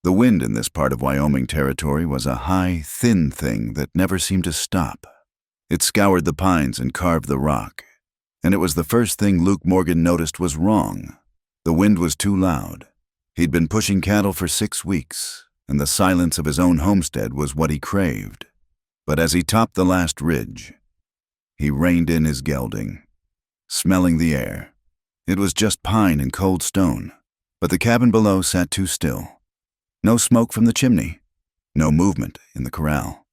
The wind in this part of Wyoming territory was a high, thin thing that never seemed to stop. It scoured the pines and carved the rock, and it was the first thing Luke Morgan noticed was wrong. The wind was too loud. He'd been pushing cattle for 6 weeks, and the silence of his own homestead was what he craved. But as he topped the last ridge, he reined in his gelding, smelling the air. It was just pine and cold stone, but the cabin below sat too still. No smoke from the chimney, no movement in the corral.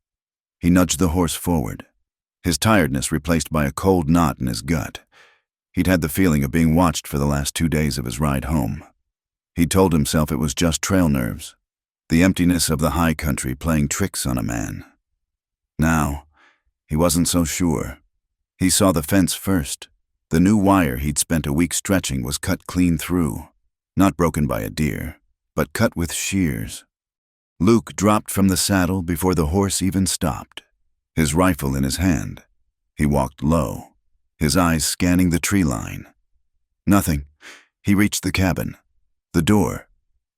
He nudged the horse forward, his tiredness replaced by a cold knot in his gut. He'd had the feeling of being watched for the last 2 days of his ride home. He told himself it was just trail nerves, the emptiness of the high country playing tricks on a man. Now, he wasn't so sure. He saw the fence first. The new wire he'd spent a week stretching was cut clean through, not broken by a deer, but cut with shears. Luke dropped from the saddle before the horse even stopped, his rifle in his hand. He walked low, his eyes scanning the tree line. Nothing. He reached the cabin. The door,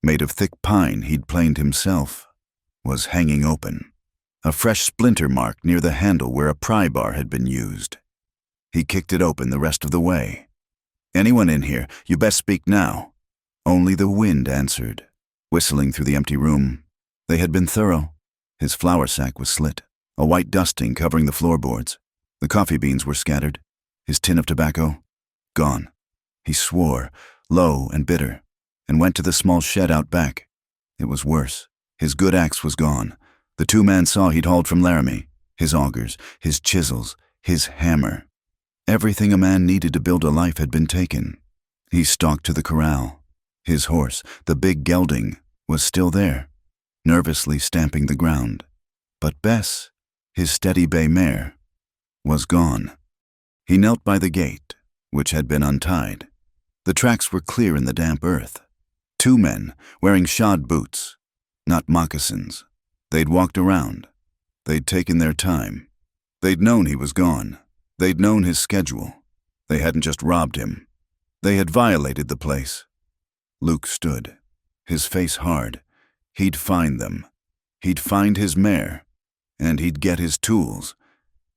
made of thick pine he'd planed himself, was hanging open, a fresh splinter mark near the handle where a pry bar had been used. He kicked it open the rest of the way. "Anyone in here? You best speak now." Only the wind answered, whistling through the empty room. They had been thorough. His flour sack was slit, a white dusting covering the floorboards. The coffee beans were scattered, his tin of tobacco gone. He swore, low and bitter, and went to the small shed out back. It was worse. His good axe was gone, the 2-man saw he'd hauled from Laramie, his augers, his chisels, his hammer. Everything a man needed to build a life had been taken. He stalked to the corral. His horse, the big gelding, was still there, nervously stamping the ground. But Bess, his steady bay mare, was gone. He knelt by the gate, which had been untied. The tracks were clear in the damp earth. 2 men, wearing shod boots, not moccasins. They'd walked around. They'd taken their time. They'd known he was gone. They'd known his schedule. They hadn't just robbed him. They had violated the place. Luke stood, his face hard. He'd find them. He'd find his mare, and he'd get his tools.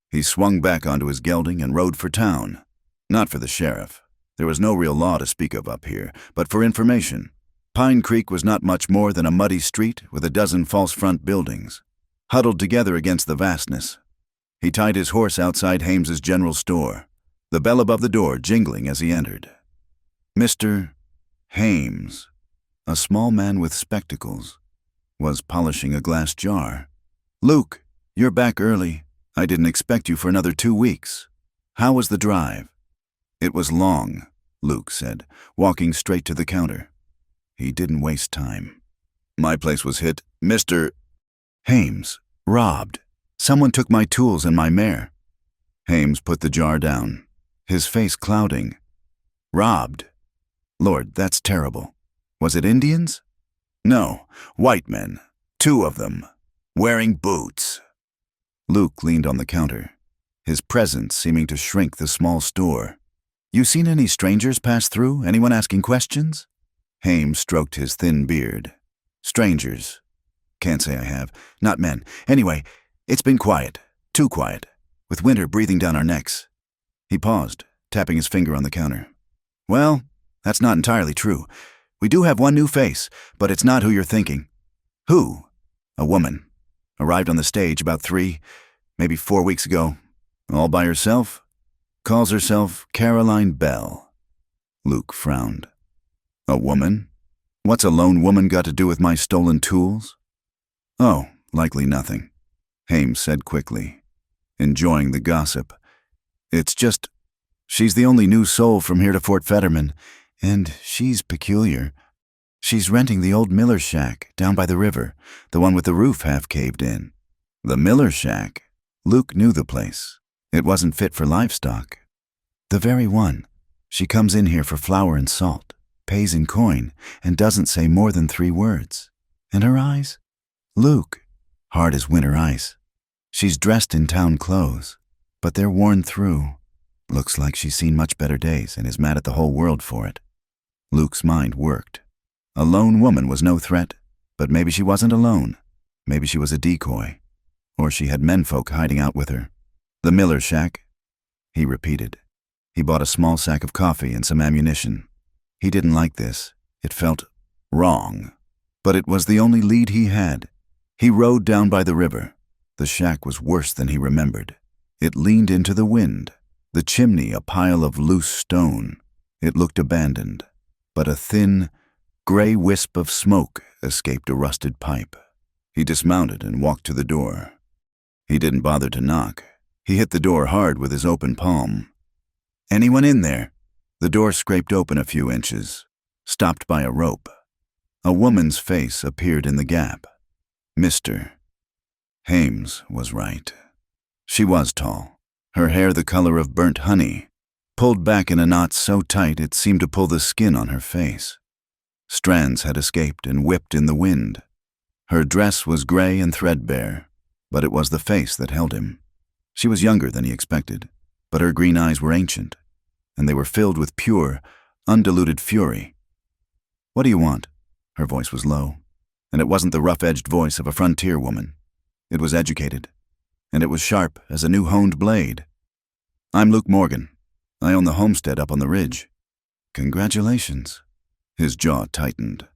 He swung back onto his gelding and rode for town. Not for the sheriff. There was no real law to speak of up here, but for information. Pine Creek was not much more than a muddy street with a dozen false front buildings, huddled together against the vastness. He tied his horse outside Hames's general store, the bell above the door jingling as he entered. Mr. Hames, a small man with spectacles, was polishing a glass jar. "Luke, you're back early. I didn't expect you for another 2 weeks. How was the drive?" "It was long," Luke said, walking straight to the counter. He didn't waste time. "My place was hit. Mr. Hames, robbed. Someone took my tools and my mare." Hames put the jar down, his face clouding. "Robbed? Lord, that's terrible. Was it Indians?" "No, white men. 2 of them, wearing boots." Luke leaned on the counter, his presence seeming to shrink the small store. "You seen any strangers pass through? Anyone asking questions?" Hames stroked his thin beard. "Strangers? Can't say I have. Not men. Anyway, it's been quiet. Too quiet. With winter breathing down our necks." He paused, tapping his finger on the counter. "Well, that's not entirely true. We do have one new face, but it's not who you're thinking." "Who?" "A woman. Arrived on the stage about 3, maybe 4 weeks ago. All by herself. Calls herself Caroline Bell." Luke frowned. "A woman? What's a lone woman got to do with my stolen tools?" "Oh, likely nothing," Hames said quickly, enjoying the gossip. "It's just, she's the only new soul from here to Fort Fetterman, and she's peculiar. She's renting the old Miller shack down by the river, the one with the roof half caved in." The Miller shack? Luke knew the place. It wasn't fit for livestock. "The very one. She comes in here for flour and salt, pays in coin, and doesn't say more than 3 words. And her eyes? Luke, hard as winter ice. She's dressed in town clothes, but they're worn through. Looks like she's seen much better days and is mad at the whole world for it." Luke's mind worked. A lone woman was no threat. But maybe she wasn't alone. Maybe she was a decoy. Or she had menfolk hiding out with her. The Miller shack? He repeated. He bought a small sack of coffee and some ammunition. He didn't like this. It felt wrong. But it was the only lead he had. He rode down by the river. The shack was worse than he remembered. It leaned into the wind. The chimney a pile of loose stone. It looked abandoned. But a thin, gray wisp of smoke escaped a rusted pipe. He dismounted and walked to the door. He didn't bother to knock. He hit the door hard with his open palm. "Anyone in there?" The door scraped open a few inches, stopped by a rope. A woman's face appeared in the gap. Mr. Hames was right. She was tall, her hair the color of burnt honey, pulled back in a knot so tight it seemed to pull the skin on her face. Strands had escaped and whipped in the wind. Her dress was gray and threadbare, but it was the face that held him. She was younger than he expected, but her green eyes were ancient, and they were filled with pure, undiluted fury. "What do you want?" Her voice was low, and it wasn't the rough-edged voice of a frontier woman. It was educated, and it was sharp as a new honed blade. "I'm Luke Morgan. I own the homestead up on the ridge." "Congratulations." His jaw tightened.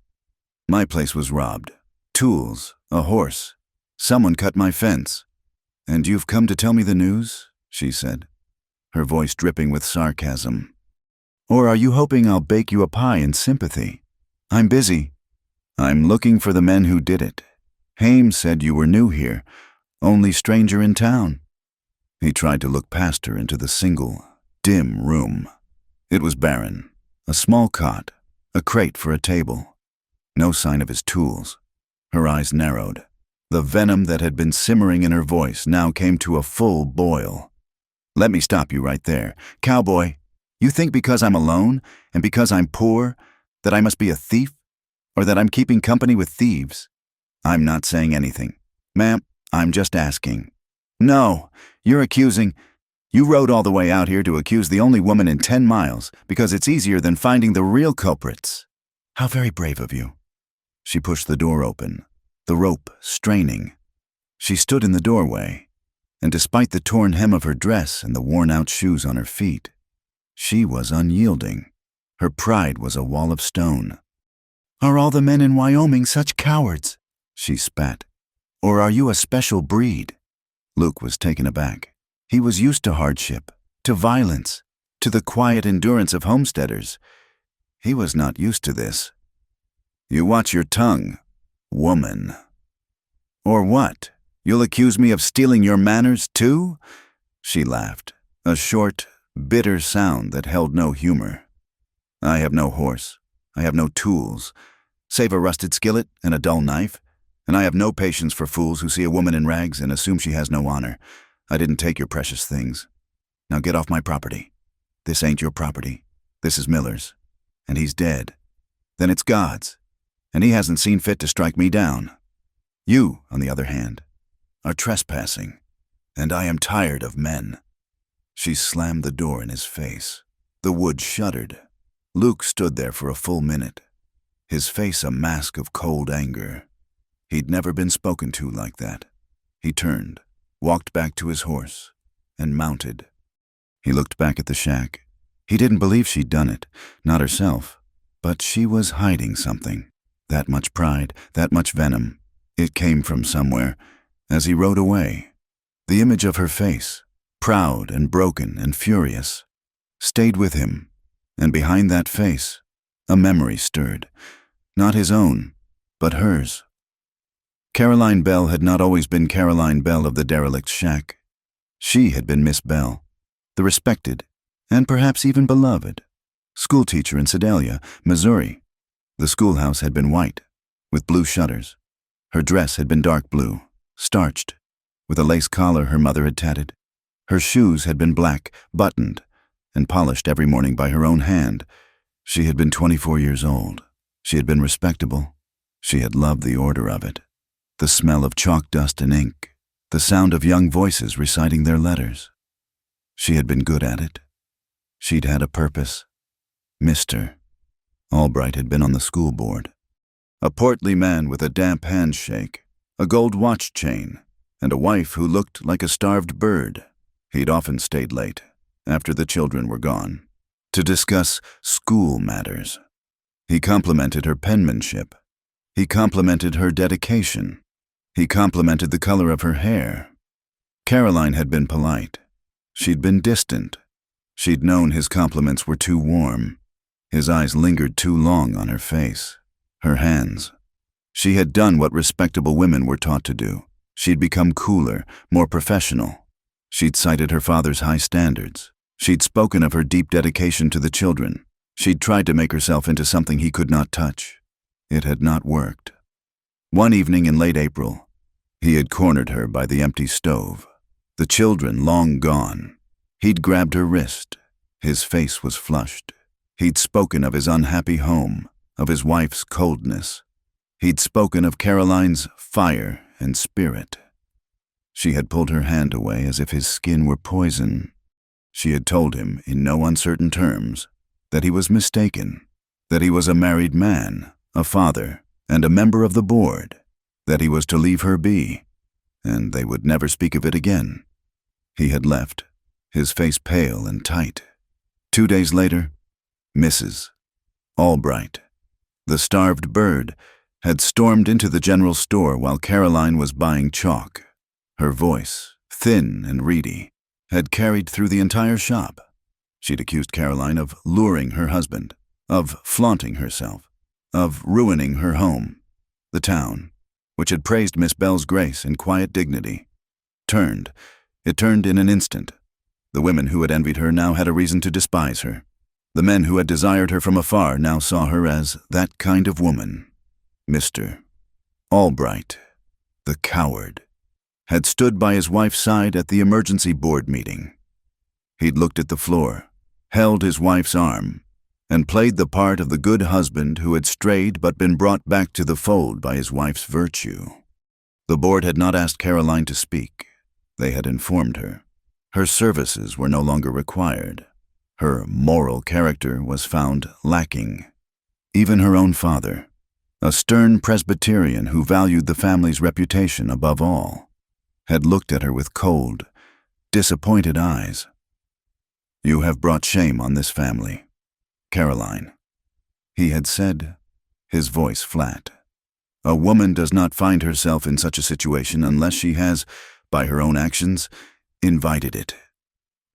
"My place was robbed. Tools, a horse. Someone cut my fence. And you've come to tell me the news?" she said, her voice dripping with sarcasm. "Or are you hoping I'll bake you a pie in sympathy? I'm busy. I'm looking for the men who did it. Hames said you were new here, only stranger in town." He tried to look past her into the single, dim room. It was barren. A small cot, a crate for a table. No sign of his tools. Her eyes narrowed. The venom that had been simmering in her voice now came to a full boil. "Let me stop you right there. Cowboy, you think because I'm alone and because I'm poor that I must be a thief? Or that I'm keeping company with thieves? I'm not saying anything. Ma'am, I'm just asking." "No, you're accusing. You rode all the way out here to accuse the only woman in 10 miles because it's easier than finding the real culprits." "How very brave of you." She pushed the door open, the rope straining. She stood in the doorway, and despite the torn hem of her dress and the worn-out shoes on her feet, she was unyielding. Her pride was a wall of stone. "Are all the men in Wyoming such cowards?" she spat. "Or are you a special breed?" Luke was taken aback. He was used to hardship, to violence, to the quiet endurance of homesteaders. He was not used to this. "You watch your tongue, woman." "Or what? You'll accuse me of stealing your manners, too?" She laughed, a short, bitter sound that held no humor. "I have no horse. I have no tools, save a rusted skillet and a dull knife, and I have no patience for fools who see a woman in rags and assume she has no honor. I didn't take your precious things. Now get off my property. This ain't your property. This is Miller's. And he's dead. Then it's God's. And he hasn't seen fit to strike me down. You, on the other hand, are trespassing. And I am tired of men." She slammed the door in his face. The wood shuddered. Luke stood there for a full minute, his face a mask of cold anger. He'd never been spoken to like that. He turned, walked back to his horse, and mounted. He looked back at the shack. He didn't believe she'd done it, not herself, but she was hiding something. That much pride, that much venom. It came from somewhere. As he rode away, the image of her face, proud and broken and furious, stayed with him, and behind that face, a memory stirred. Not his own, but hers. Caroline Bell had not always been Caroline Bell of the derelict shack. She had been Miss Bell, the respected, and perhaps even beloved, schoolteacher in Sedalia, Missouri. The schoolhouse had been white, with blue shutters. Her dress had been dark blue, starched, with a lace collar her mother had tatted. Her shoes had been black, buttoned, and polished every morning by her own hand. She had been 24 years old. She had been respectable. She had loved the order of it. The smell of chalk dust and ink. The sound of young voices reciting their letters. She had been good at it. She'd had a purpose. Mr. Albright had been on the school board. A portly man with a damp handshake, a gold watch chain, and a wife who looked like a starved bird. He'd often stayed late, after the children were gone, to discuss school matters. He complimented her penmanship. He complimented her dedication. He complimented the color of her hair. Caroline had been polite. She'd been distant. She'd known his compliments were too warm. His eyes lingered too long on her face, her hands. She had done what respectable women were taught to do. She'd become cooler, more professional. She'd cited her father's high standards. She'd spoken of her deep dedication to the children. She'd tried to make herself into something he could not touch. It had not worked. One evening in late April, he had cornered her by the empty stove. The children long gone. He'd grabbed her wrist. His face was flushed. He'd spoken of his unhappy home, of his wife's coldness. He'd spoken of Caroline's fire and spirit. She had pulled her hand away as if his skin were poison. She had told him, in no uncertain terms, that he was mistaken, that he was a married man, a father, and a member of the board, that he was to leave her be, and they would never speak of it again. He had left, his face pale and tight. 2 days later, Mrs. Albright, the starved bird, had stormed into the general store while Caroline was buying chalk. Her voice, thin and reedy, had carried through the entire shop. She'd accused Caroline of luring her husband, of flaunting herself, of ruining her home. The town, which had praised Miss Bell's grace and quiet dignity, turned. It turned in an instant. The women who had envied her now had a reason to despise her. The men who had desired her from afar now saw her as that kind of woman. Mr. Albright, the coward, had stood by his wife's side at the emergency board meeting. He'd looked at the floor, held his wife's arm, and played the part of the good husband who had strayed but been brought back to the fold by his wife's virtue. The board had not asked Caroline to speak. They had informed her. Her services were no longer required. Her moral character was found lacking. Even her own father, a stern Presbyterian who valued the family's reputation above all, had looked at her with cold, disappointed eyes. "You have brought shame on this family, Caroline," he had said, his voice flat. "A woman does not find herself in such a situation unless she has, by her own actions, invited it."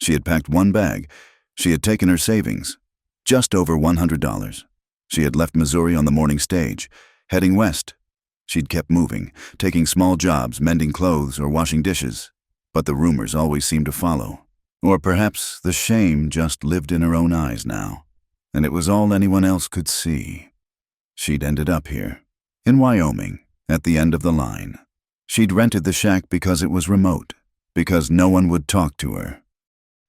She had packed one bag. She had taken her savings, just over $100. She had left Missouri on the morning stage, heading west. She'd kept moving, taking small jobs, mending clothes or washing dishes. But the rumors always seemed to follow. Or perhaps the shame just lived in her own eyes now, and it was all anyone else could see. She'd ended up here, in Wyoming, at the end of the line. She'd rented the shack because it was remote, because no one would talk to her,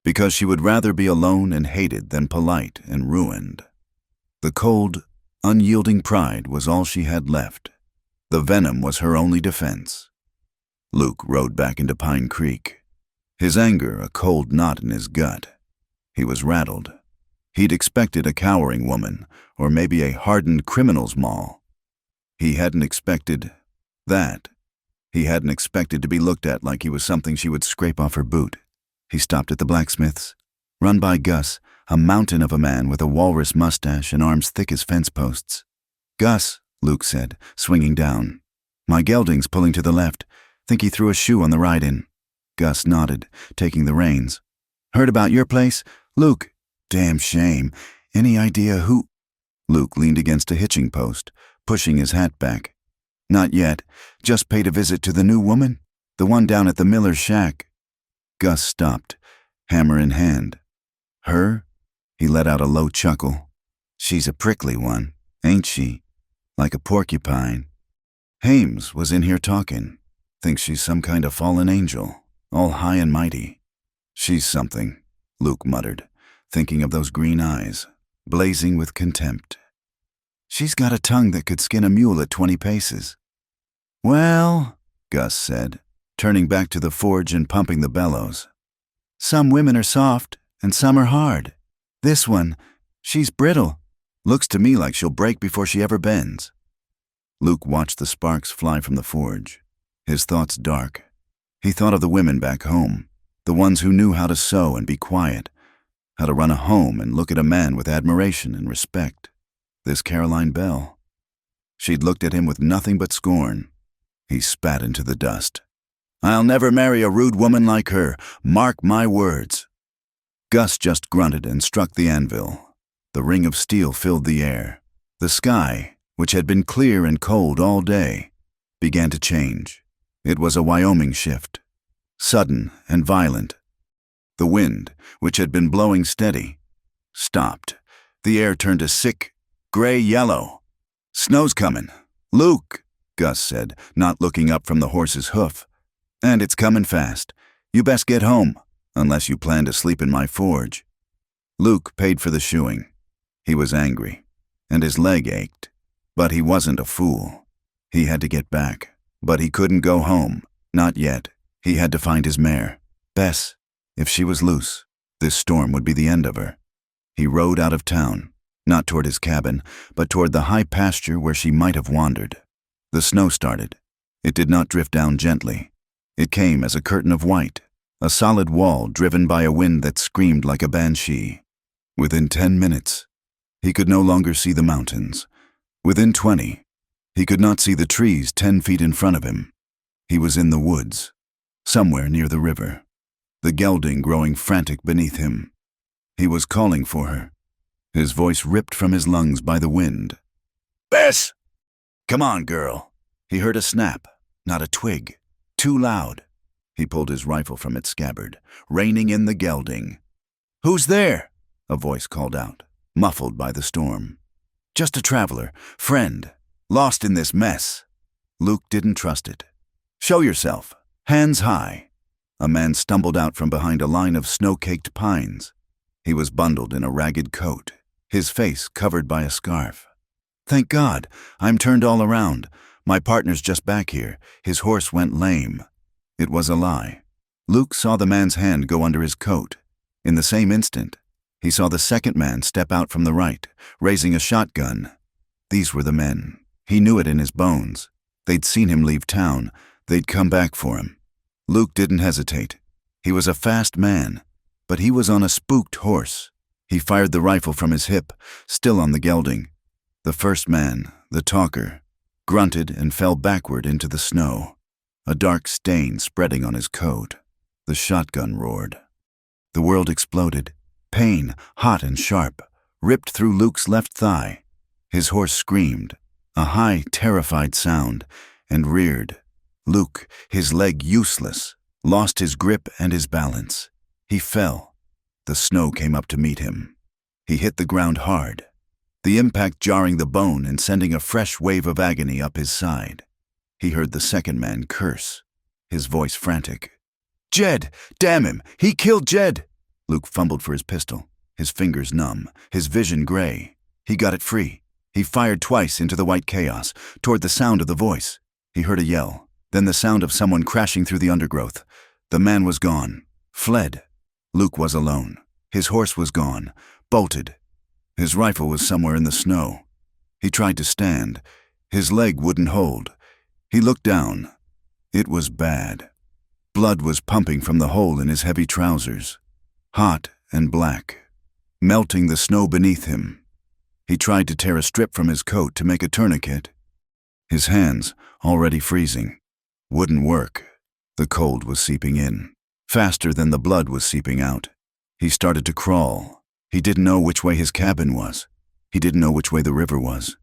because she would rather be alone and hated than polite and ruined. The cold, unyielding pride was all she had left. The venom was her only defense. Luke rode back into Pine Creek, his anger a cold knot in his gut. He was rattled. He'd expected a cowering woman, or maybe a hardened criminal's maul. He hadn't expected that. He hadn't expected to be looked at like he was something she would scrape off her boot. He stopped at the blacksmith's, run by Gus, a mountain of a man with a walrus mustache and arms thick as fence posts. "Gus," Luke said, swinging down. "My gelding's pulling to the left. Think he threw a shoe on the ride-in." Gus nodded, taking the reins. "Heard about your place? Luke." "Damn shame. Any idea who—" Luke leaned against a hitching post, pushing his hat back. "Not yet. Just paid a visit to the new woman, the one down at the Miller's shack." Gus stopped, hammer in hand. "Her?" He let out a low chuckle. "She's a prickly one, ain't she? Like a porcupine. Hames was in here talking. Thinks she's some kind of fallen angel, all high and mighty." "She's something," Luke muttered, thinking of those green eyes, blazing with contempt. "She's got a tongue that could skin a mule at 20 paces. "Well," Gus said, turning back to the forge and pumping the bellows, "some women are soft and some are hard. This one, she's brittle. Looks to me like she'll break before she ever bends." Luke watched the sparks fly from the forge, his thoughts dark. He thought of the women back home, the ones who knew how to sew and be quiet, how to run a home and look at a man with admiration and respect. This Caroline Bell. She'd looked at him with nothing but scorn. He spat into the dust. "I'll never marry a rude woman like her. Mark my words." Gus just grunted and struck the anvil. The ring of steel filled the air. The sky, which had been clear and cold all day, began to change. It was a Wyoming shift, sudden and violent. The wind, which had been blowing steady, stopped. The air turned a sick, gray-yellow. "Snow's comin'. Luke," Gus said, not looking up from the horse's hoof. "And it's comin' fast. You best get home, unless you plan to sleep in my forge." Luke paid for the shoeing. He was angry, and his leg ached. But he wasn't a fool. He had to get back, but he couldn't go home. Not yet. He had to find his mare, Bess. If she was loose, this storm would be the end of her. He rode out of town, not toward his cabin, but toward the high pasture where she might have wandered. The snow started. It did not drift down gently. It came as a curtain of white, a solid wall driven by a wind that screamed like a banshee. Within 10 minutes, he could no longer see the mountains. Within 20, he could not see the trees 10 feet in front of him. He was in the woods, somewhere near the river, the gelding growing frantic beneath him. He was calling for her, his voice ripped from his lungs by the wind. "Bess! Come on, girl." He heard a snap, not a twig. Too loud. He pulled his rifle from its scabbard, reining in the gelding. "Who's there?" a voice called out, muffled by the storm. "Just a traveler, friend, lost in this mess." Luke didn't trust it. "Show yourself, hands high." A man stumbled out from behind a line of snow-caked pines. He was bundled in a ragged coat, his face covered by a scarf. "Thank God, I'm turned all around. My partner's just back here. His horse went lame." It was a lie. Luke saw the man's hand go under his coat. In the same instant, he saw the second man step out from the right, raising a shotgun. These were the men. He knew it in his bones. They'd seen him leave town. They'd come back for him. Luke didn't hesitate. He was a fast man, but he was on a spooked horse. He fired the rifle from his hip, still on the gelding. The first man, the talker, grunted and fell backward into the snow, a dark stain spreading on his coat. The shotgun roared. The world exploded. Pain, hot and sharp, ripped through Luke's left thigh. His horse screamed, a high, terrified sound, and reared. Luke, his leg useless, lost his grip and his balance. He fell. The snow came up to meet him. He hit the ground hard, the impact jarring the bone and sending a fresh wave of agony up his side. He heard the second man curse, his voice frantic. "Jed! Damn him! He killed Jed!" Luke fumbled for his pistol, his fingers numb, his vision gray. He got it free. He fired twice into the white chaos, toward the sound of the voice. He heard a yell, then the sound of someone crashing through the undergrowth. The man was gone, fled. Luke was alone. His horse was gone, bolted. His rifle was somewhere in the snow. He tried to stand. His leg wouldn't hold. He looked down. It was bad. Blood was pumping from the hole in his heavy trousers, hot and black, melting the snow beneath him. He tried to tear a strip from his coat to make a tourniquet. His hands, already freezing, wouldn't work. The cold was seeping in, faster than the blood was seeping out. He started to crawl. He didn't know which way his cabin was. He didn't know which way the river was.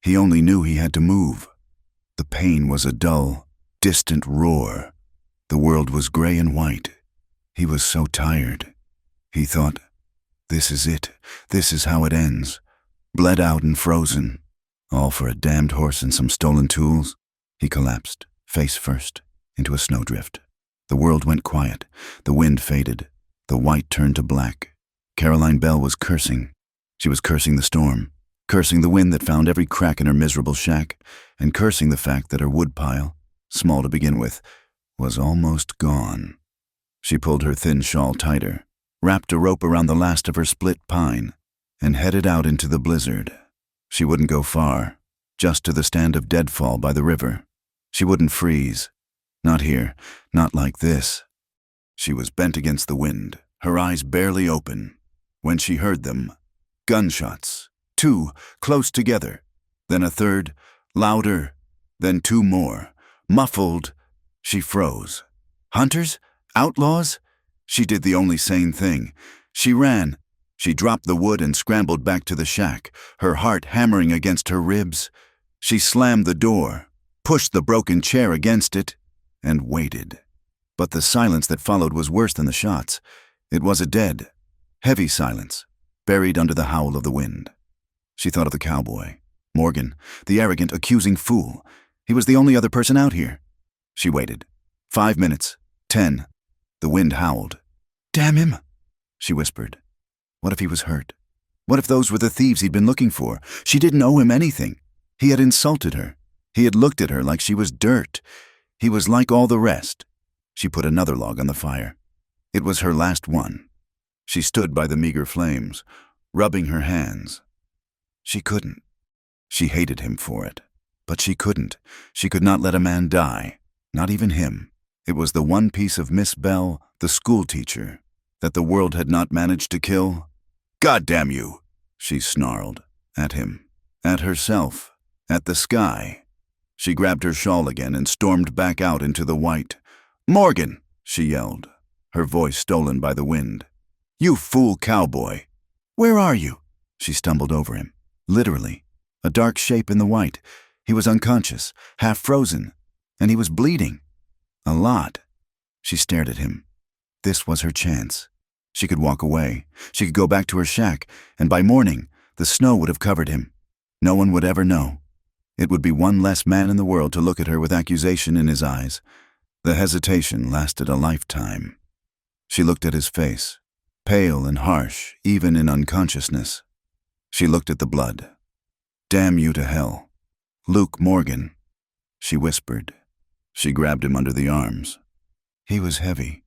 He only knew he had to move. The pain was a dull, distant roar. The world was gray and white. He was so tired. He thought, "This is it. This is how it ends. Bled out and frozen. All for a damned horse and some stolen tools." He collapsed, face first, into a snowdrift. The world went quiet. The wind faded. The white turned to black. Caroline Bell was cursing. She was cursing the storm, cursing the wind that found every crack in her miserable shack, and cursing the fact that her woodpile, small to begin with, was almost gone. She pulled her thin shawl tighter, wrapped a rope around the last of her split pine, and headed out into the blizzard. She wouldn't go far. just to the stand of deadfall by the river. She wouldn't freeze. Not here, not like this. She was bent against the wind, her eyes barely open, when she heard them. Gunshots, 2, close together, then a third, louder, then 2 more, muffled. She froze. Hunters? Outlaws? She did the only sane thing. She ran. She dropped the wood and scrambled back to the shack, her heart hammering against her ribs. She slammed the door, pushed the broken chair against it, and waited. But the silence that followed was worse than the shots. It was a dead, heavy silence, buried under the howl of the wind. She thought of the cowboy, Morgan, the arrogant, accusing fool. He was the only other person out here. She waited. 5 minutes, 10. The wind howled. "Damn him," she whispered. What if he was hurt? What if those were the thieves he'd been looking for? She didn't owe him anything. He had insulted her. He had looked at her like she was dirt. He was like all the rest. She put another log on the fire. It was her last one. She stood by the meager flames, rubbing her hands. She couldn't. She hated him for it. But she couldn't. She could not let a man die. Not even him. It was the one piece of Miss Bell, the schoolteacher, that the world had not managed to kill. "God damn you!" she snarled. At him. At herself. At the sky. She grabbed her shawl again and stormed back out into the white. "Morgan!" she yelled, her voice stolen by the wind. "You fool cowboy! Where are you?" She stumbled over him. Literally. A dark shape in the white. He was unconscious, half frozen, and he was bleeding. A lot. She stared at him. This was her chance. She could walk away. She could go back to her shack, and by morning, the snow would have covered him. No one would ever know. It would be one less man in the world to look at her with accusation in his eyes. The hesitation lasted a lifetime. She looked at his face, pale and harsh, even in unconsciousness. She looked at the blood. "Damn you to hell. Luke Morgan," she whispered. She grabbed him under the arms. He was heavy.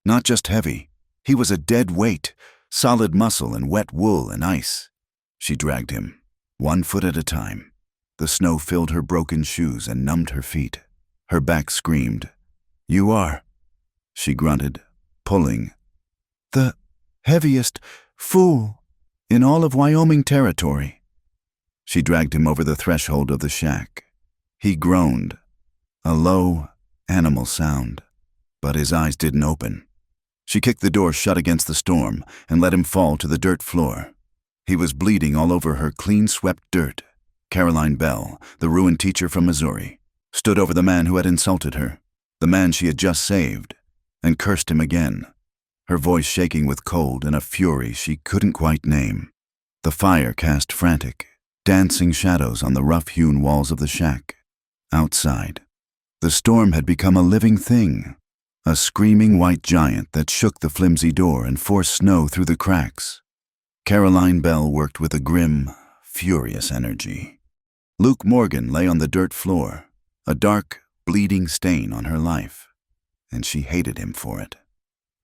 Not just heavy. He was a dead weight, solid muscle and wet wool and ice. She dragged him, 1 foot at a time. The snow filled her broken shoes and numbed her feet. Her back screamed. "You are," she grunted, pulling. "The heaviest fool in all of Wyoming territory." She dragged him over the threshold of the shack. He groaned, a low, animal sound, but his eyes didn't open. She kicked the door shut against the storm and let him fall to the dirt floor. He was bleeding all over her clean-swept dirt. Caroline Bell, the ruined teacher from Missouri, stood over the man who had insulted her, the man she had just saved, and cursed him again, her voice shaking with cold and a fury she couldn't quite name. The fire cast frantic, dancing shadows on the rough-hewn walls of the shack. Outside, the storm had become a living thing, a screaming white giant that shook the flimsy door and forced snow through the cracks. Caroline Bell worked with a grim, furious energy. Luke Morgan lay on the dirt floor, a dark, bleeding stain on her life, and she hated him for it.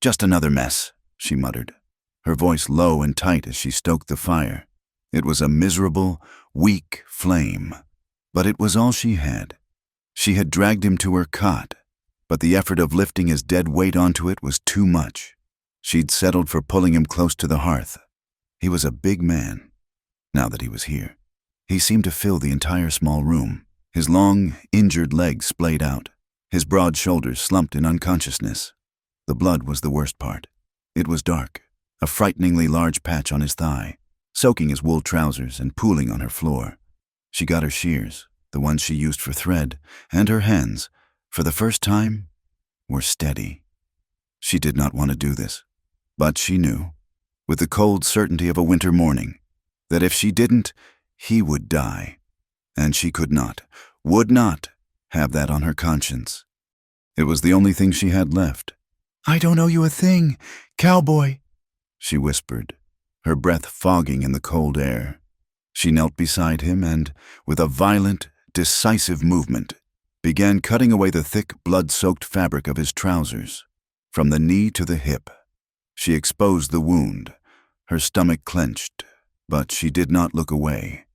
"Just another mess," she muttered, her voice low and tight as she stoked the fire. It was a miserable, weak flame, but it was all she had. She had dragged him to her cot, but the effort of lifting his dead weight onto it was too much. She'd settled for pulling him close to the hearth. He was a big man, now that he was here. He seemed to fill the entire small room, his long, injured legs splayed out, his broad shoulders slumped in unconsciousness. The blood was the worst part. It was dark, a frighteningly large patch on his thigh, soaking his wool trousers and pooling on her floor. She got her shears, the ones she used for thread, and her hands, for the first time, were steady. She did not want to do this, but she knew, with the cold certainty of a winter morning, that if she didn't, he would die, and she could not, would not, have that on her conscience. It was the only thing she had left. "I don't owe you a thing, cowboy," she whispered, her breath fogging in the cold air. She knelt beside him and, with a violent, decisive movement, began cutting away the thick, blood-soaked fabric of his trousers, from the knee to the hip. She exposed the wound, her stomach clenched, but she did not look away.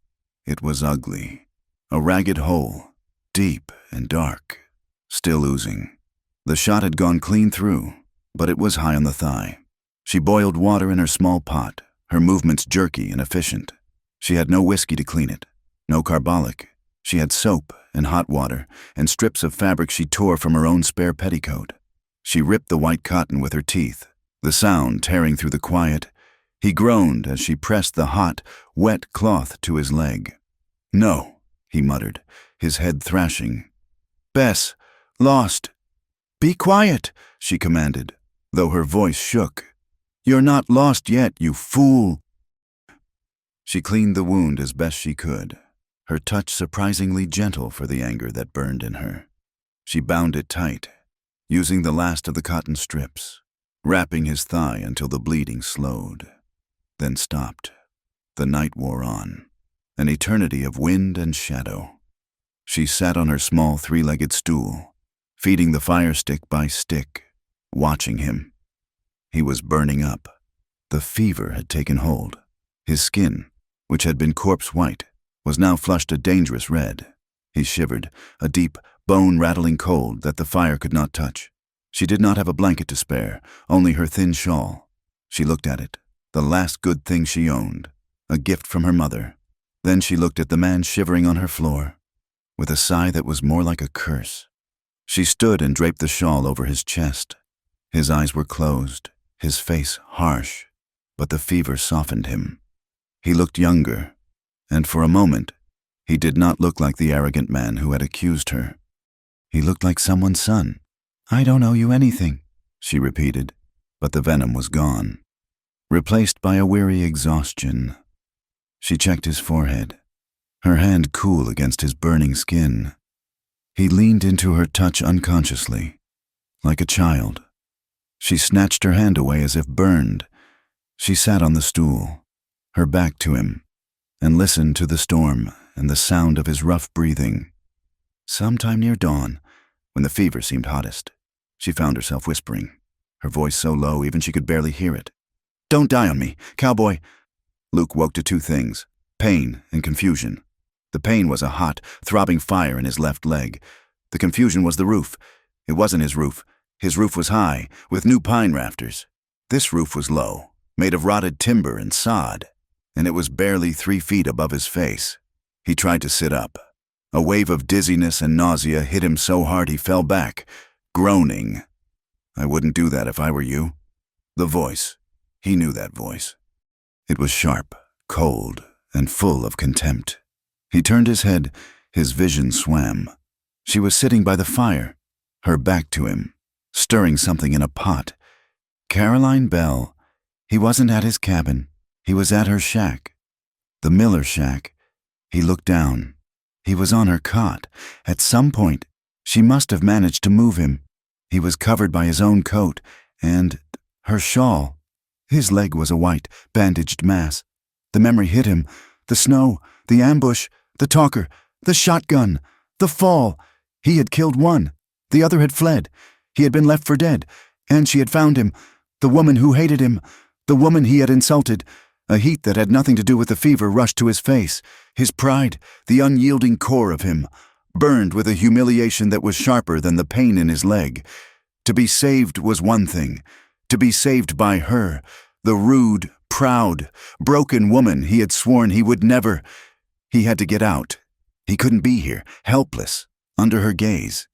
It was ugly, A ragged hole, deep and dark, still oozing. The shot had gone clean through, but it was high on the thigh. She boiled water in her small pot, her movements jerky and efficient. She had no whiskey to clean it, no carbolic. She had soap and hot water and strips of fabric she tore from her own spare petticoat. She ripped the white cotton with her teeth, the sound tearing through the quiet. He groaned as she pressed the hot, wet cloth to his leg. "No," he muttered, his head thrashing. "Bess, lost." "Be quiet," she commanded, though her voice shook. "You're not lost yet, you fool." She cleaned the wound as best she could, her touch surprisingly gentle for the anger that burned in her. She bound it tight, using the last of the cotton strips, wrapping his thigh until the bleeding slowed, then stopped. The night wore on, an eternity of wind and shadow. She sat on her small three-legged stool, feeding the fire stick by stick, watching him. He was burning up. The fever had taken hold. His skin, which had been corpse white, was now flushed a dangerous red. He shivered, a deep, bone-rattling cold that the fire could not touch. She did not have a blanket to spare, only her thin shawl. She looked at it, the last good thing she owned, a gift from her mother. Then she looked at the man shivering on her floor, with a sigh that was more like a curse. She stood and draped the shawl over his chest. His eyes were closed, his face harsh, but the fever softened him. He looked younger, and for a moment, he did not look like the arrogant man who had accused her. He looked like someone's son. "I don't owe you anything," she repeated, but the venom was gone, replaced by a weary exhaustion. She checked his forehead, her hand cool against his burning skin. He leaned into her touch unconsciously, like a child. She snatched her hand away as if burned. She sat on the stool, her back to him, and listened to the storm and the sound of his rough breathing. Sometime near dawn, when the fever seemed hottest, she found herself whispering, her voice so low even she could barely hear it. "Don't die on me, Cowboy." Luke woke to two things, pain and confusion. The pain was a hot, throbbing fire in his left leg. The confusion was the roof. It wasn't his roof. His roof was high, with new pine rafters. This roof was low, made of rotted timber and sod, and it was barely 3 feet above his face. He tried to sit up. A wave of dizziness and nausea hit him so hard he fell back, groaning. "I wouldn't do that if I were you." The voice. He knew that voice. It was sharp, cold, and full of contempt. He turned his head, his vision swam. She was sitting by the fire, her back to him, stirring something in a pot. Caroline Bell. He wasn't at his cabin. He was at her shack. The Miller shack. He looked down. He was on her cot. At some point, she must have managed to move him. He was covered by his own coat and her shawl. His leg was a white, bandaged mass. The memory hit him. The snow, the ambush, the talker, the shotgun, the fall. He had killed one. The other had fled. He had been left for dead, and she had found him. The woman who hated him, the woman he had insulted. A heat that had nothing to do with the fever rushed to his face. His pride, the unyielding core of him, burned with a humiliation that was sharper than the pain in his leg. To be saved was one thing. To be saved by her, the rude, proud, broken woman he had sworn he would never. He had to get out. He couldn't be here, helpless, under her gaze.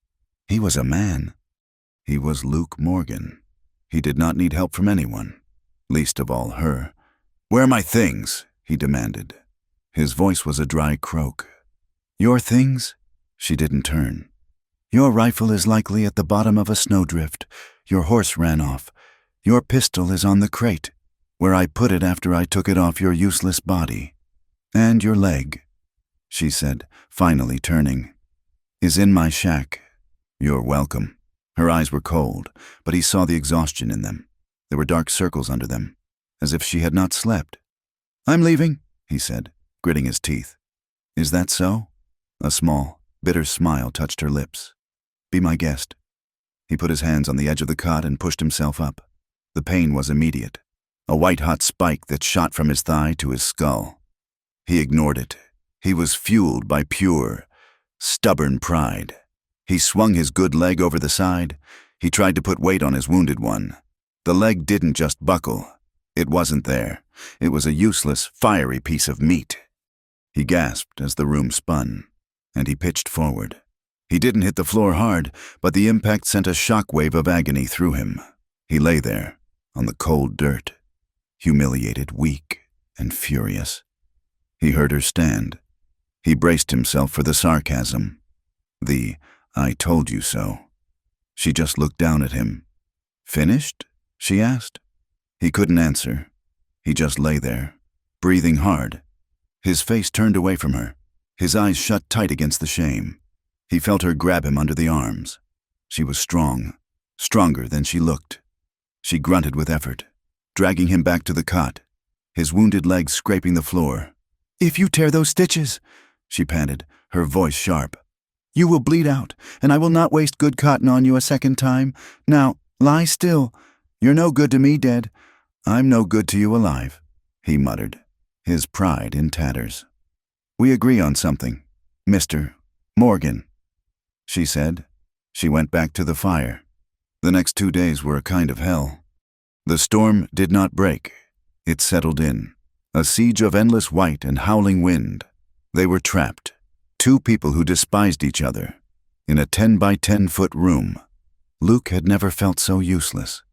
He was a man. He was Luke Morgan. He did not need help from anyone, least of all her. "Where are my things?" he demanded. His voice was a dry croak. "Your things?" She didn't turn. "Your rifle is likely at the bottom of a snowdrift. Your horse ran off. Your pistol is on the crate, where I put it after I took it off your useless body. And your leg," she said, finally turning, "is in my shack. You're welcome." Her eyes were cold, but he saw the exhaustion in them. There were dark circles under them, as if she had not slept. "I'm leaving," he said, gritting his teeth. "Is that so?" A small, bitter smile touched her lips. "Be my guest." He put his hands on the edge of the cot and pushed himself up. The pain was immediate, a white-hot spike that shot from his thigh to his skull. He ignored it, He was fueled by pure, stubborn pride. He swung his good leg over the side. He tried to put weight on his wounded one. The leg didn't just buckle. It wasn't there. It was a useless, fiery piece of meat. He gasped as the room spun, and he pitched forward. He didn't hit the floor hard, but the impact sent a shockwave of agony through him. He lay there, on the cold dirt, humiliated, weak, and furious. He heard her stand. He braced himself for the sarcasm. The "I told you so." She just looked down at him. "Finished?" she asked. He couldn't answer. He just lay there, breathing hard. His face turned away from her, his eyes shut tight against the shame. He felt her grab him under the arms. She was strong, stronger than she looked. She grunted with effort, dragging him back to the cot, his wounded legs scraping the floor. "If you tear those stitches," she panted, her voice sharp, "you will bleed out, and I will not waste good cotton on you a second time. Now, lie still. You're no good to me dead. I'm no good to you alive," he muttered, his pride in tatters. "We agree on something, Mr. Morgan," she said. She went back to the fire. The next 2 days were a kind of hell. The storm did not break. It settled in, a siege of endless white and howling wind. They were trapped, two people who despised each other, in a 10 by 10-foot room. Luke had never felt so useless.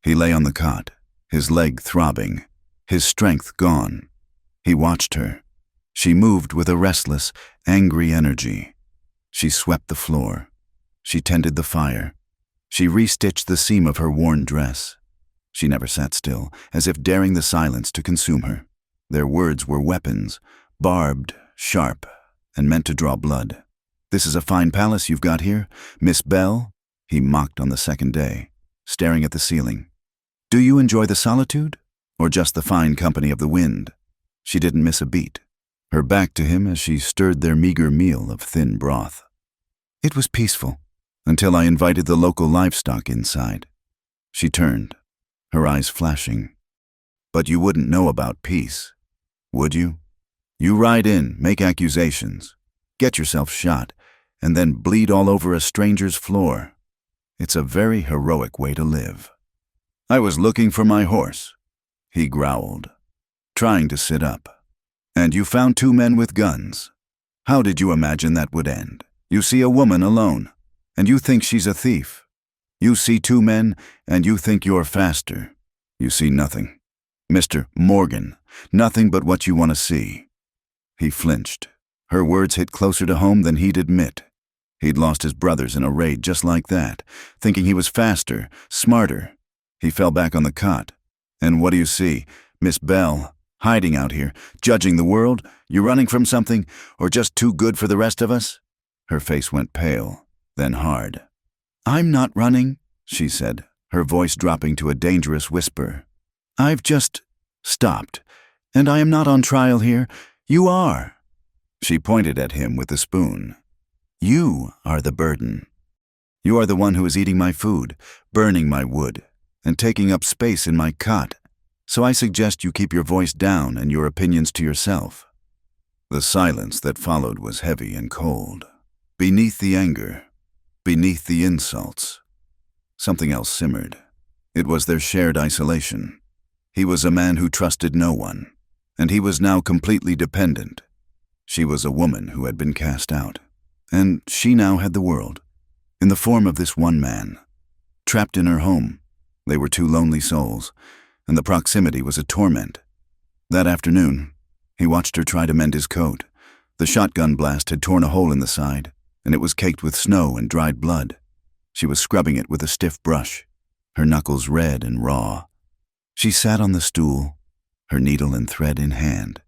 He lay on the cot, his leg throbbing, his strength gone. He watched her. She moved with a restless, angry energy. She swept the floor. She tended the fire. She restitched the seam of her worn dress. She never sat still, as if daring the silence to consume her. Their words were weapons, barbed, sharp, and meant to draw blood. "This is a fine palace you've got here, Miss Bell," he mocked on the second day, staring at the ceiling. "Do you enjoy the solitude, or just the fine company of the wind?" She didn't miss a beat, her back to him as she stirred their meager meal of thin broth. "It was peaceful, until I invited the local livestock inside." She turned, her eyes flashing. "But you wouldn't know about peace, would you? You ride in, make accusations, get yourself shot, and then bleed all over a stranger's floor. It's a very heroic way to live." "I was looking for my horse," he growled, trying to sit up. "And you found 2 men with guns. How did you imagine that would end? You see a woman alone, and you think she's a thief. You see 2 men, and you think you're faster. You see nothing. Mr. Morgan, nothing but what you want to see." He flinched. Her words hit closer to home than he'd admit. He'd lost his brothers in a raid just like that, thinking he was faster, smarter. He fell back on the cot. "And what do you see? Miss Bell, hiding out here, judging the world? You running from something, or just too good for the rest of us?" Her face went pale, then hard. "I'm not running," she said, her voice dropping to a dangerous whisper. "I've just stopped, and I am not on trial here. You are." She pointed at him with the spoon. "You are the burden. You are the one who is eating my food, burning my wood, and taking up space in my cot. So I suggest you keep your voice down and your opinions to yourself." The silence that followed was heavy and cold. Beneath the anger, beneath the insults, something else simmered. It was their shared isolation. He was a man who trusted no one, and he was now completely dependent. She was a woman who had been cast out, and she now had the world, in the form of this one man. Trapped in her home, they were 2 lonely souls, and the proximity was a torment. That afternoon, he watched her try to mend his coat. The shotgun blast had torn a hole in the side, and it was caked with snow and dried blood. She was scrubbing it with a stiff brush, her knuckles red and raw. She sat on the stool, her needle and thread in hand.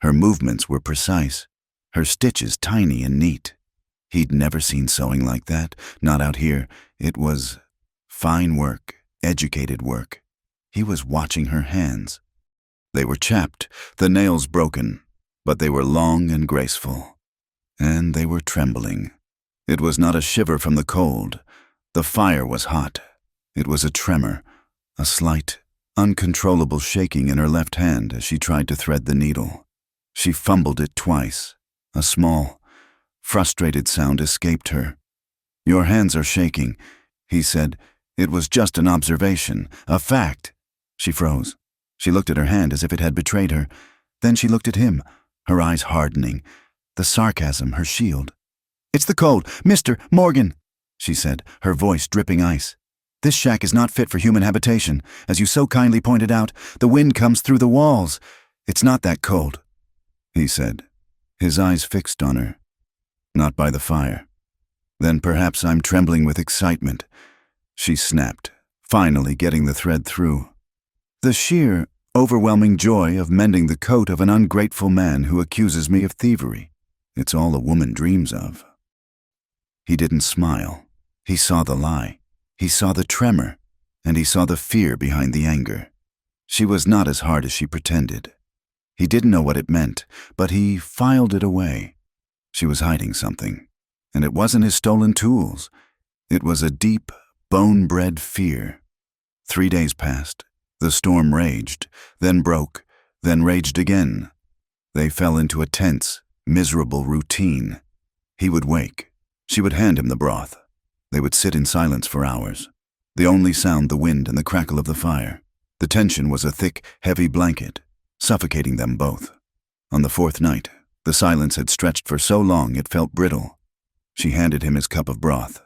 Her movements were precise, her stitches tiny and neat. He'd never seen sewing like that, not out here. It was fine work, educated work. He was watching her hands. They were chapped, the nails broken, but they were long and graceful. And they were trembling. It was not a shiver from the cold. The fire was hot. It was a tremor, a slight, uncontrollable shaking in her left hand as she tried to thread the needle. She fumbled it twice, A small, frustrated sound escaped her. "Your hands are shaking," he said. "It was just an observation, a fact." She froze. She looked at her hand as if it had betrayed her. Then she looked at him, her eyes hardening, the sarcasm her shield. "It's the cold, Mr. Morgan," she said, her voice dripping ice. "This shack is not fit for human habitation. As you so kindly pointed out, the wind comes through the walls. It's not that cold," he said, his eyes fixed on her. "Not by the fire." "Then perhaps I'm trembling with excitement," she snapped, finally getting the thread through. "The sheer, overwhelming joy of mending the coat of an ungrateful man who accuses me of thievery. It's all a woman dreams of." He didn't smile. He saw the lie. He saw the tremor, and he saw the fear behind the anger. She was not as hard as she pretended. He didn't know what it meant, but he filed it away. She was hiding something, and it wasn't his stolen tools. It was a deep, bone-bred fear. 3 days passed. The storm raged, then broke, then raged again. They fell into a tense, miserable routine. He would wake. She would hand him the broth. They would sit in silence for hours. The only sound the wind and the crackle of the fire. The tension was a thick, heavy blanket, suffocating them both. On the 4th night, the silence had stretched for so long it felt brittle. She handed him his cup of broth.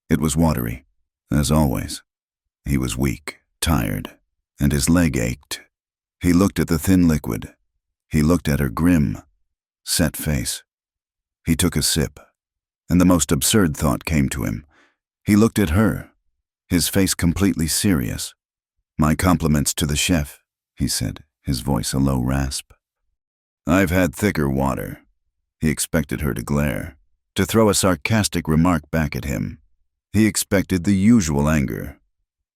It was watery, as always. He was weak, tired, and his leg ached. He looked at the thin liquid. He looked at her grim, set face. He took a sip, and the most absurd thought came to him. He looked at her, his face completely serious. "My compliments to the chef," he said, his voice a low rasp. "I've had thicker water." He expected her to glare, to throw a sarcastic remark back at him. He expected the usual anger.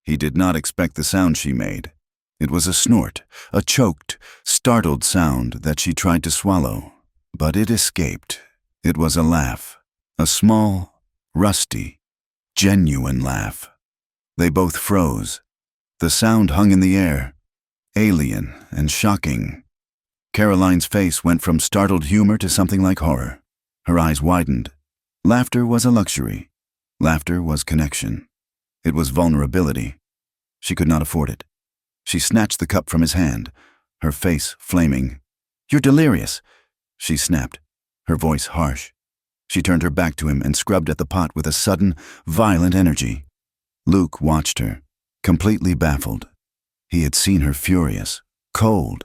He did not expect the sound she made. It was a snort, a choked, startled sound that she tried to swallow, but it escaped. It was a laugh, a small, rusty, genuine laugh. They both froze. The sound hung in the air, alien and shocking. Caroline's face went from startled humor to something like horror. Her eyes widened. Laughter was a luxury. Laughter was connection. It was vulnerability. She could not afford it. She snatched the cup from his hand, her face flaming. "You're delirious," she snapped, her voice harsh. She turned her back to him and scrubbed at the pot with a sudden, violent energy. Luke watched her, completely baffled. He had seen her furious, cold,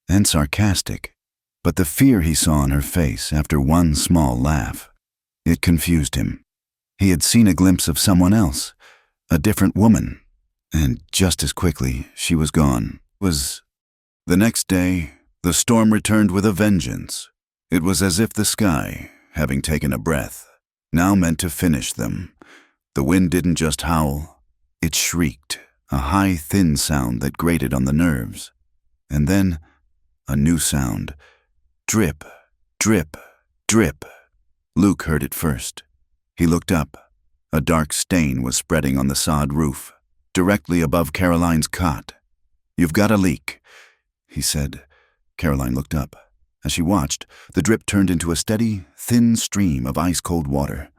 and sarcastic, but the fear he saw on her face after one small laugh, it confused him. He had seen a glimpse of someone else, a different woman, and just as quickly she was gone. The next day, the storm returned with a vengeance. It was as if the sky, having taken a breath, now meant to finish them. The wind didn't just howl, it shrieked, a high, thin sound that grated on the nerves. And then, a new sound. Drip, drip, drip. Luke heard it first. He looked up. A dark stain was spreading on the sod roof, directly above Caroline's cot. "You've got a leak," he said. Caroline looked up. As she watched, the drip turned into a steady, thin stream of ice-cold water.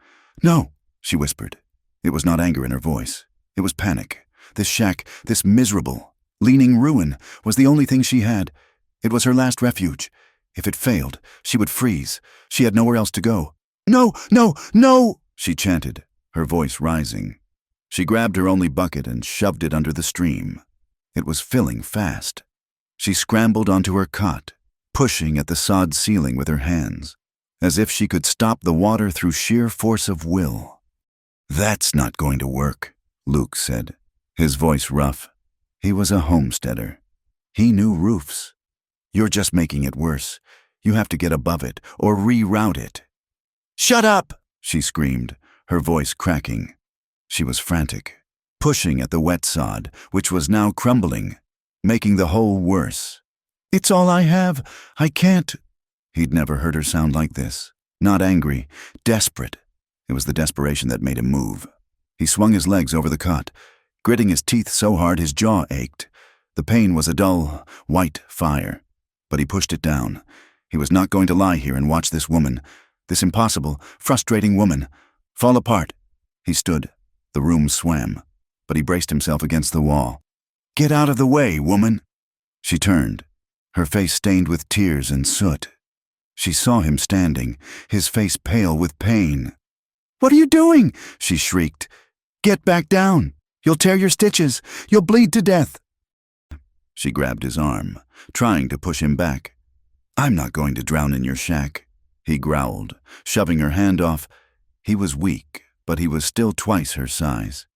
"No," she whispered. It was not anger in her voice. It was panic. This shack, this miserable, leaning ruin, was the only thing she had. It was her last refuge. If it failed, she would freeze. She had nowhere else to go. "No, no, no!" she chanted, her voice rising. She grabbed her only bucket and shoved it under the stream. It was filling fast. She scrambled onto her cot, pushing at the sod ceiling with her hands, as if she could stop the water through sheer force of will. "That's not going to work," Luke said, his voice rough. He was a homesteader. He knew roofs. "You're just making it worse. You have to get above it or reroute it." "Shut up!" she screamed, her voice cracking. She was frantic, pushing at the wet sod, which was now crumbling, making the hole worse. "It's all I have. I can't." He'd never heard her sound like this. Not angry, desperate. It was the desperation that made him move. He swung his legs over the cot, gritting his teeth so hard his jaw ached. The pain was a dull, white fire, but he pushed it down. He was not going to lie here and watch this woman, this impossible, frustrating woman, fall apart. He stood. The room swam, but he braced himself against the wall. "Get out of the way, woman!" She turned, her face stained with tears and soot. She saw him standing, his face pale with pain. "What are you doing?" she shrieked. "Get back down! You'll tear your stitches! You'll bleed to death!" She grabbed his arm, trying to push him back. "I'm not going to drown in your shack," he growled, shoving her hand off. He was weak, but he was still twice her size.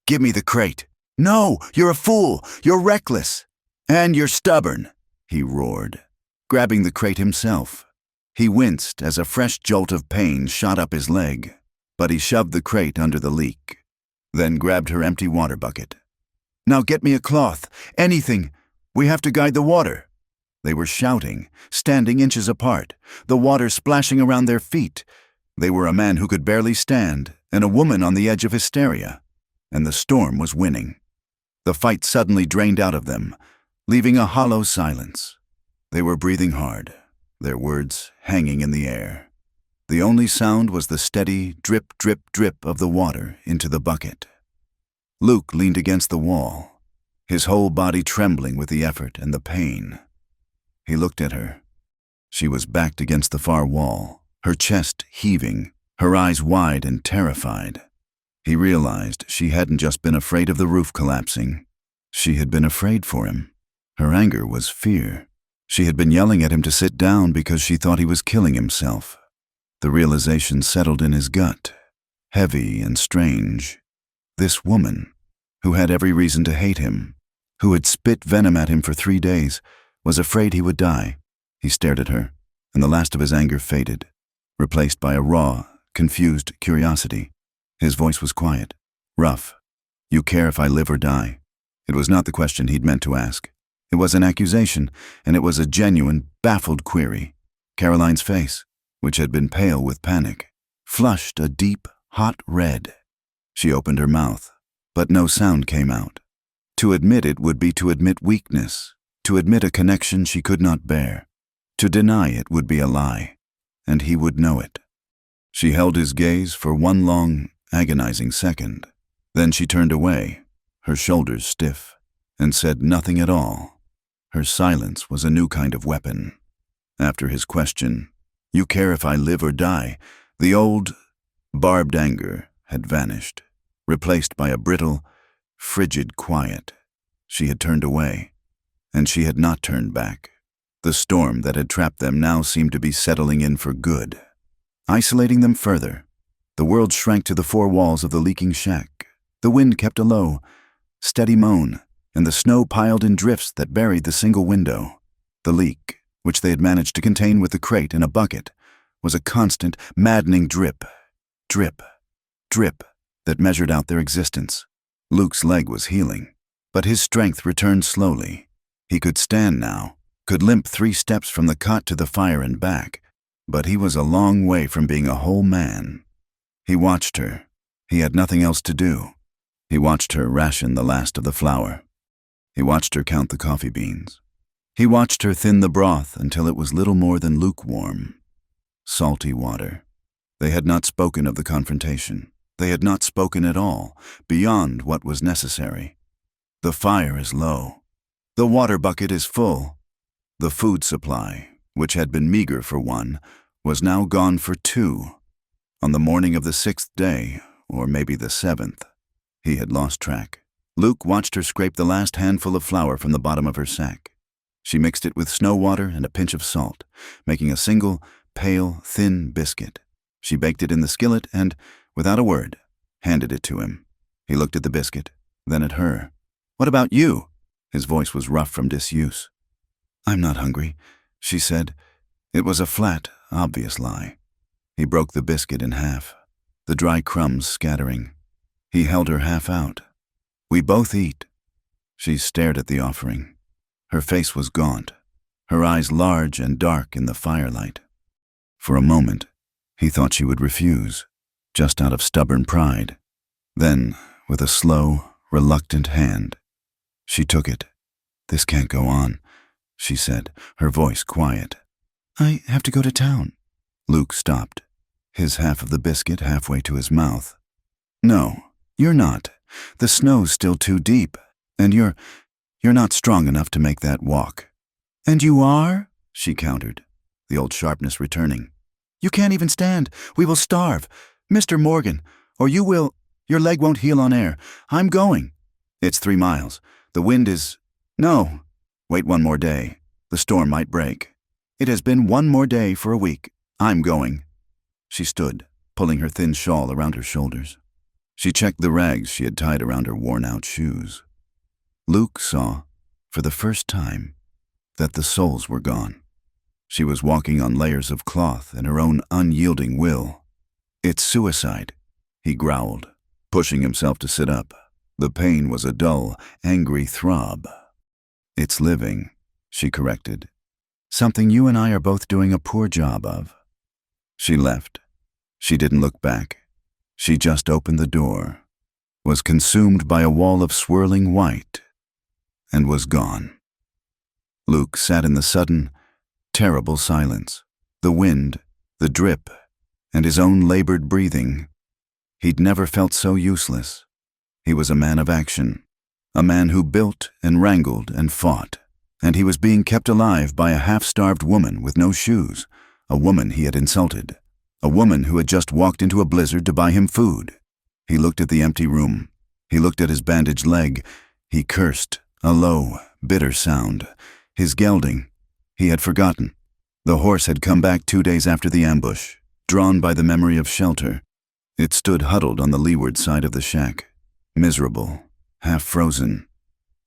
"Give me the crate!" "No, you're a fool! You're reckless! And you're stubborn!" he roared, grabbing the crate himself. He winced as a fresh jolt of pain shot up his leg, but he shoved the crate under the leak, then grabbed her empty water bucket. "Now get me a cloth, anything! We have to guide the water!" They were shouting, standing inches apart, the water splashing around their feet. They were a man who could barely stand and a woman on the edge of hysteria, and the storm was winning. The fight suddenly drained out of them, leaving a hollow silence. They were breathing hard, their words hanging in the air. The only sound was the steady drip, drip, drip of the water into the bucket. Luke leaned against the wall, his whole body trembling with the effort and the pain. He looked at her. She was backed against the far wall, her chest heaving, her eyes wide and terrified. He realized she hadn't just been afraid of the roof collapsing. She had been afraid for him. Her anger was fear. She had been yelling at him to sit down because she thought he was killing himself. The realization settled in his gut, heavy and strange. This woman, who had every reason to hate him, who had spit venom at him for 3 days, was afraid he would die. He stared at her, and the last of his anger faded, replaced by a raw, confused curiosity. His voice was quiet, rough. "You care if I live or die?" It was not the question he'd meant to ask. It was an accusation, and it was a genuine, baffled query. Caroline's face, which had been pale with panic, flushed a deep, hot red. She opened her mouth, but no sound came out. To admit it would be to admit weakness, to admit a connection she could not bear. To deny it would be a lie, and he would know it. She held his gaze for one long, agonizing second. Then she turned away, her shoulders stiff, and said nothing at all. Her silence was a new kind of weapon. After his question, "You care if I live or die?" the old, barbed anger had vanished, replaced by a brittle, frigid quiet. She had turned away, and she had not turned back. The storm that had trapped them now seemed to be settling in for good, isolating them further. The world shrank to the 4 walls of the leaking shack. The wind kept a low, steady moan, and the snow piled in drifts that buried the single window. The leak, which they had managed to contain with the crate in a bucket, was a constant, maddening drip, drip, drip that measured out their existence. Luke's leg was healing, but his strength returned slowly. He could stand now, could limp 3 steps from the cot to the fire and back, but he was a long way from being a whole man. He watched her. He had nothing else to do. He watched her ration the last of the flour. He watched her count the coffee beans. He watched her thin the broth until it was little more than lukewarm, salty water. They had not spoken of the confrontation. They had not spoken at all, beyond what was necessary. The fire is low. The water bucket is full. The food supply, which had been meager for 1, was now gone for 2. On the morning of the 6th day, or maybe the 7th, he had lost track. Luke watched her scrape the last handful of flour from the bottom of her sack. She mixed it with snow water and a pinch of salt, making a single, pale, thin biscuit. She baked it in the skillet and, without a word, handed it to him. He looked at the biscuit, then at her. "What about you?" His voice was rough from disuse. "I'm not hungry," she said. It was a flat, obvious lie. He broke the biscuit in half, the dry crumbs scattering. He held her half out. "We both eat." She stared at the offering. Her face was gaunt, her eyes large and dark in the firelight. For a moment, he thought she would refuse, just out of stubborn pride. Then, with a slow, reluctant hand, she took it. "This can't go on," she said, her voice quiet. I have to go to town. Luke stopped, his half of the biscuit halfway to his mouth. No, you're not. The snow's still too deep, and you're not strong enough to make that walk. And you are? She countered, the old sharpness returning. You can't even stand. We will starve. Mr. Morgan, or you will. Your leg won't heal on air. I'm going. It's 3 miles. The wind is. No. Wait 1 more day. The storm might break. It has been 1 more day for a week. I'm going. She stood, pulling her thin shawl around her shoulders. She checked the rags she had tied around her worn-out shoes. Luke saw, for the first time, that the soles were gone. She was walking on layers of cloth in her own unyielding will. It's suicide, he growled, pushing himself to sit up. The pain was a dull, angry throb. It's living, she corrected. Something you and I are both doing a poor job of. She left. She didn't look back. She just opened the door, was consumed by a wall of swirling white, and was gone. Luke sat in the sudden, terrible silence, the wind, the drip, and his own labored breathing. He'd never felt so useless. He was a man of action, a man who built and wrangled and fought, and he was being kept alive by a half-starved woman with no shoes, a woman he had insulted, a woman who had just walked into a blizzard to buy him food. He looked at the empty room. He looked at his bandaged leg. He cursed, a low, bitter sound. His gelding. He had forgotten. The horse had come back 2 days after the ambush, drawn by the memory of shelter. It stood huddled on the leeward side of the shack, miserable, half-frozen,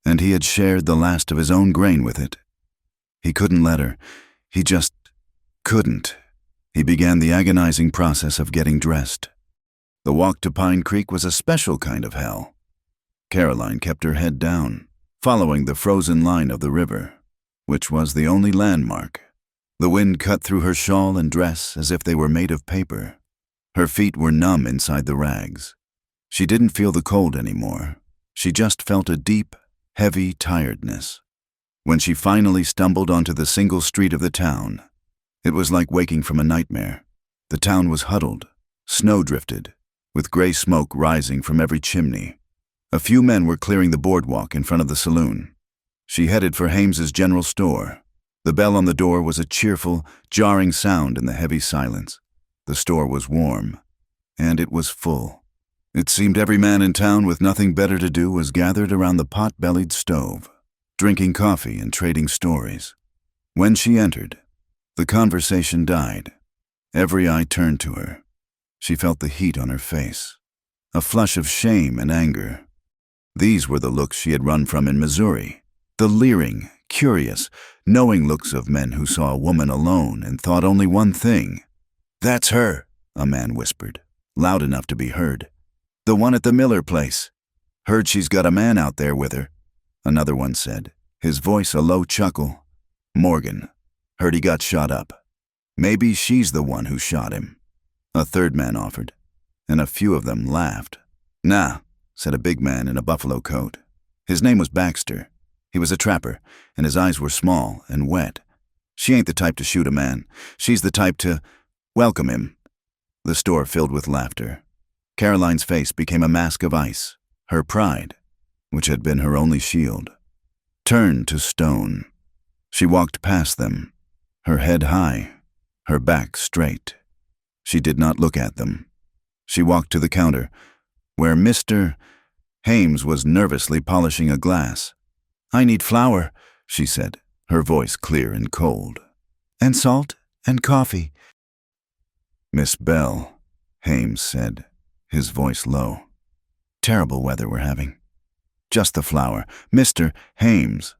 and he had shared the last of his own grain with it. He couldn't let her. He just couldn't. He began the agonizing process of getting dressed. The walk to Pine Creek was a special kind of hell. Caroline kept her head down, following the frozen line of the river, which was the only landmark. The wind cut through her shawl and dress as if they were made of paper. Her feet were numb inside the rags. She didn't feel the cold anymore. She just felt a deep, heavy tiredness. When she finally stumbled onto the single street of the town, it was like waking from a nightmare. The town was huddled, snow-drifted, with gray smoke rising from every chimney. A few men were clearing the boardwalk in front of the saloon. She headed for Hames's general store. The bell on the door was a cheerful, jarring sound in the heavy silence. The store was warm, and it was full. It seemed every man in town with nothing better to do was gathered around the pot-bellied stove, drinking coffee and trading stories. When she entered, the conversation died. Every eye turned to her. She felt the heat on her face, a flush of shame and anger. These were the looks she had run from in Missouri, the leering, curious, knowing looks of men who saw a woman alone and thought only one thing. "That's her," a man whispered, loud enough to be heard. "The one at the Miller place. Heard she's got a man out there with her," another one said, his voice a low chuckle. "Morgan. Heard he got shot up. Maybe she's the one who shot him," a third man offered, and a few of them laughed. "Nah," said a big man in a buffalo coat. His name was Baxter. He was a trapper, and his eyes were small and wet. "She ain't the type to shoot a man. She's the type to welcome him." The store filled with laughter. Caroline's face became a mask of ice. Her pride, which had been her only shield, turned to stone. She walked past them, her head high, her back straight. She did not look at them. She walked to the counter, where Mr. Hames was nervously polishing a glass. "I need flour," she said, her voice clear and cold. "And salt and coffee." "Miss Bell," Hames said, his voice low. "Terrible weather we're having." "Just the flour. Mr. Hames."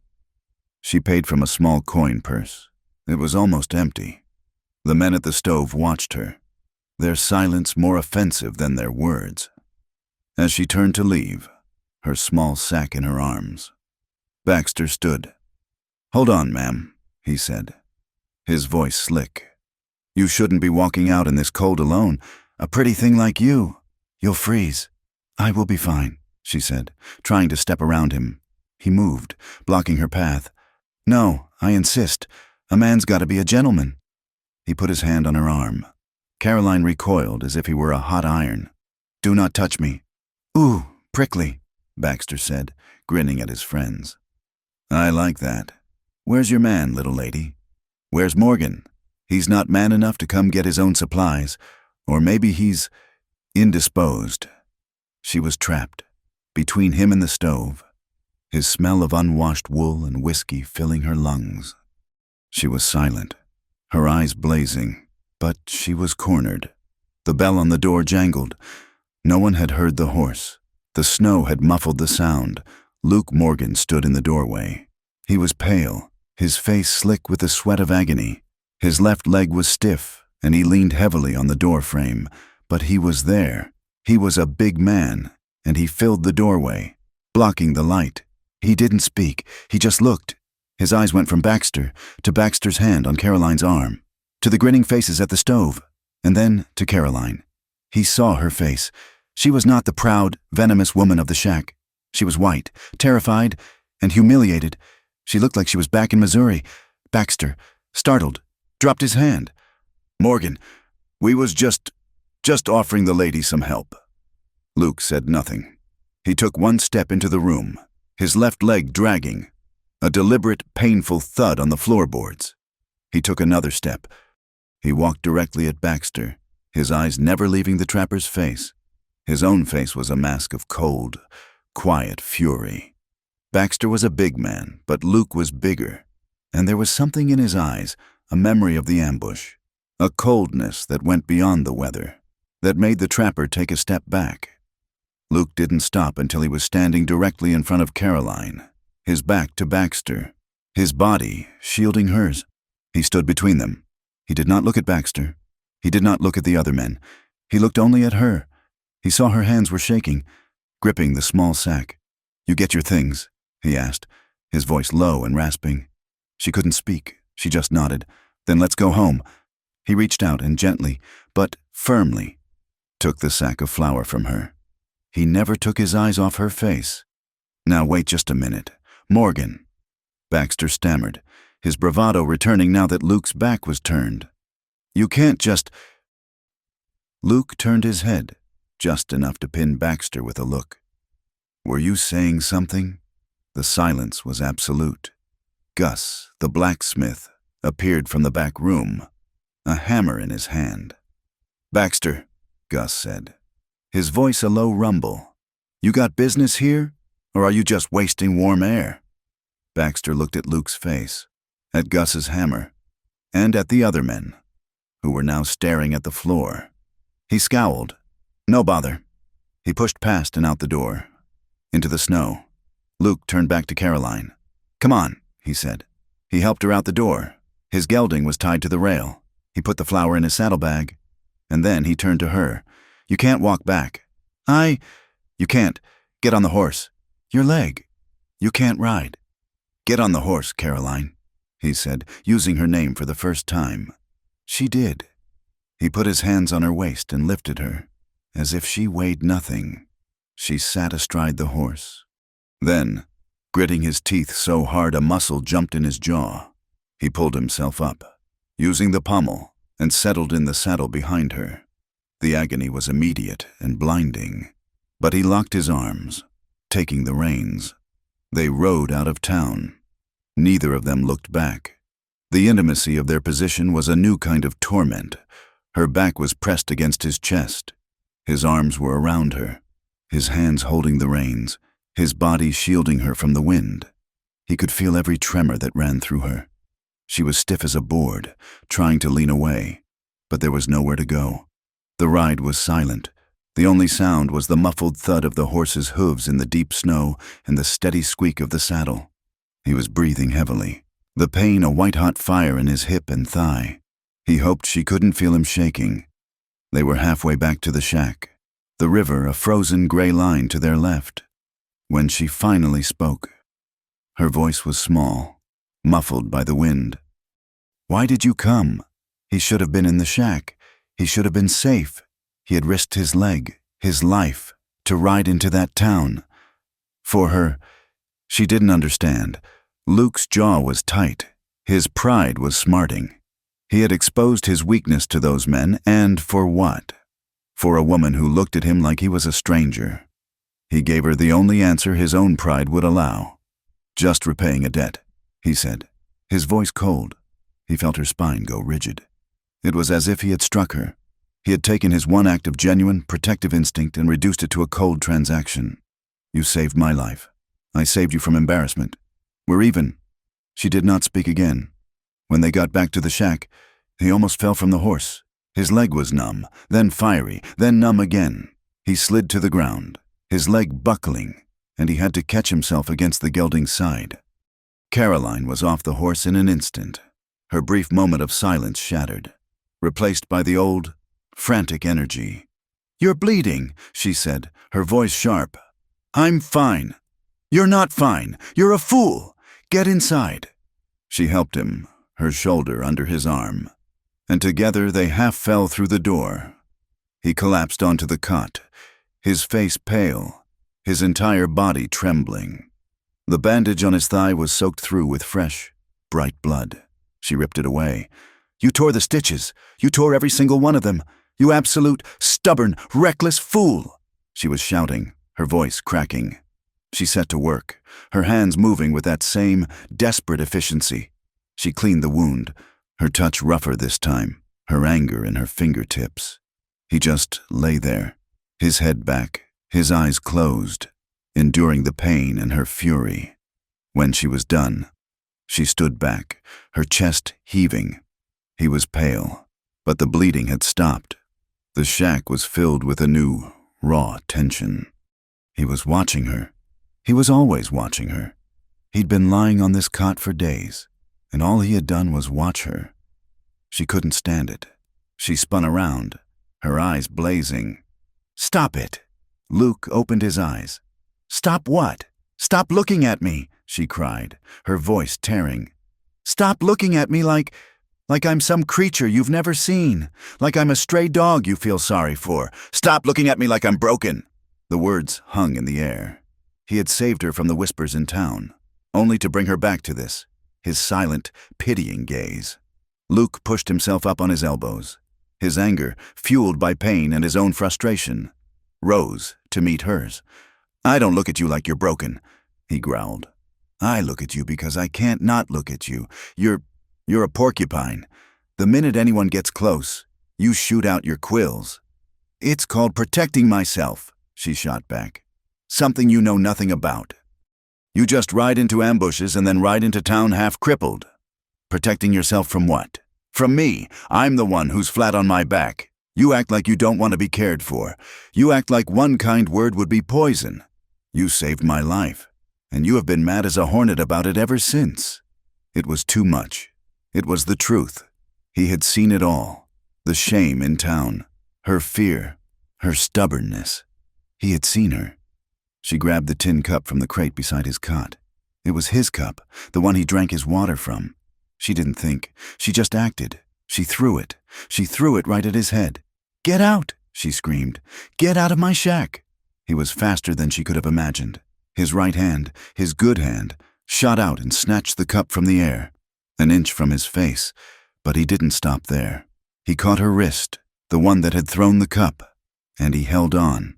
She paid from a small coin purse. It was almost empty. The men at the stove watched her, their silence more offensive than their words. As she turned to leave, her small sack in her arms, Baxter stood. "Hold on, ma'am," he said, his voice slick. "You shouldn't be walking out in this cold alone. A pretty thing like you. You'll freeze." "I will be fine," she said, trying to step around him. He moved, blocking her path. "No, I insist. A man's got to be a gentleman." He put his hand on her arm. Caroline recoiled as if he were a hot iron. "Do not touch me." "Ooh, prickly," Baxter said, grinning at his friends. "I like that. Where's your man, little lady? Where's Morgan? He's not man enough to come get his own supplies, or maybe he's indisposed." She was trapped, between him and the stove, his smell of unwashed wool and whiskey filling her lungs. She was silent, her eyes blazing, but she was cornered. The bell on the door jangled. No one had heard the horse. The snow had muffled the sound. Luke Morgan stood in the doorway. He was pale, his face slick with the sweat of agony. His left leg was stiff, and he leaned heavily on the door frame. But he was there. He was a big man, and he filled the doorway, blocking the light. He didn't speak. He just looked. His eyes went from Baxter to Baxter's hand on Caroline's arm, to the grinning faces at the stove, and then to Caroline. He saw her face. She was not the proud, venomous woman of the shack. She was white, terrified, and humiliated. She looked like she was back in Missouri. Baxter, startled, dropped his hand. "Morgan, we was just offering the lady some help." Luke said nothing. He took one step into the room, his left leg dragging, a deliberate, painful thud on the floorboards. He took another step. He walked directly at Baxter, his eyes never leaving the trapper's face. His own face was a mask of cold, quiet fury. Baxter was a big man, but Luke was bigger, and there was something in his eyes, a memory of the ambush, a coldness that went beyond the weather, that made the trapper take a step back. Luke didn't stop until he was standing directly in front of Caroline, his back to Baxter, his body shielding hers. He stood between them. He did not look at Baxter. He did not look at the other men. He looked only at her. He saw her hands were shaking, gripping the small sack. "You get your things?" he asked, his voice low and rasping. She couldn't speak. She just nodded. "Then let's go home." He reached out and gently, but firmly, took the sack of flour from her. He never took his eyes off her face. "Now wait just a minute. Morgan." Baxter stammered, his bravado returning now that Luke's back was turned. "You can't just—" Luke turned his head, just enough to pin Baxter with a look. "Were you saying something?" The silence was absolute. Gus, the blacksmith, appeared from the back room, a hammer in his hand. "Baxter," Gus said, his voice a low rumble. "You got business here, or are you just wasting warm air?" Baxter looked at Luke's face, at Gus's hammer, and at the other men, who were now staring at the floor. He scowled. "No bother." He pushed past and out the door, into the snow. Luke turned back to Caroline. "Come on," he said. He helped her out the door. His gelding was tied to the rail. He put the flour in his saddlebag, and then he turned to her. "You can't walk back." "You can't. Get on the horse." "Your leg." "You can't ride." "Get on the horse, Caroline," he said, using her name for the first time. She did. He put his hands on her waist and lifted her, as if she weighed nothing. She sat astride the horse. Then, gritting his teeth so hard a muscle jumped in his jaw, he pulled himself up, using the pommel, and settled in the saddle behind her. The agony was immediate and blinding, but he locked his arms, taking the reins. They rode out of town. Neither of them looked back. The intimacy of their position was a new kind of torment. Her back was pressed against his chest. His arms were around her, his hands holding the reins, his body shielding her from the wind. He could feel every tremor that ran through her. She was stiff as a board, trying to lean away, but there was nowhere to go. The ride was silent. The only sound was the muffled thud of the horse's hooves in the deep snow and the steady squeak of the saddle. He was breathing heavily, the pain a white-hot fire in his hip and thigh. He hoped she couldn't feel him shaking. They were halfway back to the shack, the river a frozen gray line to their left, when she finally spoke. Her voice was small, muffled by the wind. "Why did you come? He should have been in the shack. He should have been safe. He had risked his leg, his life, to ride into that town." For her, she didn't understand. Luke's jaw was tight. His pride was smarting. He had exposed his weakness to those men, and for what? For a woman who looked at him like he was a stranger. He gave her the only answer his own pride would allow. "Just repaying a debt," he said, his voice cold. He felt her spine go rigid. It was as if he had struck her. He had taken his one act of genuine, protective instinct and reduced it to a cold transaction. "You saved my life. I saved you from embarrassment. We're even." She did not speak again. When they got back to the shack, he almost fell from the horse. His leg was numb, then fiery, then numb again. He slid to the ground, his leg buckling, and he had to catch himself against the gelding's side. Caroline was off the horse in an instant, her brief moment of silence shattered, replaced by the old, frantic energy. "You're bleeding," she said, her voice sharp. "I'm fine." "You're not fine. You're a fool. Get inside." She helped him, her shoulder under his arm, and together they half fell through the door. He collapsed onto the cot, his face pale, his entire body trembling. The bandage on his thigh was soaked through with fresh, bright blood. She ripped it away. "You tore the stitches. You tore every single one of them. You absolute, stubborn, reckless fool!" She was shouting, her voice cracking. She set to work, her hands moving with that same desperate efficiency. She cleaned the wound, her touch rougher this time, her anger in her fingertips. He just lay there, his head back, his eyes closed, enduring the pain and her fury. When she was done, she stood back, her chest heaving. He was pale, but the bleeding had stopped. The shack was filled with a new, raw tension. He was watching her. He was always watching her. He'd been lying on this cot for days, and all he had done was watch her. She couldn't stand it. She spun around, her eyes blazing. "Stop it!" Luke opened his eyes. "Stop what? Stop looking at me!" she cried, her voice tearing. "Stop looking at me like I'm some creature you've never seen, like I'm a stray dog you feel sorry for. Stop looking at me like I'm broken!" The words hung in the air. He had saved her from the whispers in town, only to bring her back to this, his silent, pitying gaze. Luke pushed himself up on his elbows. His anger, fueled by pain and his own frustration, rose to meet hers. "I don't look at you like you're broken," he growled. "I look at you because I can't not look at you. You're a porcupine. The minute anyone gets close, you shoot out your quills." "It's called protecting myself," she shot back. "Something you know nothing about. You just ride into ambushes and then ride into town half crippled. Protecting yourself from what? From me. I'm the one who's flat on my back. You act like you don't want to be cared for. You act like one kind word would be poison. You saved my life, and you have been mad as a hornet about it ever since." It was too much. It was the truth. He had seen it all. The shame in town, her fear, her stubbornness. He had seen her. She grabbed the tin cup from the crate beside his cot. It was his cup, the one he drank his water from. She didn't think. She just acted. She threw it. She threw it right at his head. "Get out!" she screamed. "Get out of my shack!" He was faster than she could have imagined. His right hand, his good hand, shot out and snatched the cup from the air, an inch from his face, but he didn't stop there. He caught her wrist, the one that had thrown the cup, and he held on.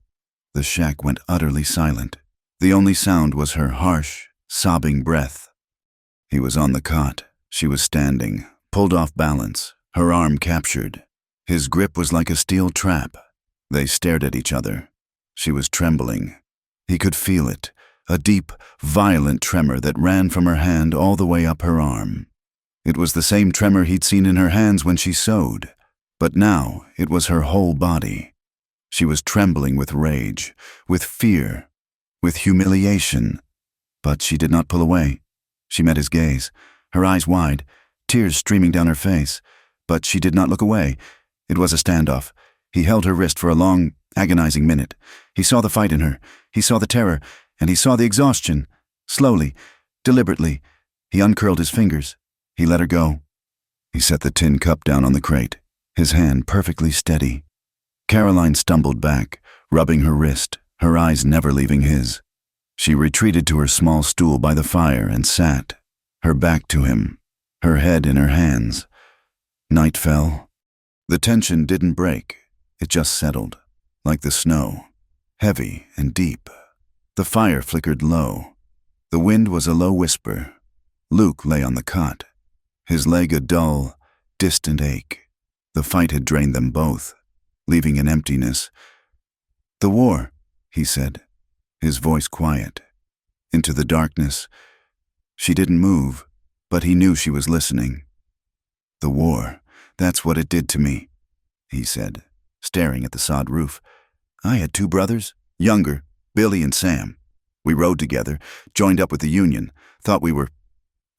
The shack went utterly silent. The only sound was her harsh, sobbing breath. He was on the cot. She was standing, pulled off balance, her arm captured. His grip was like a steel trap. They stared at each other. She was trembling. He could feel it, a deep, violent tremor that ran from her hand all the way up her arm. It was the same tremor he'd seen in her hands when she sewed, but now it was her whole body. She was trembling with rage, with fear, with humiliation, but she did not pull away. She met his gaze, her eyes wide, tears streaming down her face, but she did not look away. It was a standoff. He held her wrist for a long, agonizing minute. He saw the fight in her, he saw the terror, and he saw the exhaustion. Slowly, deliberately, he uncurled his fingers. He let her go. He set the tin cup down on the crate, his hand perfectly steady. Caroline stumbled back, rubbing her wrist, her eyes never leaving his. She retreated to her small stool by the fire and sat, her back to him, her head in her hands. Night fell. The tension didn't break. It just settled, like the snow, heavy and deep. The fire flickered low. The wind was a low whisper. Luke lay on the cot, his leg a dull, distant ache. The fight had drained them both, leaving an emptiness. "The war," he said, his voice quiet. Into the darkness. She didn't move, but he knew she was listening. "The war, that's what it did to me," he said, staring at the sod roof. "I had 2 brothers, younger, Billy and Sam. We rode together, joined up with the Union, thought we were...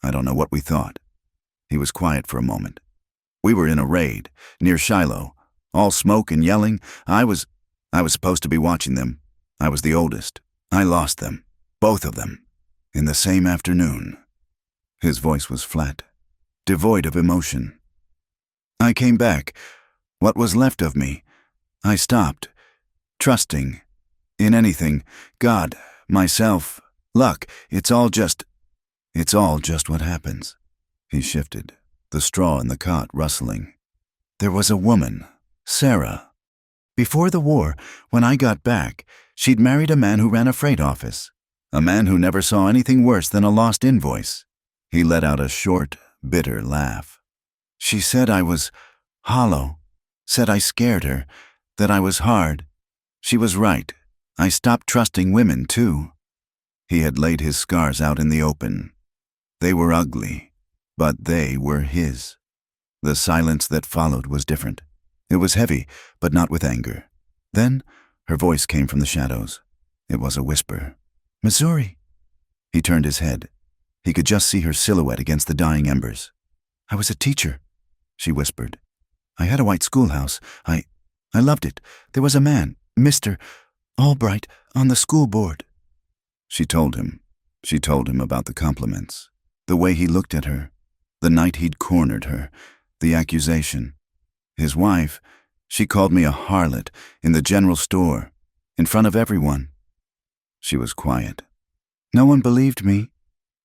I don't know what we thought." He was quiet for a moment. "We were in a raid, near Shiloh, all smoke and yelling. I was supposed to be watching them. I was the oldest. I lost them, both of them, in the same afternoon." His voice was flat, devoid of emotion. "I came back, what was left of me. I stopped, trusting in anything, God, myself, luck. It's all just what happens." He shifted, the straw in the cot rustling. "There was a woman, Sarah. Before the war, when I got back, she'd married a man who ran a freight office, a man who never saw anything worse than a lost invoice." He let out a short, bitter laugh. "She said I was hollow, said I scared her, that I was hard. She was right. I stopped trusting women, too." He had laid his scars out in the open. They were ugly, but they were his. The silence that followed was different. It was heavy, but not with anger. Then her voice came from the shadows. It was a whisper. "Missouri." He turned his head. He could just see her silhouette against the dying embers. "I was a teacher," she whispered. "I had a white schoolhouse. I loved it. There was a man, Mr. Albright, on the school board." She told him. She told him about the compliments, the way he looked at her, the night he'd cornered her, the accusation. His wife, she called me a harlot in the general store, in front of everyone. She was quiet. "No one believed me.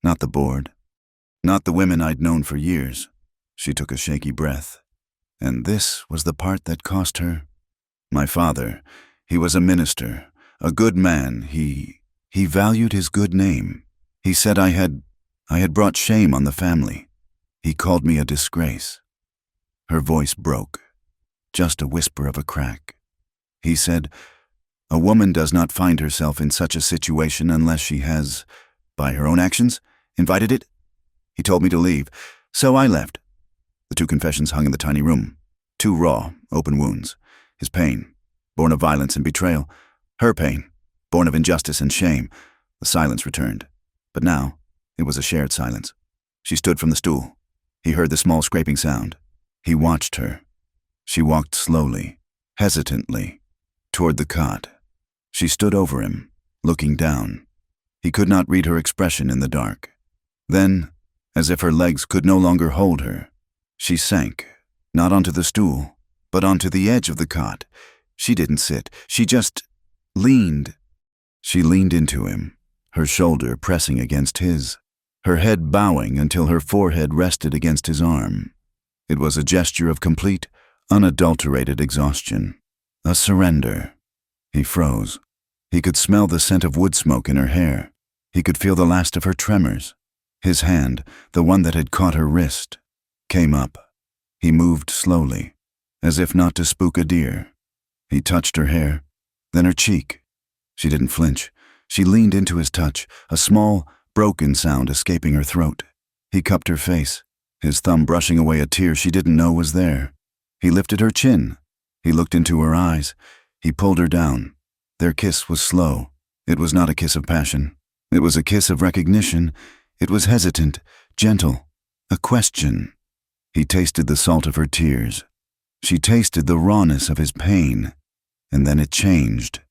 Not the board. Not the women I'd known for years." She took a shaky breath. "And this was the part that cost her. My father, he was a minister, a good man. He valued his good name. He said I had brought shame on the family. He called me a disgrace." Her voice broke, just a whisper of a crack. He said, "A woman does not find herself in such a situation unless she has, by her own actions, invited it." He told me to leave, so I left. The 2 confessions hung in the tiny room. 2 raw, open wounds. His pain, born of violence and betrayal. Her pain, born of injustice and shame. The silence returned. But now, it was a shared silence. She stood from the stool. He heard the small scraping sound. He watched her. She walked slowly, hesitantly, toward the cot. She stood over him, looking down. He could not read her expression in the dark. Then, as if her legs could no longer hold her, she sank, not onto the stool, but onto the edge of the cot. She didn't sit. She just leaned. She leaned into him, her shoulder pressing against his, her head bowing until her forehead rested against his arm. It was a gesture of complete, unadulterated exhaustion, a surrender. He froze. He could smell the scent of wood smoke in her hair. He could feel the last of her tremors. His hand, the one that had caught her wrist, came up. He moved slowly, as if not to spook a deer. He touched her hair, then her cheek. She didn't flinch. She leaned into his touch, a small, broken sound escaping her throat. He cupped her face, his thumb brushing away a tear she didn't know was there. He lifted her chin. He looked into her eyes. He pulled her down. Their kiss was slow. It was not a kiss of passion. It was a kiss of recognition. It was hesitant, gentle, a question. He tasted the salt of her tears. She tasted the rawness of his pain. And then it changed.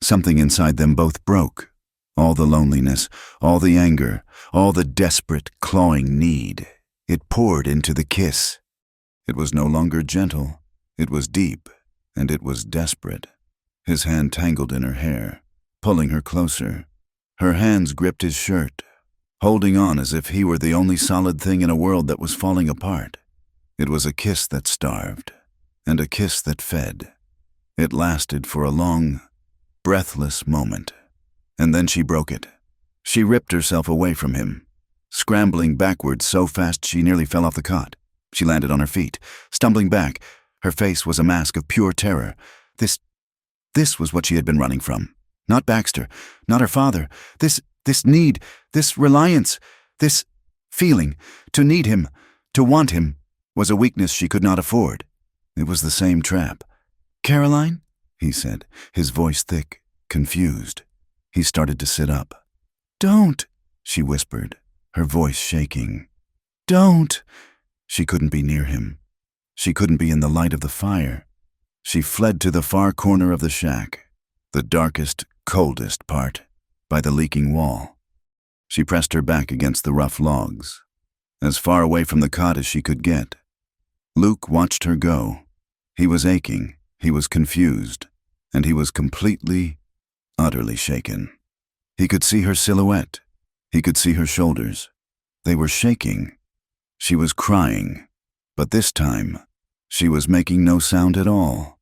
Something inside them both broke. All the loneliness, all the anger, all the desperate, clawing need. It poured into the kiss. It was no longer gentle. It was deep, and it was desperate. His hand tangled in her hair, pulling her closer. Her hands gripped his shirt, holding on as if he were the only solid thing in a world that was falling apart. It was a kiss that starved, and a kiss that fed. It lasted for a long, breathless moment, and then she broke it. She ripped herself away from him, scrambling backwards so fast she nearly fell off the cot. She landed on her feet, stumbling back. Her face was a mask of pure terror. This was what she had been running from. Not Baxter, not her father. This need, this reliance, this feeling, to need him, to want him, was a weakness she could not afford. It was the same trap. "Caroline?" he said, his voice thick, confused. He started to sit up. "Don't," she whispered, her voice shaking. "Don't." She couldn't be near him. She couldn't be in the light of the fire. She fled to the far corner of the shack, the darkest, coldest part, by the leaking wall. She pressed her back against the rough logs, as far away from the cot as she could get. Luke watched her go. He was aching, he was confused, and he was completely, utterly shaken. He could see her silhouette. He could see her shoulders. They were shaking. She was crying, but this time, she was making no sound at all.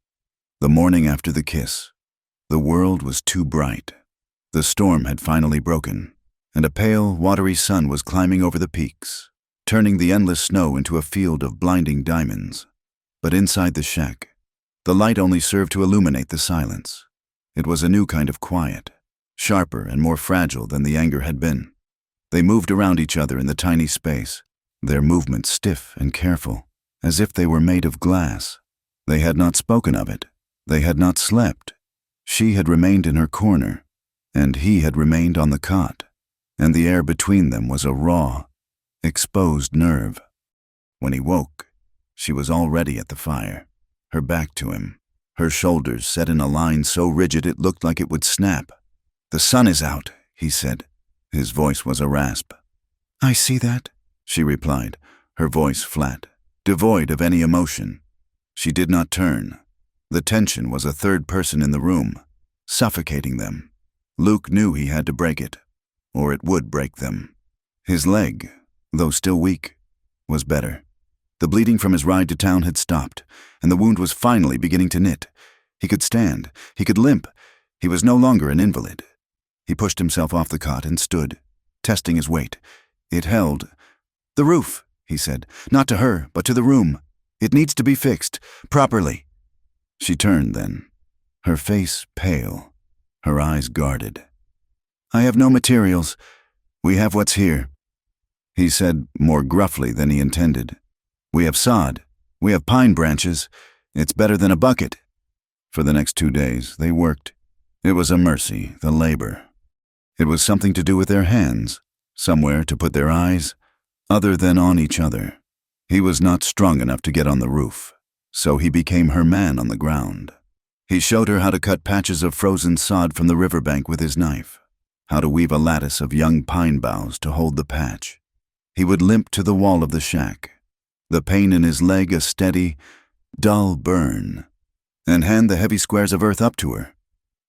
The morning after the kiss, the world was too bright. The storm had finally broken, and a pale, watery sun was climbing over the peaks, turning the endless snow into a field of blinding diamonds. But inside the shack, the light only served to illuminate the silence. It was a new kind of quiet, sharper and more fragile than the anger had been. They moved around each other in the tiny space, their movements stiff and careful, as if they were made of glass. They had not spoken of it. They had not slept. She had remained in her corner, and he had remained on the cot, and the air between them was a raw, exposed nerve. When he woke, she was already at the fire, her back to him, her shoulders set in a line so rigid it looked like it would snap. "The sun is out," he said. His voice was a rasp. "I see that," she replied, her voice flat, devoid of any emotion. She did not turn. The tension was a third person in the room, suffocating them. Luke knew he had to break it, or it would break them. His leg, though still weak, was better. The bleeding from his ride to town had stopped, and the wound was finally beginning to knit. He could stand. He could limp. He was no longer an invalid. He pushed himself off the cot and stood, testing his weight. It held. "The roof," he said. "Not to her, but to the room. It needs to be fixed, properly." She turned then, her face pale, her eyes guarded. "I have no materials. We have what's here," he said more gruffly than he intended. "We have sod. We have pine branches. It's better than a bucket." For the next 2 days, they worked. It was a mercy, the labor. It was something to do with their hands, somewhere to put their eyes, other than on each other. He was not strong enough to get on the roof, so he became her man on the ground. He showed her how to cut patches of frozen sod from the riverbank with his knife, how to weave a lattice of young pine boughs to hold the patch. He would limp to the wall of the shack, the pain in his leg a steady, dull burn, and hand the heavy squares of earth up to her.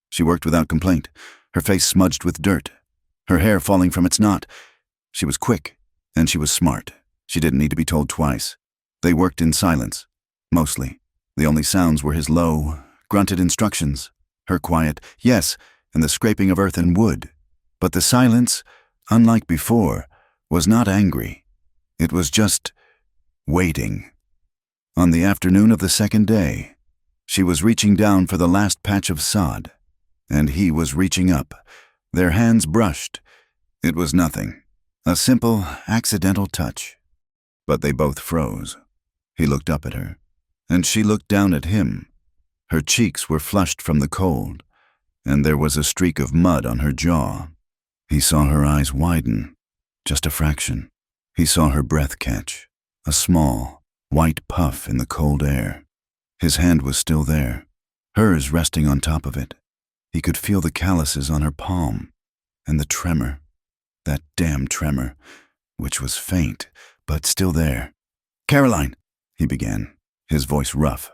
She worked without complaint, her face smudged with dirt, her hair falling from its knot. She was quick, and she was smart. She didn't need to be told twice. They worked in silence, mostly. The only sounds were his low, grunted instructions, her quiet yes, and the scraping of earth and wood. But the silence, unlike before, was not angry. It was just waiting. On the afternoon of the second day, she was reaching down for the last patch of sod, and he was reaching up. Their hands brushed. It was nothing, a simple, accidental touch. But they both froze. He looked up at her, and she looked down at him. Her cheeks were flushed from the cold, and there was a streak of mud on her jaw. He saw her eyes widen, just a fraction. He saw her breath catch, a small, white puff in the cold air. His hand was still there, hers resting on top of it. He could feel the calluses on her palm, and the tremor, that damn tremor, which was faint, but still there. "Caroline," he began, his voice rough.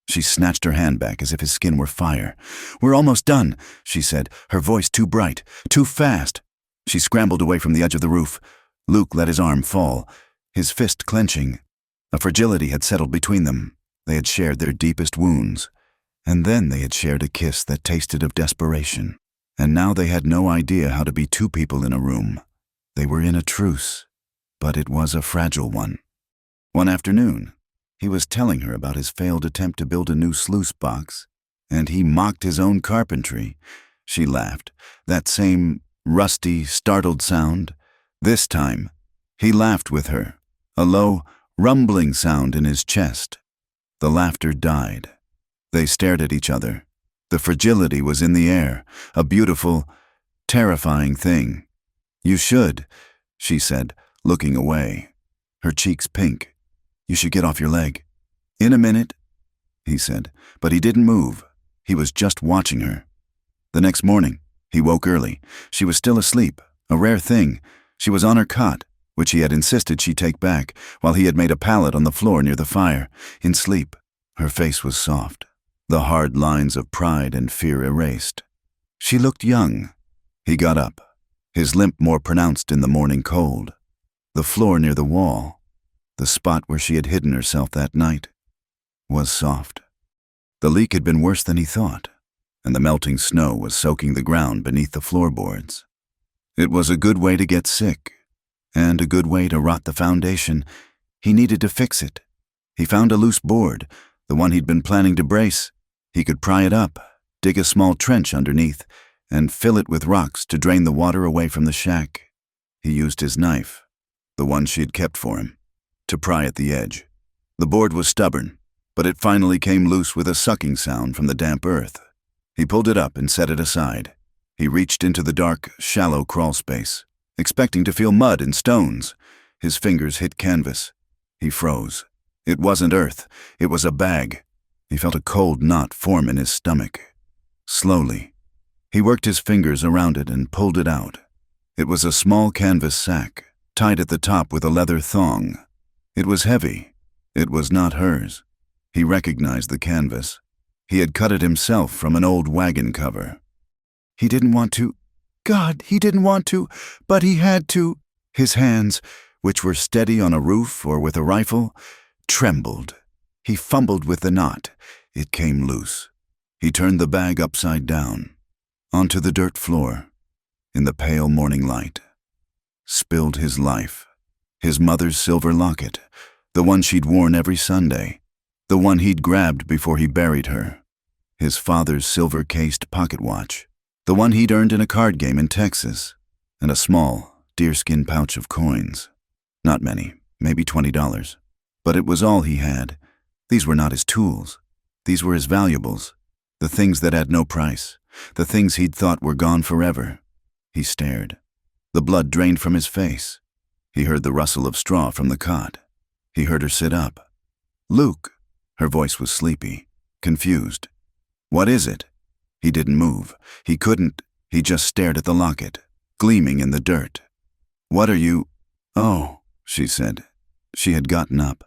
She snatched her hand back as if his skin were fire. "We're almost done," she said, her voice too bright, too fast. She scrambled away from the edge of the roof. Luke let his arm fall, his fist clenching. A fragility had settled between them. They had shared their deepest wounds, and then they had shared a kiss that tasted of desperation. And now they had no idea how to be two people in a room. They were in a truce, but it was a fragile one. One afternoon, he was telling her about his failed attempt to build a new sluice box, and he mocked his own carpentry. She laughed, that same rusty, startled sound. This time, he laughed with her, a low, rumbling sound in his chest. The laughter died. They stared at each other. The fragility was in the air, a beautiful, terrifying thing. "You should," she said, looking away, her cheeks pink. "You should get off your leg." "In a minute," he said, but he didn't move. He was just watching her. The next morning, he woke early. She was still asleep, a rare thing. She was on her cot, which he had insisted she take back, while he had made a pallet on the floor near the fire. In sleep, her face was soft, the hard lines of pride and fear erased. She looked young. He got up, his limp more pronounced in the morning cold. The floor near the wall, the spot where she had hidden herself that night, was soft. The leak had been worse than he thought, and the melting snow was soaking the ground beneath the floorboards. It was a good way to get sick, and a good way to rot the foundation. He needed to fix it. He found a loose board, the one he'd been planning to brace. He could pry it up, dig a small trench underneath, and fill it with rocks to drain the water away from the shack. He used his knife, the one she had kept for him, to pry at the edge. The board was stubborn, but it finally came loose with a sucking sound from the damp earth. He pulled it up and set it aside. He reached into the dark, shallow crawl space, expecting to feel mud and stones. His fingers hit canvas. He froze. It wasn't earth. It was a bag. He felt a cold knot form in his stomach. Slowly, he worked his fingers around it and pulled it out. It was a small canvas sack, tied at the top with a leather thong. It was heavy. It was not hers. He recognized the canvas. He had cut it himself from an old wagon cover. He didn't want to. God, he didn't want to, but he had to. His hands, which were steady on a roof or with a rifle, trembled. He fumbled with the knot. It came loose. He turned the bag upside down, onto the dirt floor, in the pale morning light. Spilled his life. His mother's silver locket, the one she'd worn every Sunday, the one he'd grabbed before he buried her. His father's silver-cased pocket watch, the one he'd earned in a card game in Texas, and a small, deerskin pouch of coins. Not many, maybe $20. But it was all he had. These were not his tools. These were his valuables, the things that had no price, the things he'd thought were gone forever. He stared. The blood drained from his face. He heard the rustle of straw from the cot. He heard her sit up. "Luke." Her voice was sleepy, confused. "What is it?" He didn't move. He couldn't. He just stared at the locket, gleaming in the dirt. "What are you—" "Oh," she said. She had gotten up.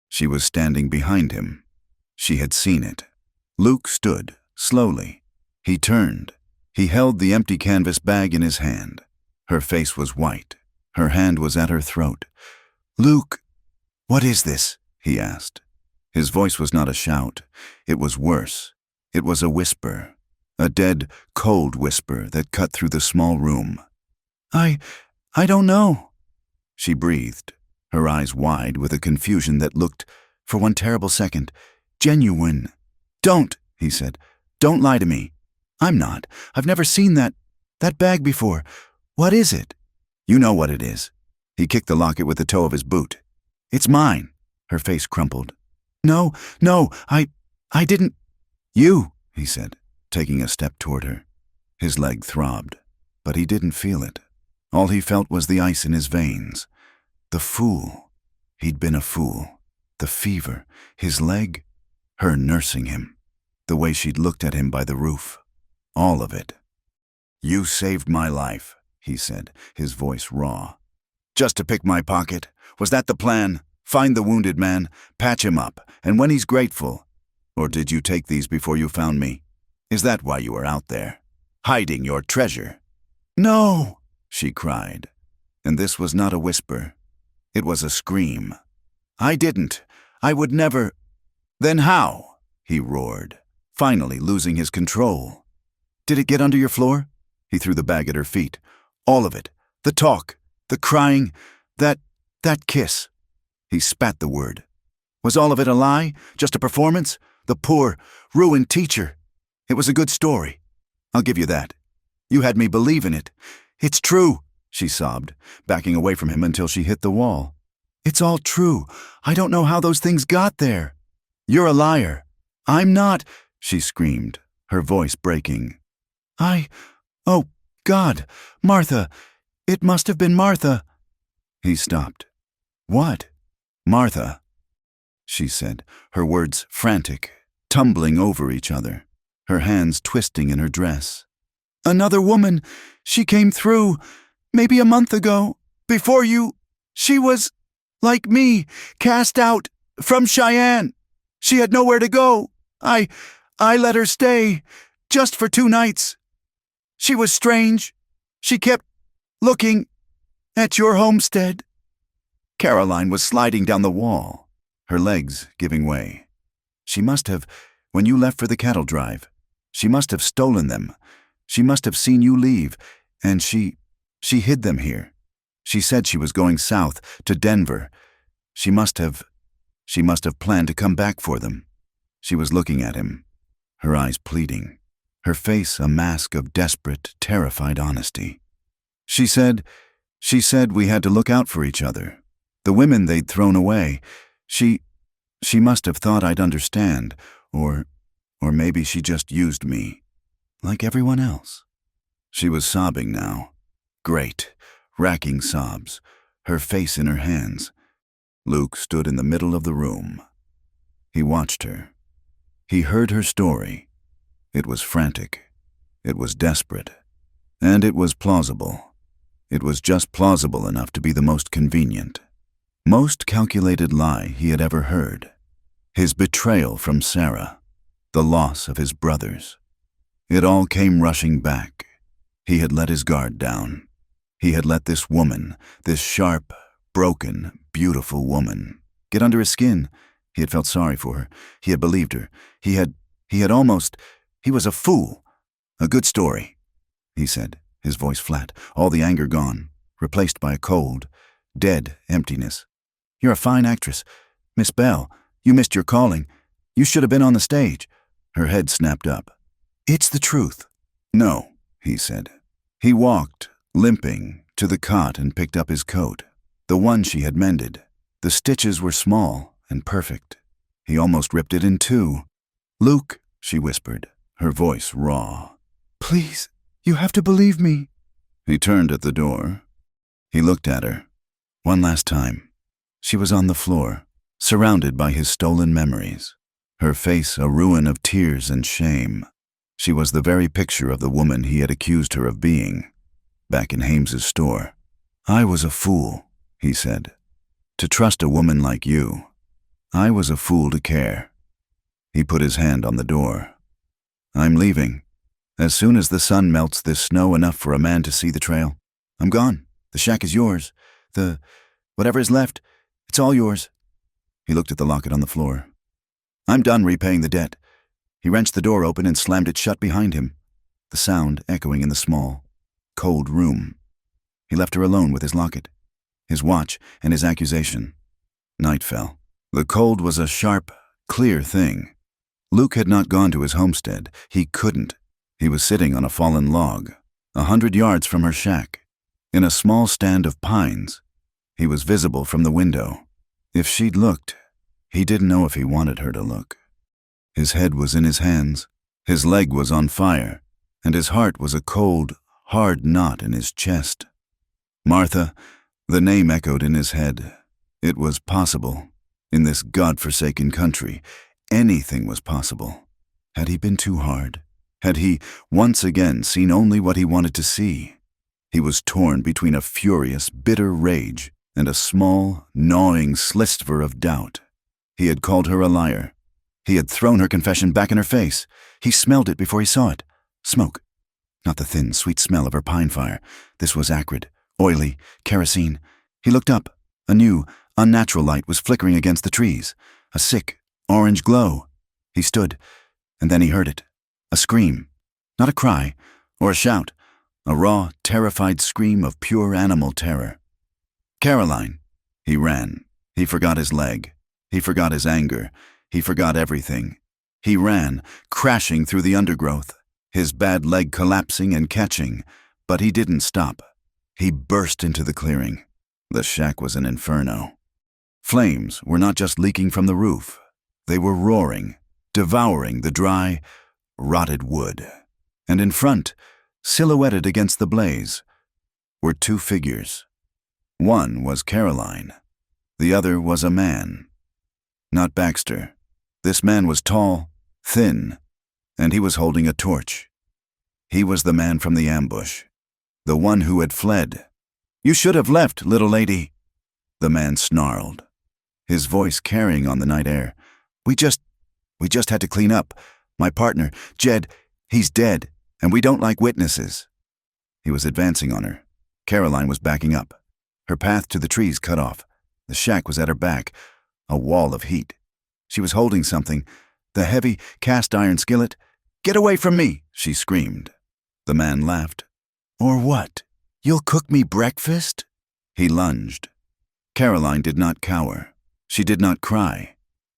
She was standing behind him. She had seen it. Luke stood, slowly. He turned. He held the empty canvas bag in his hand. Her face was white. Her hand was at her throat. "Luke, what is this?" he asked. His voice was not a shout. It was worse. It was a whisper, a dead, cold whisper that cut through the small room. I don't know," she breathed, her eyes wide with a confusion that looked, for one terrible second, genuine. "Don't," he said. "Don't lie to me. I'm not. I've never seen that bag before. What is it?" "You know what it is." He kicked the locket with the toe of his boot. "It's mine." Her face crumpled. No, I didn't." "You," he said, taking a step toward her. His leg throbbed, but he didn't feel it. All he felt was the ice in his veins. The fool. He'd been a fool. The fever, his leg, her nursing him, the way she'd looked at him by the roof. All of it. "You saved my life," he said, his voice raw. "Just to pick my pocket? Was that the plan? Find the wounded man, patch him up, and when he's grateful. Or did you take these before you found me? Is that why you were out there, hiding your treasure?" "No," she cried. And this was not a whisper. It was a scream. I didn't. I would never. Then how? He roared, finally losing his control. Did it get under your floor? He threw the bag at her feet. All of it. The talk, the crying, that kiss. He spat the word. Was all of it a lie? Just a performance? The poor, ruined teacher. It was a good story. I'll give you that. You had me believe in it. It's true, she sobbed, backing away from him until she hit the wall. It's all true. I don't know how those things got there. You're a liar. I'm not, she screamed, her voice breaking. Oh, God, Martha. It must have been Martha. He stopped. What? Martha, she said, her words frantic, tumbling over each other, her hands twisting in her dress. Another woman. She came through, maybe a month ago, before you. She was, like me, cast out from Cheyenne. She had nowhere to go. I let her stay, just for 2 nights. She was strange. She kept looking at your homestead. Caroline was sliding down the wall, her legs giving way. She must have, when you left for the cattle drive, she must have stolen them. She must have seen you leave, and she hid them here. She said she was going south, to Denver. She must have planned to come back for them. She was looking at him, her eyes pleading, her face a mask of desperate, terrified honesty. She said we had to look out for each other. The women they'd thrown away. She must have thought I'd understand, or maybe she just used me, like everyone else. She was sobbing now. Great, racking sobs, her face in her hands. Luke stood in the middle of the room. He watched her. He heard her story. It was frantic. It was desperate. And it was plausible. It was just plausible enough to be the most convenient, most calculated lie he had ever heard. His betrayal from Sarah. The loss of his brothers. It all came rushing back. He had let his guard down. He had let this woman, this sharp, broken, beautiful woman, get under his skin. He had felt sorry for her. He had believed her. He was a fool. A good story, he said, his voice flat, all the anger gone, replaced by a cold, dead emptiness. You're a fine actress. Miss Bell, you missed your calling. You should have been on the stage. Her head snapped up. It's the truth. No, he said. He walked, limping, to the cot and picked up his coat, the one she had mended. The stitches were small and perfect. He almost ripped it in 2. Luke, she whispered, her voice raw. Please, you have to believe me. He turned at the door. He looked at her. One last time. She was on the floor, surrounded by his stolen memories, her face a ruin of tears and shame. She was the very picture of the woman he had accused her of being, back in Hames's store. I was a fool, he said, to trust a woman like you. I was a fool to care. He put his hand on the door. I'm leaving. As soon as the sun melts this snow enough for a man to see the trail. I'm gone. The shack is yours. Whatever is left, it's all yours. He looked at the locket on the floor. I'm done repaying the debt. He wrenched the door open and slammed it shut behind him, the sound echoing in the small, cold room. He left her alone with his locket, his watch, and his accusation. Night fell. The cold was a sharp, clear thing. Luke had not gone to his homestead. He couldn't. He was sitting on a fallen log, 100 yards from her shack, in a small stand of pines. He was visible from the window. If she'd looked, he didn't know if he wanted her to look. His head was in his hands, his leg was on fire, and his heart was a cold, hard knot in his chest. Martha, the name echoed in his head. It was possible. In this God-forsaken country, anything was possible. Had he been too hard? Had he, once again, seen only what he wanted to see? He was torn between a furious, bitter rage and a small, gnawing sliver of doubt. He had called her a liar. He had thrown her confession back in her face. He smelled it before he saw it. Smoke. Not the thin, sweet smell of her pine fire. This was acrid, oily, kerosene. He looked up, a new, Unnatural light was flickering against the trees, a sick, orange glow. He stood, and then he heard it. A scream. Not a cry, or a shout. A raw, terrified scream of pure animal terror. Caroline! He ran. He forgot his leg. He forgot his anger. He forgot everything. He ran, crashing through the undergrowth, his bad leg collapsing and catching, but he didn't stop. He burst into the clearing. The shack was an inferno. Flames were not just leaking from the roof. They were roaring, devouring the dry, rotted wood. And in front, silhouetted against the blaze, were two figures. One was Caroline. The other was a man. Not Baxter. This man was tall, thin, and he was holding a torch. He was the man from the ambush, the one who had fled. "You should have left, little lady," the man snarled, his voice carrying on the night air. We just had to clean up. My partner, Jed, he's dead, and we don't like witnesses." He was advancing on her. Caroline was backing up, her path to the trees cut off. The shack was at her back, a wall of heat. She was holding something, the heavy cast-iron skillet. "Get away from me!" she screamed. The man laughed. "Or what? You'll cook me breakfast?" He lunged. Caroline did not cower. She did not cry.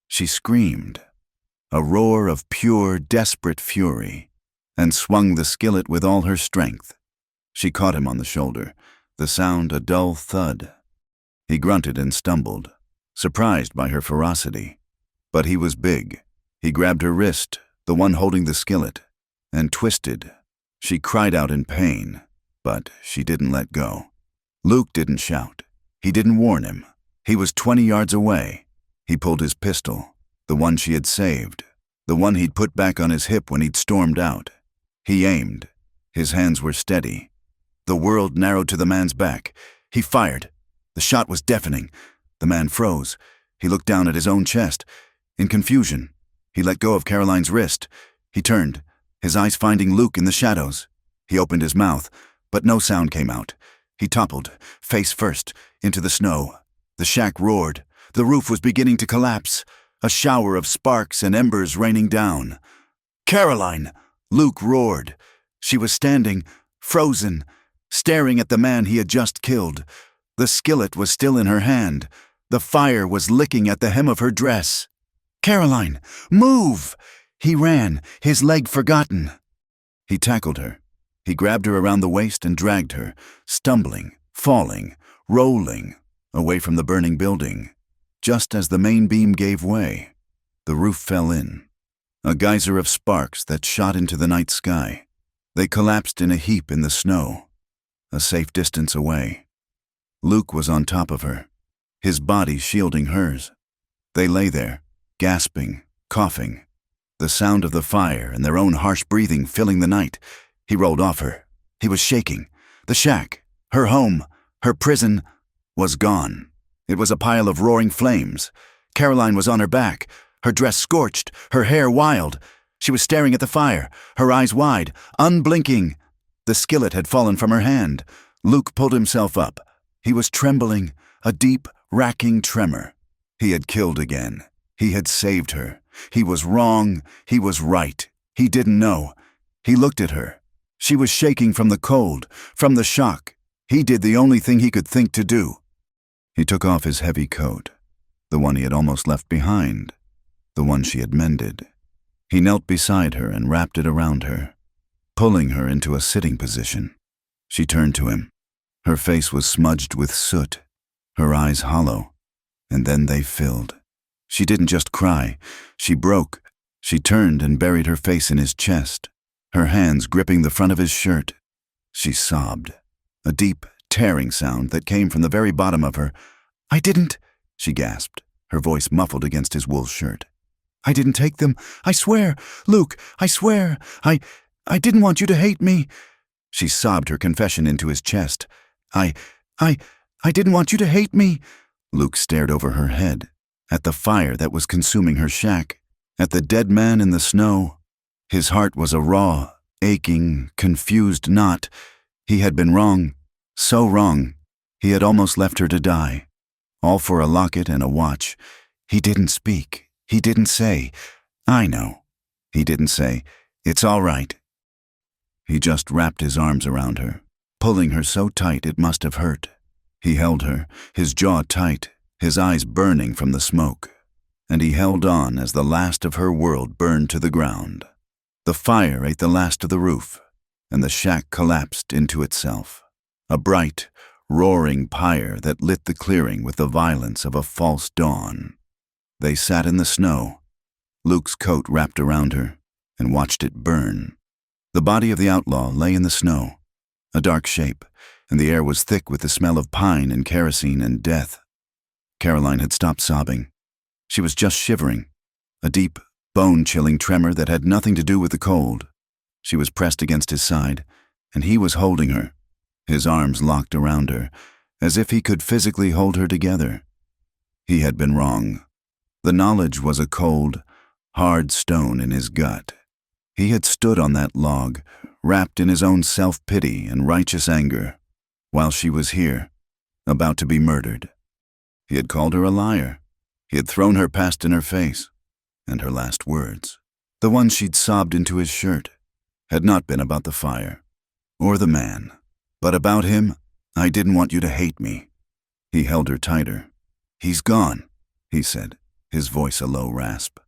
She screamed, a roar of pure, desperate fury, and swung the skillet with all her strength. She caught him on the shoulder, the sound a dull thud. He grunted and stumbled, surprised by her ferocity. But he was big. He grabbed her wrist, the one holding the skillet, and twisted. She cried out in pain, but she didn't let go. Luke didn't shout. He didn't warn him. He was 20 yards away. He pulled his pistol, the one she had saved, the one he'd put back on his hip when he'd stormed out. He aimed. His hands were steady. The world narrowed to the man's back. He fired. The shot was deafening. The man froze. He looked down at his own chest. In confusion, he let go of Caroline's wrist. He turned, his eyes finding Luke in the shadows. He opened his mouth, but no sound came out. He toppled, face first, into the snow. The shack roared. The roof was beginning to collapse, a shower of sparks and embers raining down. "Caroline!" Luke roared. She was standing, frozen, staring at the man he had just killed. The skillet was still in her hand. The fire was licking at the hem of her dress. "Caroline, move!" He ran, his leg forgotten. He tackled her. He grabbed her around the waist and dragged her, stumbling, falling, rolling, away from the burning building. Just as the main beam gave way, the roof fell in, a geyser of sparks that shot into the night sky. They collapsed in a heap in the snow, a safe distance away. Luke was on top of her, his body shielding hers. They lay there, gasping, coughing, the sound of the fire and their own harsh breathing filling the night. He rolled off her. He was shaking. The shack, her home, her prison, was gone. It was a pile of roaring flames. Caroline was on her back, her dress scorched, her hair wild. She was staring at the fire, her eyes wide, unblinking. The skillet had fallen from her hand. Luke pulled himself up. He was trembling, a deep, racking tremor. He had killed again. He had saved her. He was wrong. He was right. He didn't know. He looked at her. She was shaking from the cold, from the shock. He did the only thing he could think to do. He took off his heavy coat, the one he had almost left behind, the one she had mended. He knelt beside her and wrapped it around her, pulling her into a sitting position. She turned to him. Her face was smudged with soot, her eyes hollow, and then they filled. She didn't just cry. She broke. She turned and buried her face in his chest, her hands gripping the front of his shirt. She sobbed, a deep, tearing sound that came from the very bottom of her. "I didn't," she gasped, her voice muffled against his wool shirt. "I didn't take them. I swear. Luke, I swear. I didn't want you to hate me." She sobbed her confession into his chest. I didn't want you to hate me." Luke stared over her head, at the fire that was consuming her shack, at the dead man in the snow. His heart was a raw, aching, confused knot. He had been wrong, so wrong, he had almost left her to die. all for a locket and a watch. He didn't speak. He didn't say, "I know." He didn't say, "It's all right." He just wrapped his arms around her, pulling her so tight it must have hurt. He held her, his jaw tight, his eyes burning from the smoke, and he held on as the last of her world burned to the ground. The fire ate the last of the roof, and the shack collapsed into itself, a bright, roaring pyre that lit the clearing with the violence of a false dawn. They sat in the snow, Luke's coat wrapped around her, and watched it burn. The body of the outlaw lay in the snow, a dark shape, and the air was thick with the smell of pine and kerosene and death. Caroline had stopped sobbing. She was just shivering, a deep, bone-chilling tremor that had nothing to do with the cold. She was pressed against his side, and he was holding her, his arms locked around her, as if he could physically hold her together. He had been wrong. The knowledge was a cold, hard stone in his gut. He had stood on that log, wrapped in his own self-pity and righteous anger, while she was here, about to be murdered. He had called her a liar. He had thrown her past in her face, and her last words, the ones she'd sobbed into his shirt, had not been about the fire, or the man, but about him. "I didn't want you to hate me." He held her tighter. "He's gone," he said, his voice a low rasp.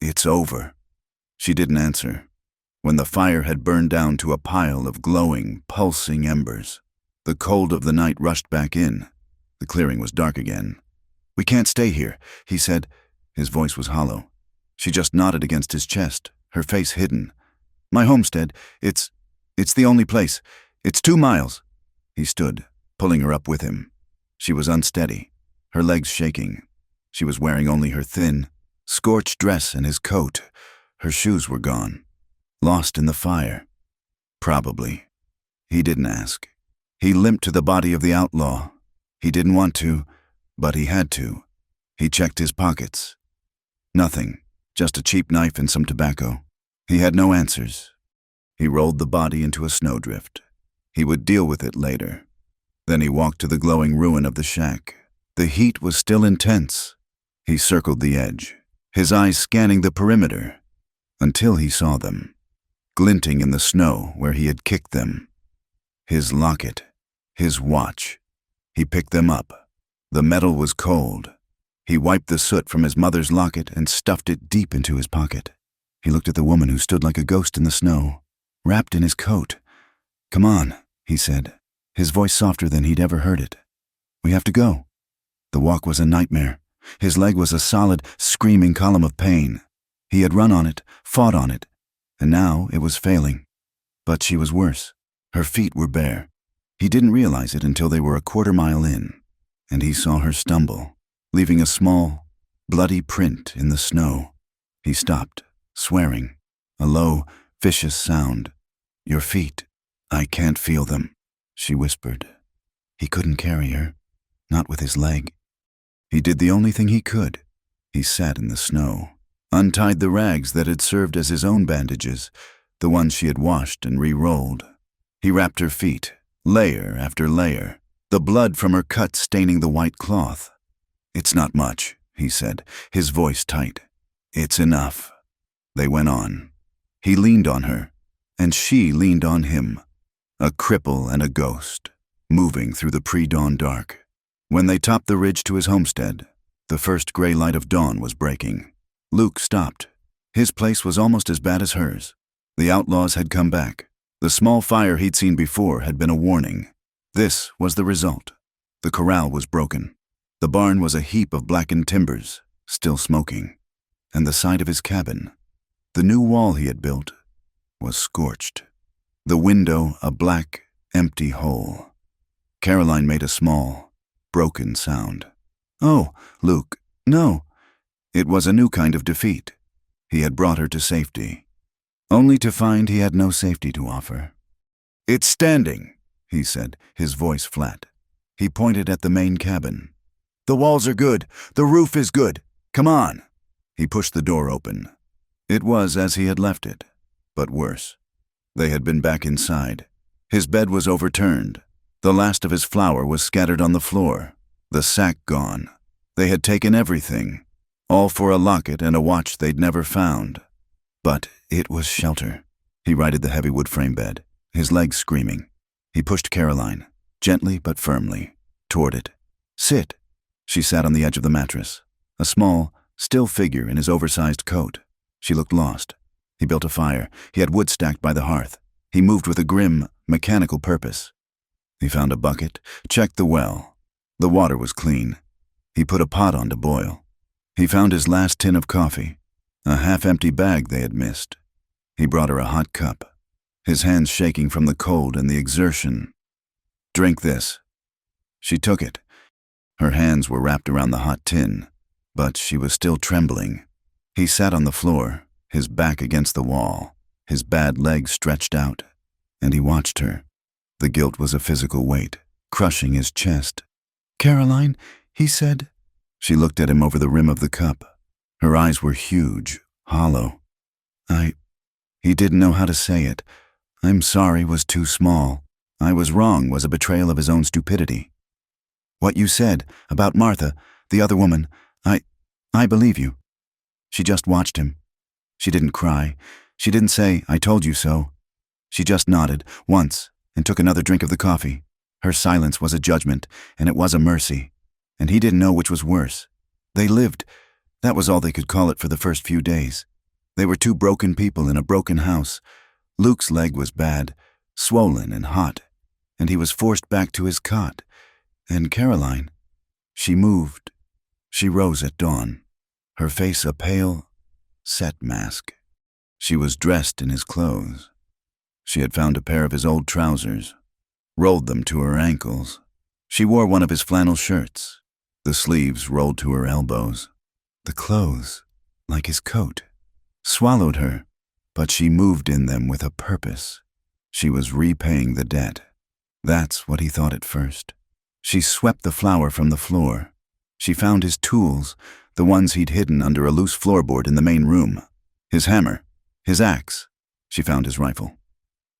"It's over." She didn't answer. When the fire had burned down to a pile of glowing, pulsing embers, the cold of the night rushed back in. The clearing was dark again. "We can't stay here," he said. His voice was hollow. She just nodded against his chest, her face hidden. "My homestead, it's the only place. It's 2 miles. He stood, pulling her up with him. She was unsteady, her legs shaking. She was wearing only her thin, scorched dress and his coat. Her shoes were gone, lost in the fire. Probably. He didn't ask. He limped to the body of the outlaw. He didn't want to, but he had to. He checked his pockets. Nothing, just a cheap knife and some tobacco. He had no answers. He rolled the body into a snowdrift. He would deal with it later. Then he walked to the glowing ruin of the shack. The heat was still intense. He circled the edge, his eyes scanning the perimeter, until he saw them, glinting in the snow where he had kicked them. His locket, his watch. He picked them up. The metal was cold. He wiped the soot from his mother's locket and stuffed it deep into his pocket. He looked at the woman who stood like a ghost in the snow, wrapped in his coat. "Come on," he said, his voice softer than he'd ever heard it. "We have to go." The walk was a nightmare. His leg was a solid, screaming column of pain. He had run on it, fought on it, and now it was failing. But she was worse. Her feet were bare. He didn't realize it until they were a 1/4 mile in, and he saw her stumble, leaving a small, bloody print in the snow. He stopped, swearing, a low, vicious sound. "Your feet. I can't feel them," she whispered. He couldn't carry her, not with his leg. He did the only thing he could. He sat in the snow, untied the rags that had served as his own bandages, the ones she had washed and re-rolled. He wrapped her feet, layer after layer, the blood from her cut staining the white cloth. "It's not much," he said, his voice tight. "It's enough." They went on. He leaned on her, and she leaned on him, a cripple and a ghost, moving through the pre-dawn dark. When they topped the ridge to his homestead, the first gray light of dawn was breaking. Luke stopped. His place was almost as bad as hers. The outlaws had come back. The small fire he'd seen before had been a warning. This was the result. The corral was broken. The barn was a heap of blackened timbers, still smoking. And the side of his cabin, the new wall he had built, was scorched. The window a black, empty hole. Caroline made a small, broken sound. "Oh, Luke, no." It was a new kind of defeat. He had brought her to safety, only to find he had no safety to offer. "It's standing," he said, his voice flat. He pointed at the main cabin. "The walls are good. The roof is good. Come on." He pushed the door open. It was as he had left it, but worse. They had been back inside. His bed was overturned. The last of his flour was scattered on the floor. The sack gone. They had taken everything, all for a locket and a watch they'd never found. But it was shelter. He righted the heavy wood frame bed, his legs screaming. He pushed Caroline, gently but firmly, toward it. Sit. She sat on the edge of the mattress, a small, still figure in his oversized coat. She looked lost. He built a fire. He had wood stacked by the hearth. He moved with a grim, mechanical purpose. He found a bucket, checked the well. The water was clean. He put a pot on to boil. He found his last tin of coffee, a half-empty bag they had missed. He brought her a hot cup, his hands shaking from the cold and the exertion. Drink this. She took it. Her hands were wrapped around the hot tin, but she was still trembling. He sat on the floor, his back against the wall, his bad legs stretched out, and he watched her. The guilt was a physical weight, crushing his chest. "Caroline," he said. She looked at him over the rim of the cup. Her eyes were huge, hollow. He didn't know how to say it. "I'm sorry" was too small. "I was wrong" was a betrayal of his own stupidity. "What you said about Martha, the other woman, I believe you." She just watched him. She didn't cry. She didn't say, "I told you so." She just nodded, once, and took another drink of the coffee. Her silence was a judgment, and it was a mercy. And he didn't know which was worse. They lived. That was all they could call it for the first few days. They were two broken people in a broken house. Luke's leg was bad, swollen and hot, and he was forced back to his cot. And Caroline, she moved. She rose at dawn, her face a pale, set mask. She was dressed in his clothes. She had found a pair of his old trousers, rolled them to her ankles. She wore one of his flannel shirts, the sleeves rolled to her elbows. The clothes, like his coat, swallowed her, but she moved in them with a purpose. She was repaying the debt. That's what he thought at first. She swept the flour from the floor. She found his tools, the ones he'd hidden under a loose floorboard in the main room. His hammer, his axe. She found his rifle,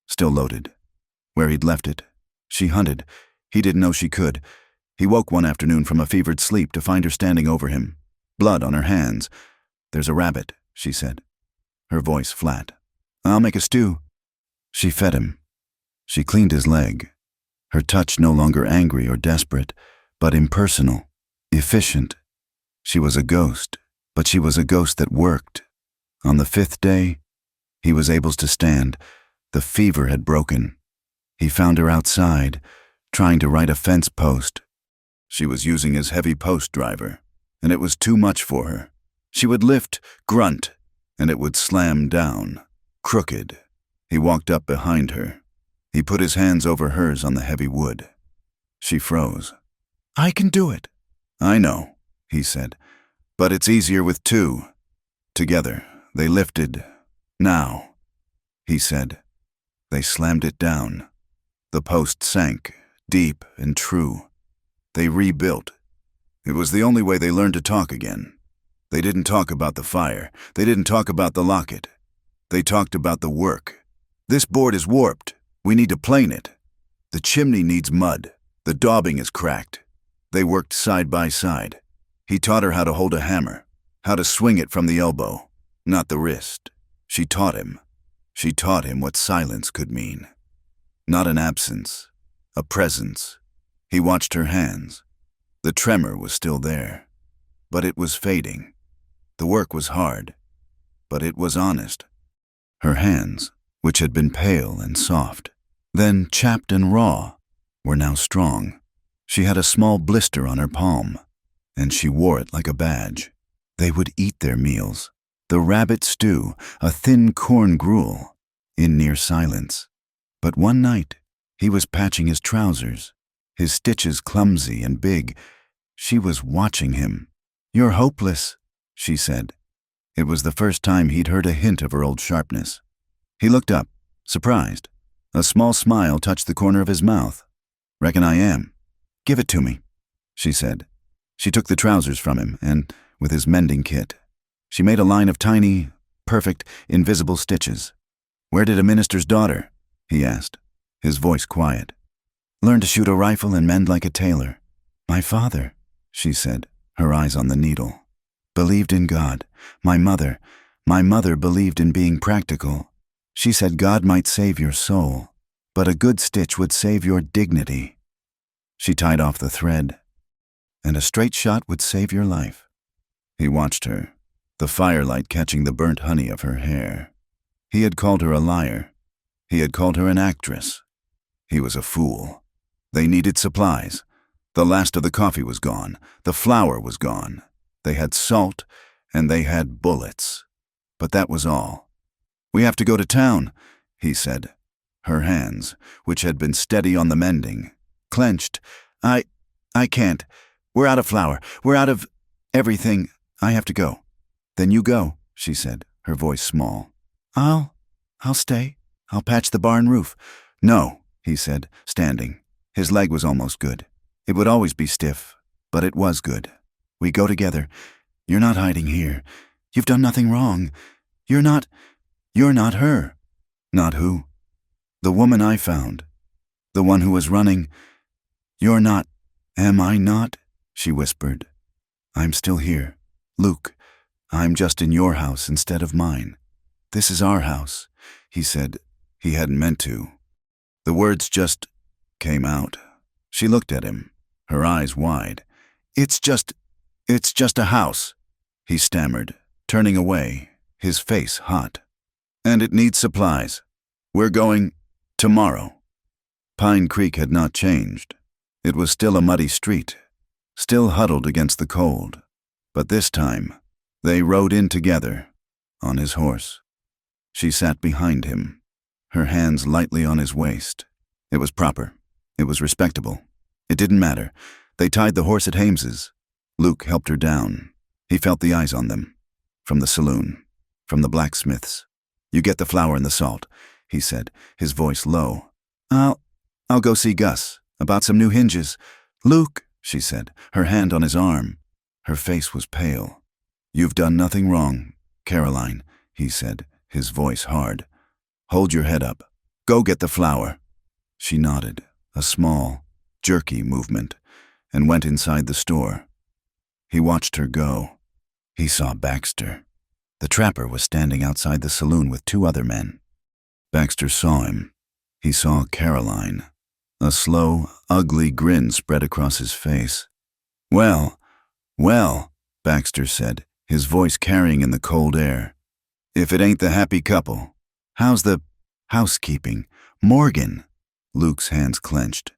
still loaded. Where he'd left it, she hunted. He didn't know she could. He woke one afternoon from a fevered sleep to find her standing over him, blood on her hands. "There's a rabbit," she said, her voice flat. "I'll make a stew." She fed him. She cleaned his leg, her touch no longer angry or desperate, but impersonal, efficient. She was a ghost, but she was a ghost that worked. On the 5th day, he was able to stand. The fever had broken. He found her outside, trying to right a fence post. She was using his heavy post driver, and it was too much for her. She would lift, grunt, and it would slam down, crooked. He walked up behind her. He put his hands over hers on the heavy wood. She froze. "I can do it." "I know," he said, "but it's easier with two." Together, they lifted. "Now," he said. They slammed it down. The post sank, deep and true. They rebuilt. It was the only way they learned to talk again. They didn't talk about the fire. They didn't talk about the locket. They talked about the work. "This board is warped. We need to plane it. The chimney needs mud. The daubing is cracked." They worked side by side. He taught her how to hold a hammer, how to swing it from the elbow, not the wrist. She taught him. She taught him what silence could mean. Not an absence, a presence. He watched her hands. The tremor was still there, but it was fading. The work was hard, but it was honest. Her hands, which had been pale and soft, then chapped and raw, were now strong. She had a small blister on her palm, and she wore it like a badge. They would eat their meals, the rabbit stew, a thin corn gruel, in near silence. But one night, he was patching his trousers, his stitches clumsy and big. She was watching him. "You're hopeless," she said. It was the first time he'd heard a hint of her old sharpness. He looked up, surprised. A small smile touched the corner of his mouth. "Reckon I am." "Give it to me," she said. She took the trousers from him, and, with his mending kit, she made a line of tiny, perfect, invisible stitches. "Where did a minister's daughter?" he asked, his voice quiet. "Learn to shoot a rifle and mend like a tailor." "My father," she said, her eyes on the needle. Believed in God. My mother believed in being practical. She said God might save your soul, but a good stitch would save your dignity. She tied off the thread, and a straight shot would save your life. He watched her, the firelight catching the burnt honey of her hair. He had called her a liar. He had called her an actress. He was a fool. They needed supplies. The last of the coffee was gone. The flour was gone. They had salt, and they had bullets. But that was all. We have to go to town, he said. Her hands, which had been steady on the mending, clenched. I can't. We're out of flour. We're out of everything. I have to go. Then you go, she said, her voice small. I'll stay. I'll patch the barn roof. No, he said, standing. His leg was almost good. It would always be stiff, but it was good. We go together. You're not hiding here. You've done nothing wrong. You're not her. Not who? The woman I found. The one who was running. You're not. Am I not? She whispered. I'm still here. Luke, I'm just in your house instead of mine. This is our house, he said. He hadn't meant to. The words just came out. She looked at him, her eyes wide. It's just a house, he stammered, turning away, his face hot. And it needs supplies. We're going tomorrow. Pine Creek had not changed. It was still a muddy street, still huddled against the cold. But this time, they rode in together, on his horse. She sat behind him, her hands lightly on his waist. It was proper. It was respectable. It didn't matter. They tied the horse at Hames's. Luke helped her down. He felt the eyes on them. From the saloon. From the blacksmith's. You get the flour and the salt, he said, his voice low. I'll go see Gus, about some new hinges. Luke, she said, her hand on his arm. Her face was pale. You've done nothing wrong, Caroline, he said, his voice hard. Hold your head up. Go get the flour. She nodded, a small, jerky movement, and went inside the store. He watched her go. He saw Baxter. The trapper was standing outside the saloon with 2 other men. Baxter saw him. He saw Caroline. A slow, ugly grin spread across his face. Well, Baxter said, his voice carrying in the cold air. If it ain't the happy couple. How's the housekeeping? Morgan. Luke's hands clenched.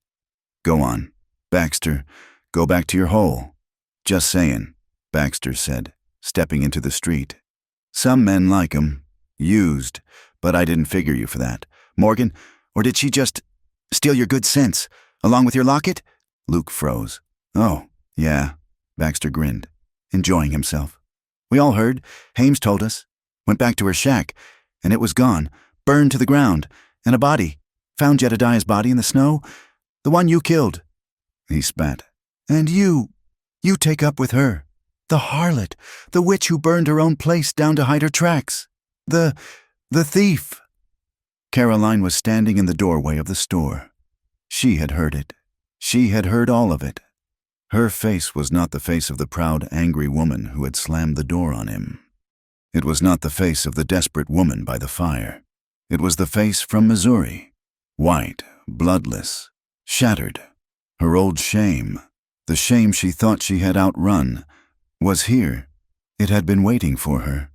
Go on, Baxter. Go back to your hole. Just saying, Baxter said, stepping into the street. Some men like 'em. Used. But I didn't figure you for that. Morgan, or did she just steal your good sense, along with your locket? Luke froze. Oh, yeah. Baxter grinned, enjoying himself. We all heard. Hames told us. Went back to her shack, and it was gone, burned to the ground, and a body. Found Jedediah's body in the snow. The one you killed. He spat. And you take up with her. The harlot, the witch who burned her own place down to hide her tracks. The thief. Caroline was standing in the doorway of the store. She had heard it. She had heard all of it. Her face was not the face of the proud, angry woman who had slammed the door on him. It was not the face of the desperate woman by the fire. It was the face from Missouri. White, bloodless, shattered. Her old shame, the shame she thought she had outrun, was here. It had been waiting for her.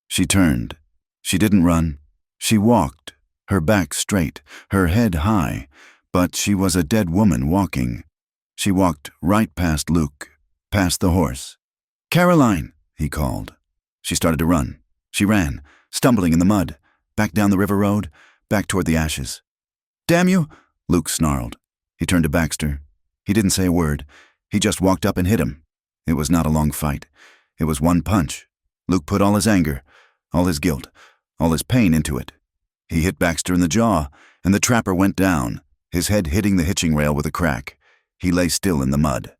She turned. She didn't run. She walked, her back straight, her head high, but she was a dead woman walking. She walked right past Luke, past the horse. Caroline, he called. She started to run. She ran, stumbling in the mud, back down the river road, back toward the ashes. Damn you, Luke snarled. He turned to Baxter. He didn't say a word. He just walked up and hit him. It was not a long fight. It was one punch. Luke put all his anger, all his guilt, all his pain into it. He hit Baxter in the jaw, and the trapper went down, his head hitting the hitching rail with a crack. He lay still in the mud.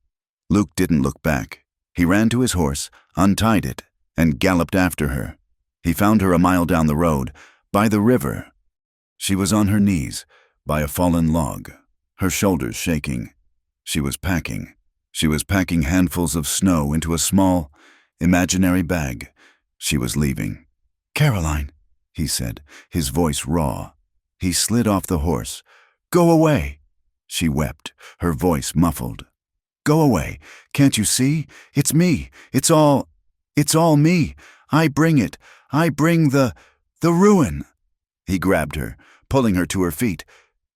Luke didn't look back. He ran to his horse, untied it, and galloped after her. He found her a mile down the road, by the river. She was on her knees, by a fallen log, her shoulders shaking. She was packing. She was packing handfuls of snow into a small, imaginary bag. She was leaving. "Caroline," he said, his voice raw. He slid off the horse. "Go away." She wept, her voice muffled. "Go away. Can't you see? It's me. It's all me. I bring it. I bring the ruin." He grabbed her, pulling her to her feet.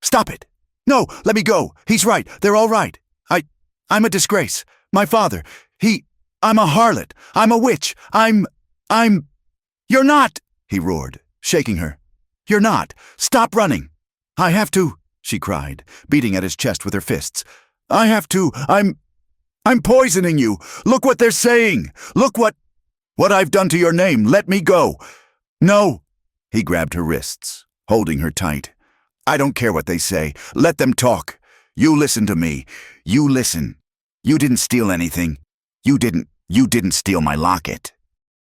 "Stop it! No, let me go. He's right. They're all right. I'm a disgrace. My father, I'm a harlot. I'm a witch. You're not," he roared, shaking her. "You're not. Stop running." "I have to," she cried, beating at his chest with her fists. "I have to. I'm poisoning you. Look what they're saying. Look what I've done to your name. Let me go." "No." He grabbed her wrists, holding her tight. "I don't care what they say. Let them talk. You listen to me. You listen. You didn't steal anything. You didn't steal my locket.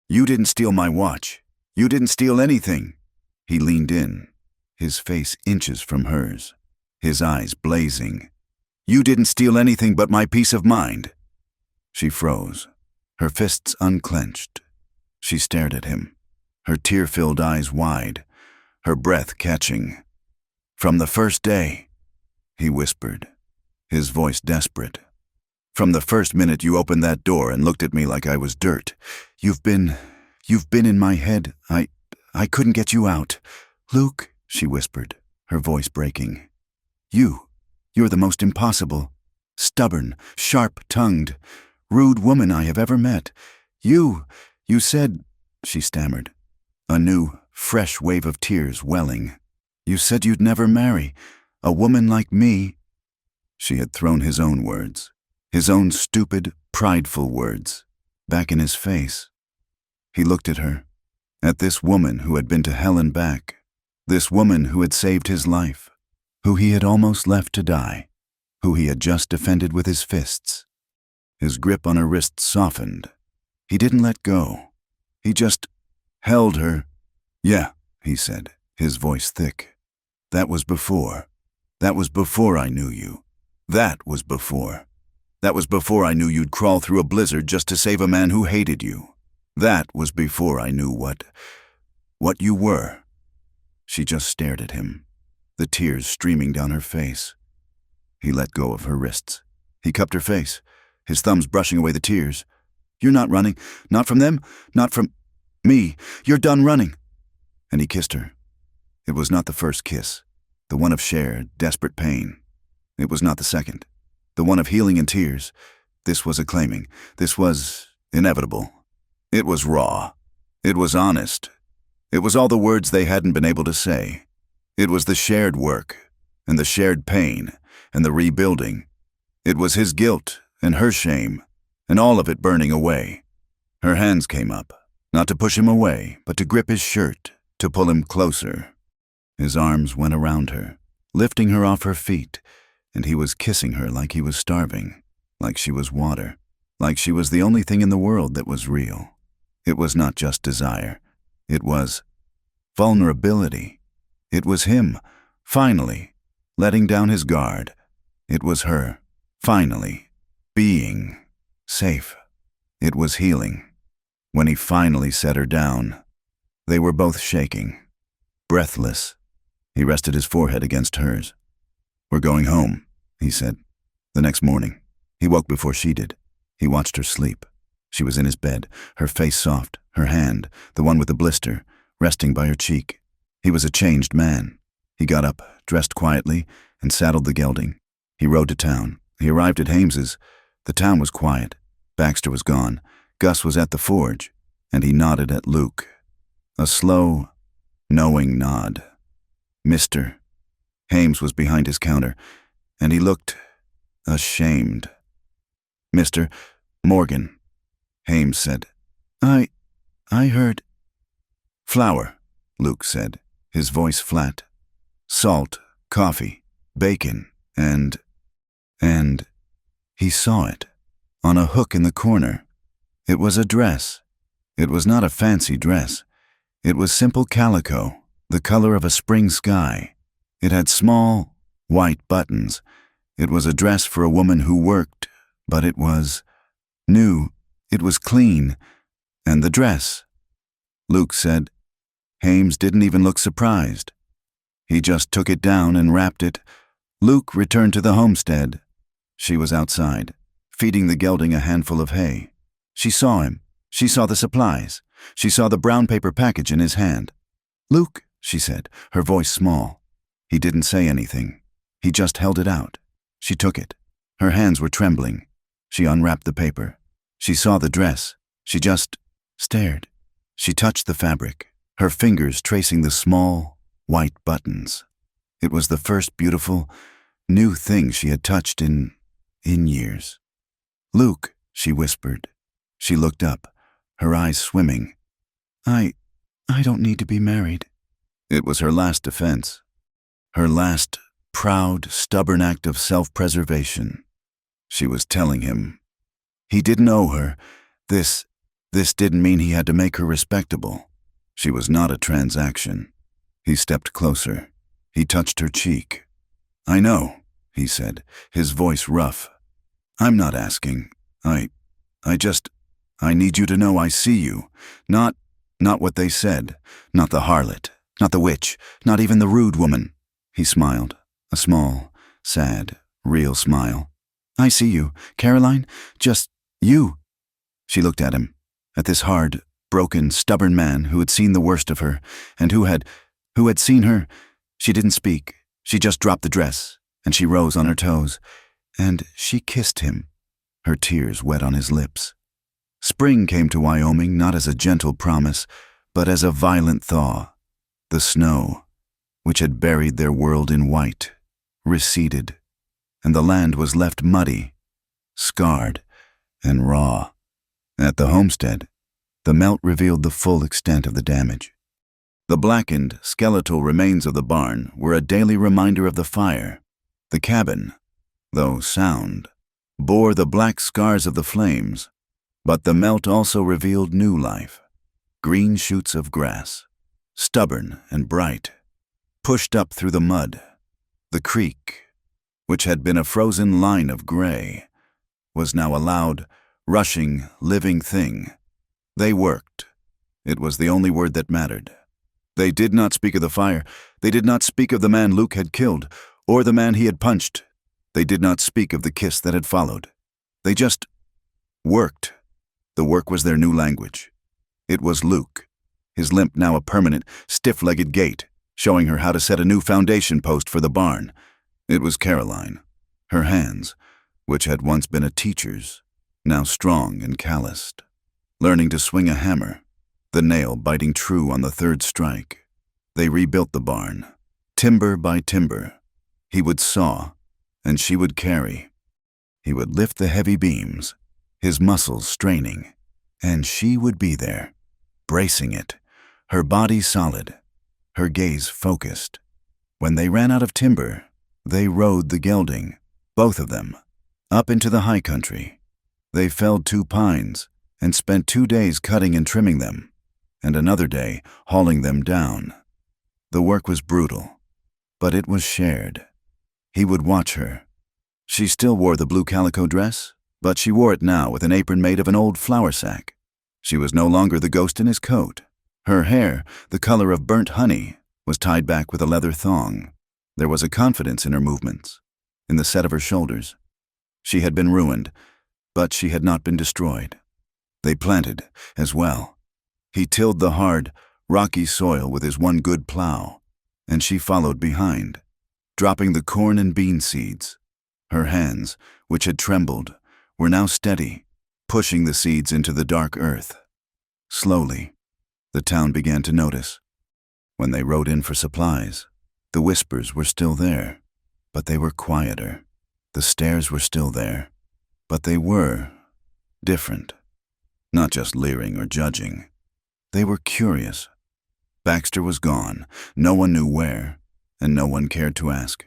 You didn't steal my watch. You didn't steal anything." He leaned in, his face inches from hers, his eyes blazing. "You didn't steal anything but my peace of mind." She froze, her fists unclenched. She stared at him, her tear-filled eyes wide, her breath catching. "From the first day," he whispered, his voice desperate. "From the first minute you opened that door and looked at me like I was dirt. You've been in my head. I couldn't get you out." "Luke," she whispered, her voice breaking. You're the most impossible, stubborn, sharp-tongued, rude woman I have ever met. You said," she stammered, a new, fresh wave of tears welling. "You said you'd never marry a woman like me." She had thrown his own words, his own stupid, prideful words, back in his face. He looked at her, at this woman who had been to hell and back, this woman who had saved his life, who he had almost left to die, who he had just defended with his fists. His grip on her wrists softened. He didn't let go. He just held her. "Yeah," he said, his voice thick. That was before I knew you. That was before I knew you'd crawl through a blizzard just to save a man who hated you. That was before I knew what you were." She just stared at him, the tears streaming down her face. He let go of her wrists. He cupped her face, his thumbs brushing away the tears. "You're not running. Not from them. Not from me. You're done running." And he kissed her. It was not the first kiss, the one of shared, desperate pain. It was not the second, the one of healing and tears. This was acclaiming. This was inevitable. It was raw. It was honest. It was all the words they hadn't been able to say. It was the shared work, and the shared pain, and the rebuilding. It was his guilt and her shame, and all of it burning away. Her hands came up, not to push him away, but to grip his shirt, to pull him closer. His arms went around her, lifting her off her feet, and he was kissing her like he was starving, like she was water, like she was the only thing in the world that was real. It was not just desire. It was vulnerability. It was him, finally, letting down his guard. It was her, finally, being safe. It was healing. When he finally set her down, they were both shaking, breathless. He rested his forehead against hers. "We're going home," he said. The next morning, he woke before she did. He watched her sleep. She was in his bed, her face soft, her hand, the one with the blister, resting by her cheek. He was a changed man. He got up, dressed quietly, and saddled the gelding. He rode to town. He arrived at Hames's. The town was quiet. Baxter was gone. Gus was at the forge, and he nodded at Luke. A slow, knowing nod. "Mr." Hames was behind his counter, and he looked ashamed. "Mr. Morgan," Hames said. I heard." "Flour," Luke said, his voice flat. "Salt, coffee, bacon, and he saw it, on a hook in the corner. It was a dress. It was not a fancy dress. It was simple calico, the color of a spring sky. It had small, white buttons. It was a dress for a woman who worked But it was new, it was clean, and the dress. Luke said. Hames didn't even look surprised. He just took it down and wrapped it. Luke returned to the homestead. She was outside, feeding the gelding a handful of hay. She saw him. She saw the supplies. She saw the brown paper package in his hand. "Luke," she said, her voice small. He didn't say anything. He just held it out. She took it. Her hands were trembling. She unwrapped the paper. She saw the dress. She just stared. She touched the fabric, her fingers tracing the small, white buttons. It was the first beautiful, new thing she had touched in years. "Luke," she whispered. She looked up, her eyes swimming. I don't need to be married." It was her last defense. Her last proud, stubborn act of self-preservation. She was telling him. He didn't owe her. This didn't mean he had to make her respectable. She was not a transaction. He stepped closer. He touched her cheek. "I know," he said, his voice rough. "I'm not asking. I need you to know I see you. Not what they said. Not the harlot. Not the witch. Not even the rude woman." He smiled. A small, sad, real smile. "I see you, Caroline. Just you." She looked at him. At this hard, broken, stubborn man who had seen the worst of her, and who had seen her. She didn't speak. She just dropped the dress, and she rose on her toes, and she kissed him, her tears wet on his lips. Spring came to Wyoming not as a gentle promise, but as a violent thaw. The snow, which had buried their world in white, receded, and the land was left muddy, scarred, and raw. At the homestead, the melt revealed the full extent of the damage. The blackened, skeletal remains of the barn were a daily reminder of the fire. The cabin, though sound, bore the black scars of the flames, but the melt also revealed new life. Green shoots of grass, stubborn and bright, pushed up through the mud. The creek, which had been a frozen line of gray, was now a loud, rushing, living thing. They worked. It was the only word that mattered. They did not speak of the fire. They did not speak of the man Luke had killed, or the man he had punched. They did not speak of the kiss that had followed. They just worked. The work was their new language. It was Luke, his limp now a permanent, stiff-legged gait, showing her how to set a new foundation post for the barn. It was Caroline, her hands, which had once been a teacher's, now strong and calloused, learning to swing a hammer, the nail biting true on the third strike. They rebuilt the barn, timber by timber. He would saw, and she would carry. He would lift the heavy beams, his muscles straining, and she would be there, bracing it, her body solid, her gaze focused. When they ran out of timber, they rode the gelding, both of them, up into the high country. They felled 2 pines and spent 2 days cutting and trimming them, and another day hauling them down. The work was brutal, but it was shared. He would watch her. She still wore the blue calico dress, but she wore it now with an apron made of an old flour sack. She was no longer the ghost in his coat. Her hair, the color of burnt honey, was tied back with a leather thong. There was a confidence in her movements, in the set of her shoulders. She had been ruined, but she had not been destroyed. They planted, as well. He tilled the hard, rocky soil with his one good plow, and she followed behind, dropping the corn and bean seeds. Her hands, which had trembled, were now steady, pushing the seeds into the dark earth. Slowly, the town began to notice. When they rode in for supplies, the whispers were still there, but they were quieter. The stares were still there, but they were different. Not just leering or judging. They were curious. Baxter was gone, no one knew where, and no one cared to ask.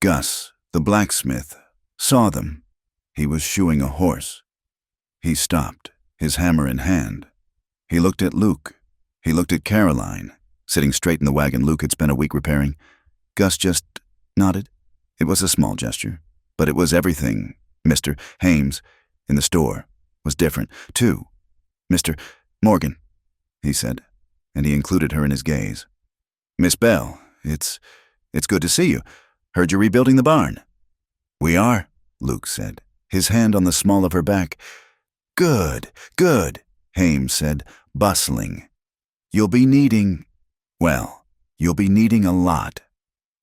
Gus, the blacksmith, saw them. He was shoeing a horse. He stopped, his hammer in hand. He looked at Luke. He looked at Caroline, sitting straight in the wagon Luke had spent a week repairing. Gus just nodded. It was a small gesture, but it was everything Mr. Hames, in the store, was different, too. Mr. Morgan, he said, and he included her in his gaze. Miss Bell, it's good to see you. Heard you're rebuilding the barn. We are, Luke said, his hand on the small of her back. Good, good, Hames said, bustling. You'll be needing a lot.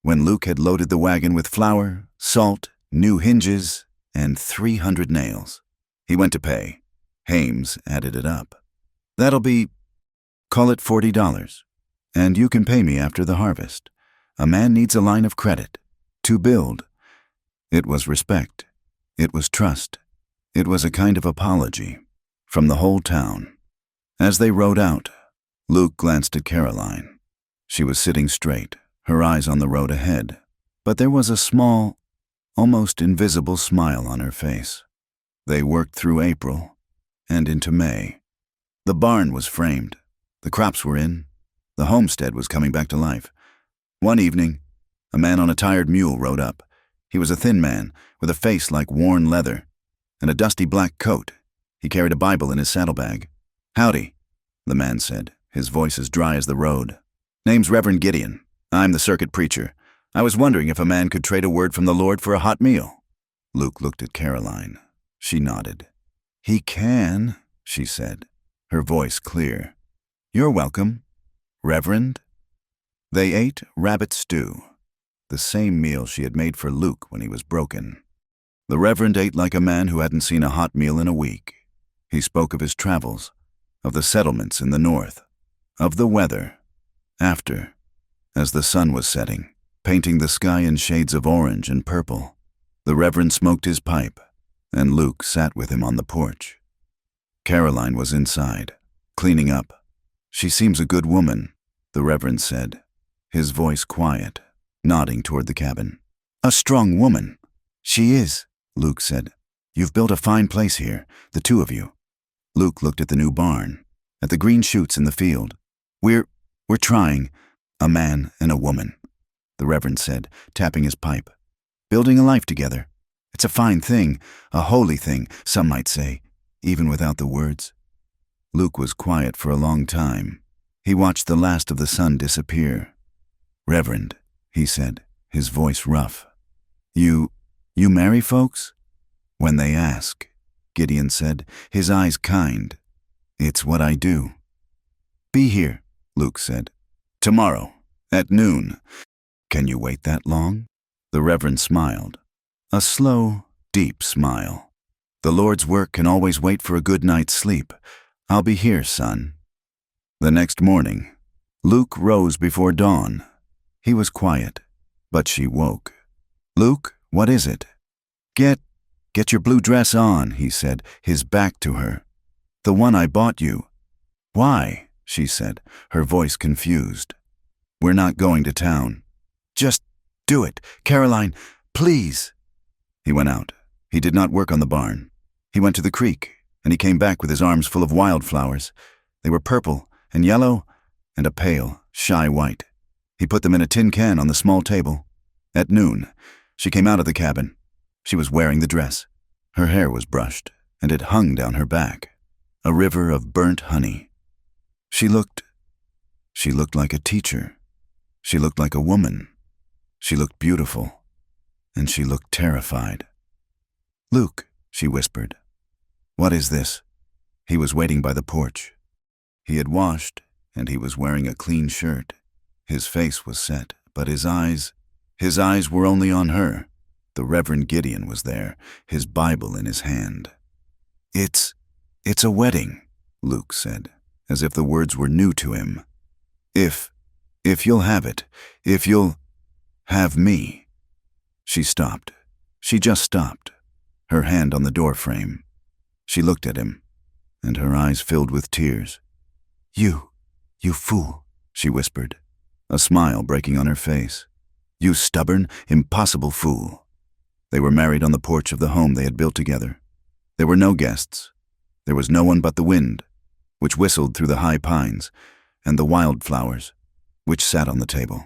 When Luke had loaded the wagon with flour, salt, new hinges, and 300 nails, he went to pay. Hames added it up. That'll be, call it $40, and you can pay me after the harvest. A man needs a line of credit to build. It was respect. It was trust. It was a kind of apology from the whole town. As they rode out, Luke glanced at Caroline. She was sitting straight, her eyes on the road ahead, but there was a small, almost invisible smile on her face. They worked through April and into May. The barn was framed. The crops were in. The homestead was coming back to life. One evening, a man on a tired mule rode up. He was a thin man, with a face like worn leather, and a dusty black coat. He carried a Bible in his saddlebag. Howdy, the man said, his voice as dry as the road. Name's Reverend Gideon. I'm the circuit preacher. I was wondering if a man could trade a word from the Lord for a hot meal. Luke looked at Caroline. She nodded. He can, she said, her voice clear. You're welcome, Reverend. They ate rabbit stew, the same meal she had made for Luke when he was broken. The Reverend ate like a man who hadn't seen a hot meal in a week. He spoke of his travels, of the settlements in the north, of the weather. After, as the sun was setting, painting the sky in shades of orange and purple, the Reverend smoked his pipe, and Luke sat with him on the porch. Caroline was inside, cleaning up. She seems a good woman, the Reverend said, his voice quiet, nodding toward the cabin. A strong woman. She is, Luke said. You've built a fine place here, the two of you. Luke looked at the new barn, at the green shoots in the field. We're trying, a man and a woman, the Reverend said, tapping his pipe. Building a life together. It's a fine thing, a holy thing, some might say, even without the words. Luke was quiet for a long time. He watched the last of the sun disappear. Reverend, he said, his voice rough. You marry folks? When they ask, Gideon said, his eyes kind. It's what I do. Be here, Luke said. Tomorrow, at noon. Can you wait that long? The Reverend smiled. A slow, deep smile. The Lord's work can always wait for a good night's sleep. I'll be here, son. The next morning, Luke rose before dawn. He was quiet, but she woke. Luke, what is it? Get your blue dress on, he said, his back to her. The one I bought you. Why? She said, her voice confused. We're not going to town. Just do it, Caroline, please. He went out. He did not work on the barn. He went to the creek, and he came back with his arms full of wildflowers. They were purple and yellow and a pale, shy white. He put them in a tin can on the small table. At noon, she came out of the cabin. She was wearing the dress. Her hair was brushed, and it hung down her back, a river of burnt honey. She looked like a teacher. She looked like a woman. She looked beautiful, and she looked terrified. Luke, she whispered. What is this? He was waiting by the porch. He had washed, and he was wearing a clean shirt. His face was set, but his eyes were only on her. The Reverend Gideon was there, his Bible in his hand. It's a wedding, Luke said, as if the words were new to him. If you'll have it, if you'll have me. She stopped. She just stopped, her hand on the doorframe. She looked at him, and her eyes filled with tears. You fool, she whispered, a smile breaking on her face. You stubborn, impossible fool. They were married on the porch of the home they had built together. There were no guests. There was no one but the wind, which whistled through the high pines, and the wildflowers, which sat on the table.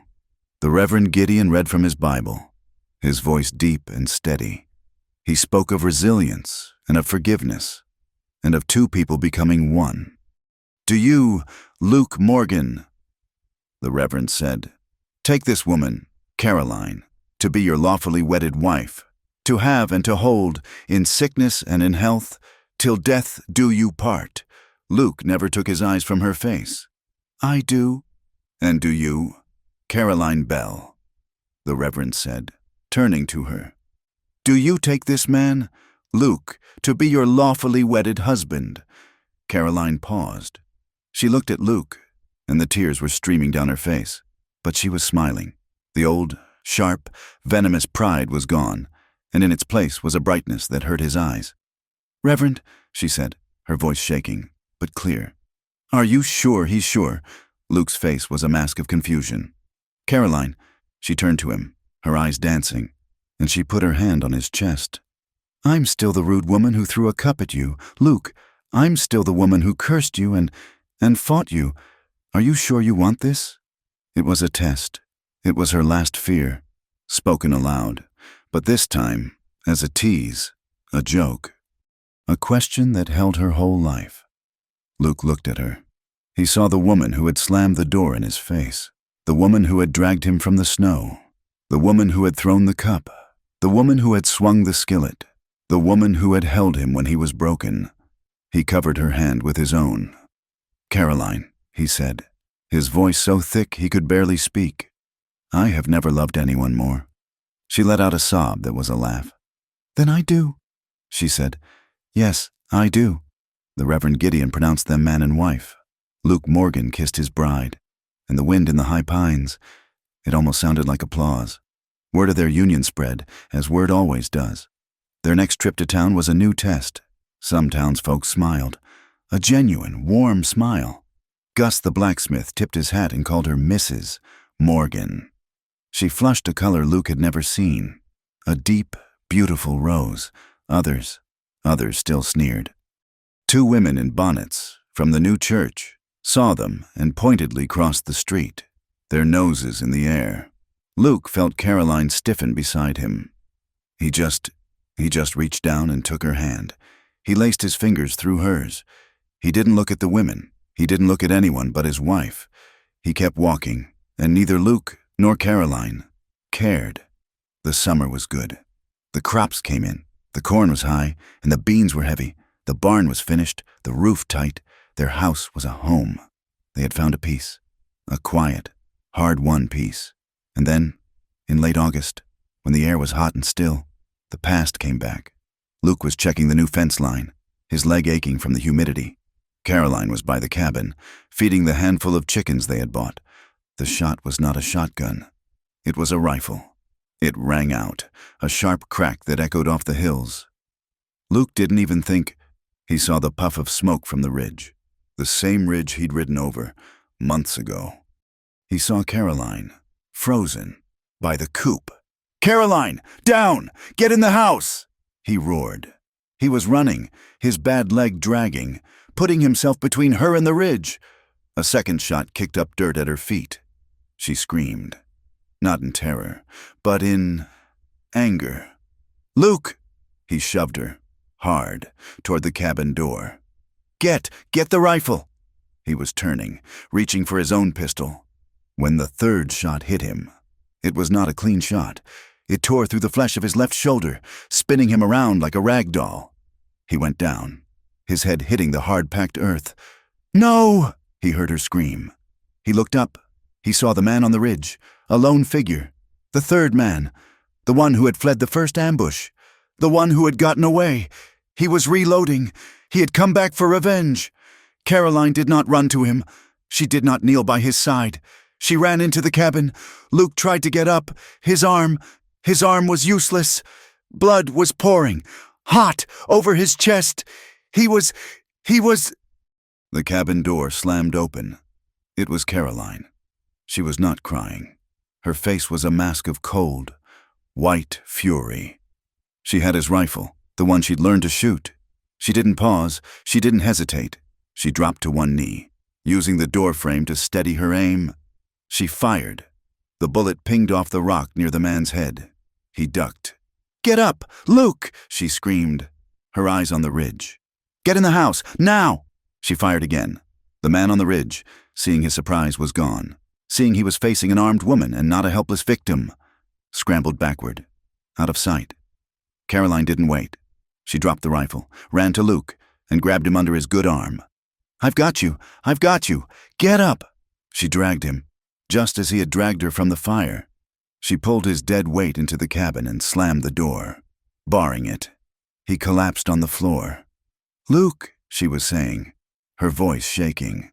The Reverend Gideon read from his Bible, his voice deep and steady. He spoke of resilience and of forgiveness, and of two people becoming one. "Do you, Luke Morgan," the Reverend said, "take this woman, Caroline, to be your lawfully wedded wife, to have and to hold, in sickness and in health, till death do you part?" Luke never took his eyes from her face. "I do." "And do you, Caroline Bell," the Reverend said, turning to her, "do you take this man, Luke, to be your lawfully wedded husband?" Caroline paused. She looked at Luke, and the tears were streaming down her face, but she was smiling. The old, sharp, venomous pride was gone, and in its place was a brightness that hurt his eyes. "Reverend," she said, her voice shaking, but clear. "Are you sure he's sure?" Luke's face was a mask of confusion. "Caroline," she turned to him, her eyes dancing, and she put her hand on his chest. "I'm still the rude woman who threw a cup at you. Luke, I'm still the woman who cursed you and fought you. Are you sure you want this?" It was a test. It was her last fear, spoken aloud, but this time as a tease, a joke, a question that held her whole life. Luke looked at her. He saw the woman who had slammed the door in his face, the woman who had dragged him from the snow, the woman who had thrown the cup, the woman who had swung the skillet, the woman who had held him when he was broken. He covered her hand with his own. "Caroline," he said, his voice so thick he could barely speak, "I have never loved anyone more." She let out a sob that was a laugh. "Then I do," she said. "Yes, I do." The Reverend Gideon pronounced them man and wife. Luke Morgan kissed his bride, and the wind in the high pines, it almost sounded like applause. Word of their union spread, as word always does. Their next trip to town was a new test. Some townsfolk smiled, a genuine, warm smile. Gus the blacksmith tipped his hat and called her Mrs. Morgan. She flushed a color Luke had never seen, a deep, beautiful rose. Others still sneered. Two women in bonnets, from the new church, saw them and pointedly crossed the street, their noses in the air. Luke felt Caroline stiffen beside him. He just reached down and took her hand. He laced his fingers through hers. He didn't look at the women. He didn't look at anyone but his wife. He kept walking, and neither Luke nor Caroline cared. The summer was good. The crops came in. The corn was high, and the beans were heavy. The barn was finished, the roof tight. Their house was a home. They had found a peace, a quiet, hard-won peace. And then, in late August, when the air was hot and still, the past came back. Luke was checking the new fence line, his leg aching from the humidity. Caroline was by the cabin, feeding the handful of chickens they had bought. The shot was not a shotgun. It was a rifle. It rang out, a sharp crack that echoed off the hills. Luke didn't even think. He saw the puff of smoke from the ridge, the same ridge he'd ridden over months ago. He saw Caroline, frozen, by the coop. "Caroline, down! Get in the house!" he roared. He was running, his bad leg dragging, putting himself between her and the ridge. A second shot kicked up dirt at her feet. She screamed, not in terror, but in anger. "Luke!" He shoved her, hard, toward the cabin door. Get the rifle!" He was turning, reaching for his own pistol, when the third shot hit him. It was not a clean shot. It tore through the flesh of his left shoulder, spinning him around like a rag doll. He went down, his head hitting the hard-packed earth. "No!" he heard her scream. He looked up. He saw the man on the ridge, a lone figure, the third man, the one who had fled the first ambush, the one who had gotten away. He was reloading. He had come back for revenge. Caroline did not run to him. She did not kneel by his side. She ran into the cabin. Luke tried to get up. His arm was useless. Blood was pouring, hot, over his chest. He was... The cabin door slammed open. It was Caroline. She was not crying. Her face was a mask of cold, white fury. She had his rifle, the one she'd learned to shoot. She didn't pause. She didn't hesitate. She dropped to one knee, using the door frame to steady her aim. She fired. The bullet pinged off the rock near the man's head. He ducked. Get up! Luke!" she screamed, her eyes on the ridge. "Get in the house, now!" She fired again. The man on the ridge, seeing his surprise, was gone. Seeing he was facing an armed woman and not a helpless victim, scrambled backward, out of sight. Caroline didn't wait. She dropped the rifle, ran to Luke, and grabbed him under his good arm. "I've got you! I've got you! Get up!" She dragged him, just as he had dragged her from the fire. She pulled his dead weight into the cabin and slammed the door, barring it. He collapsed on the floor. "Luke," she was saying, her voice shaking.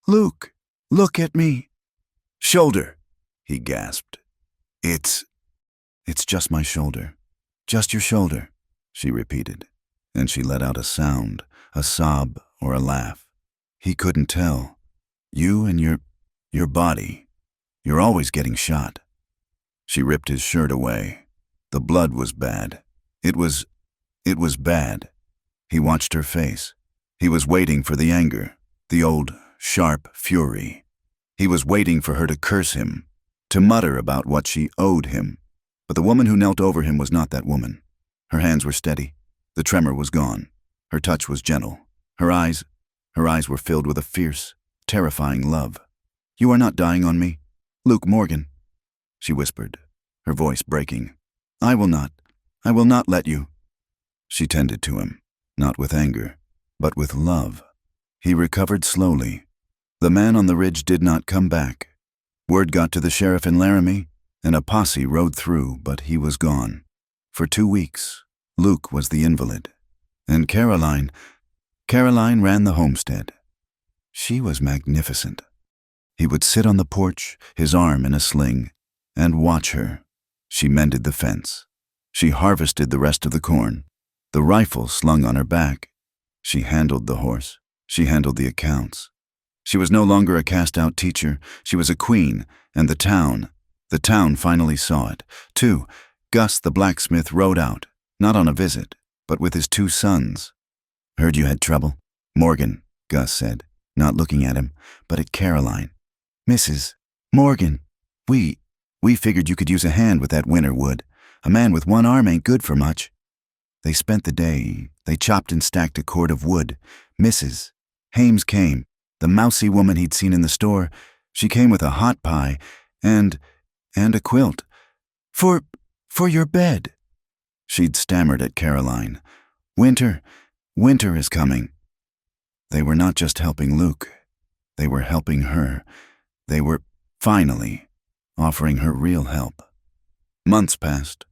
"Luke, look at me." "Shoulder," he gasped. It's just my shoulder. Just your shoulder," she repeated, and she let out a sound, a sob or a laugh. He couldn't tell. "You and your body, you're always getting shot." She ripped his shirt away. The blood was bad. It was bad. He watched her face. He was waiting for the anger, the old, sharp fury. He was waiting for her to curse him, to mutter about what she owed him. But the woman who knelt over him was not that woman. Her hands were steady. The tremor was gone. Her touch was gentle. Her eyes were filled with a fierce, terrifying love. "You are not dying on me, Luke Morgan," she whispered, her voice breaking. I will not let you." She tended to him, not with anger, but with love. He recovered slowly. The man on the ridge did not come back. Word got to the sheriff in Laramie, and a posse rode through, but he was gone. For 2 weeks, Luke was the invalid. And Caroline ran the homestead. She was magnificent. He would sit on the porch, his arm in a sling, and watch her. She mended the fence. She harvested the rest of the corn, the rifle slung on her back. She handled the horse. She handled the accounts. She was no longer a cast-out teacher. She was a queen, and the town finally saw it. Too, Gus the blacksmith rode out, not on a visit, but with his 2 sons. "Heard you had trouble, Morgan," Gus said, not looking at him, but at Caroline. "Mrs. Morgan, we figured you could use a hand with that winter wood. A man with 1 arm ain't good for much." They spent the day. They chopped and stacked a cord of wood. Mrs. Hames came, the mousy woman he'd seen in the store. She came with a hot pie and a quilt. For your bed." She'd stammered at Caroline. Winter is coming." They were not just helping Luke. They were helping her. They were, finally, offering her real help. Months passed.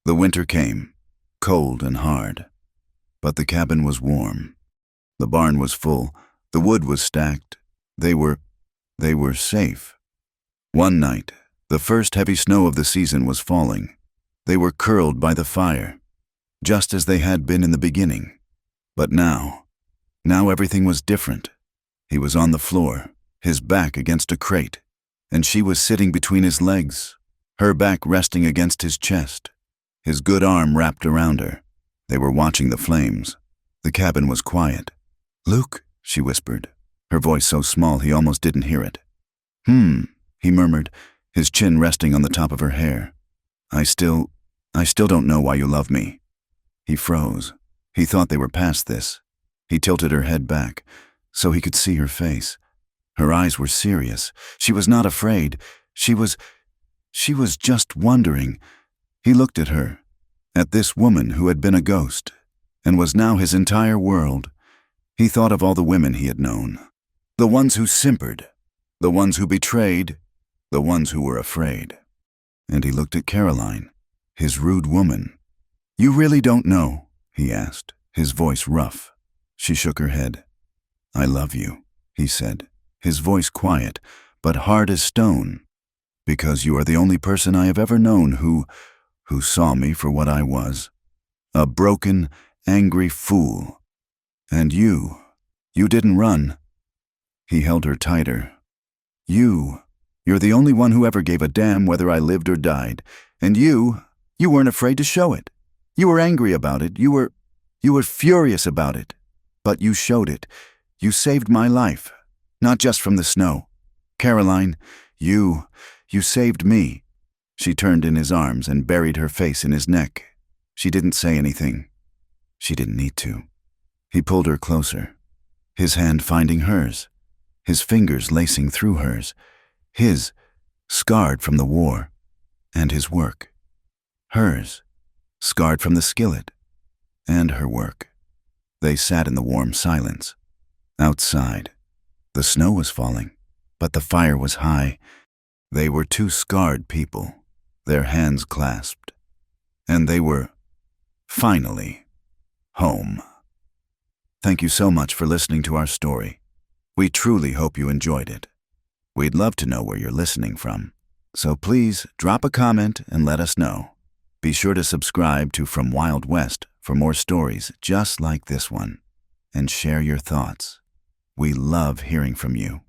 The winter came, cold and hard. But the cabin was warm. The barn was full. The wood was stacked. They were safe. One night, the first heavy snow of the season was falling. They were curled by the fire, just as they had been in the beginning. But now everything was different. He was on the floor, his back against a crate, and she was sitting between his legs, her back resting against his chest, his good arm wrapped around her. They were watching the flames. The cabin was quiet. "Luke," she whispered, her voice so small he almost didn't hear it. He murmured, his chin resting on the top of her hair. I still don't know why you love me." He froze. He thought they were past this. He tilted her head back, so he could see her face. Her eyes were serious. She was not afraid. She was just wondering. He looked at her, at this woman who had been a ghost, and was now his entire world. He thought of all the women he had known. The ones who simpered, the ones who betrayed, the ones who were afraid. And he looked at Caroline, his rude woman. "You really don't know?" he asked, his voice rough. She shook her head. "I love you," he said, his voice quiet, but hard as stone, "because you are the only person I have ever known who saw me for what I was, a broken, angry fool. And you didn't run." He held her tighter. You're the only one who ever gave a damn whether I lived or died. And you weren't afraid to show it. You were angry about it. You were furious about it. But you showed it. You saved my life, not just from the snow. Caroline, you saved me." She turned in his arms and buried her face in his neck. She didn't say anything. She didn't need to. He pulled her closer, his hand finding hers, his fingers lacing through hers, his, scarred from the war, and his work. Hers, scarred from the skillet, and her work. They sat in the warm silence. Outside, the snow was falling, but the fire was high. They were two scarred people, their hands clasped, and they were, finally, home. Thank you so much for listening to our story. We truly hope you enjoyed it. We'd love to know where you're listening from, so please drop a comment and let us know. Be sure to subscribe to From Wild West for more stories just like this one, and share your thoughts. We love hearing from you.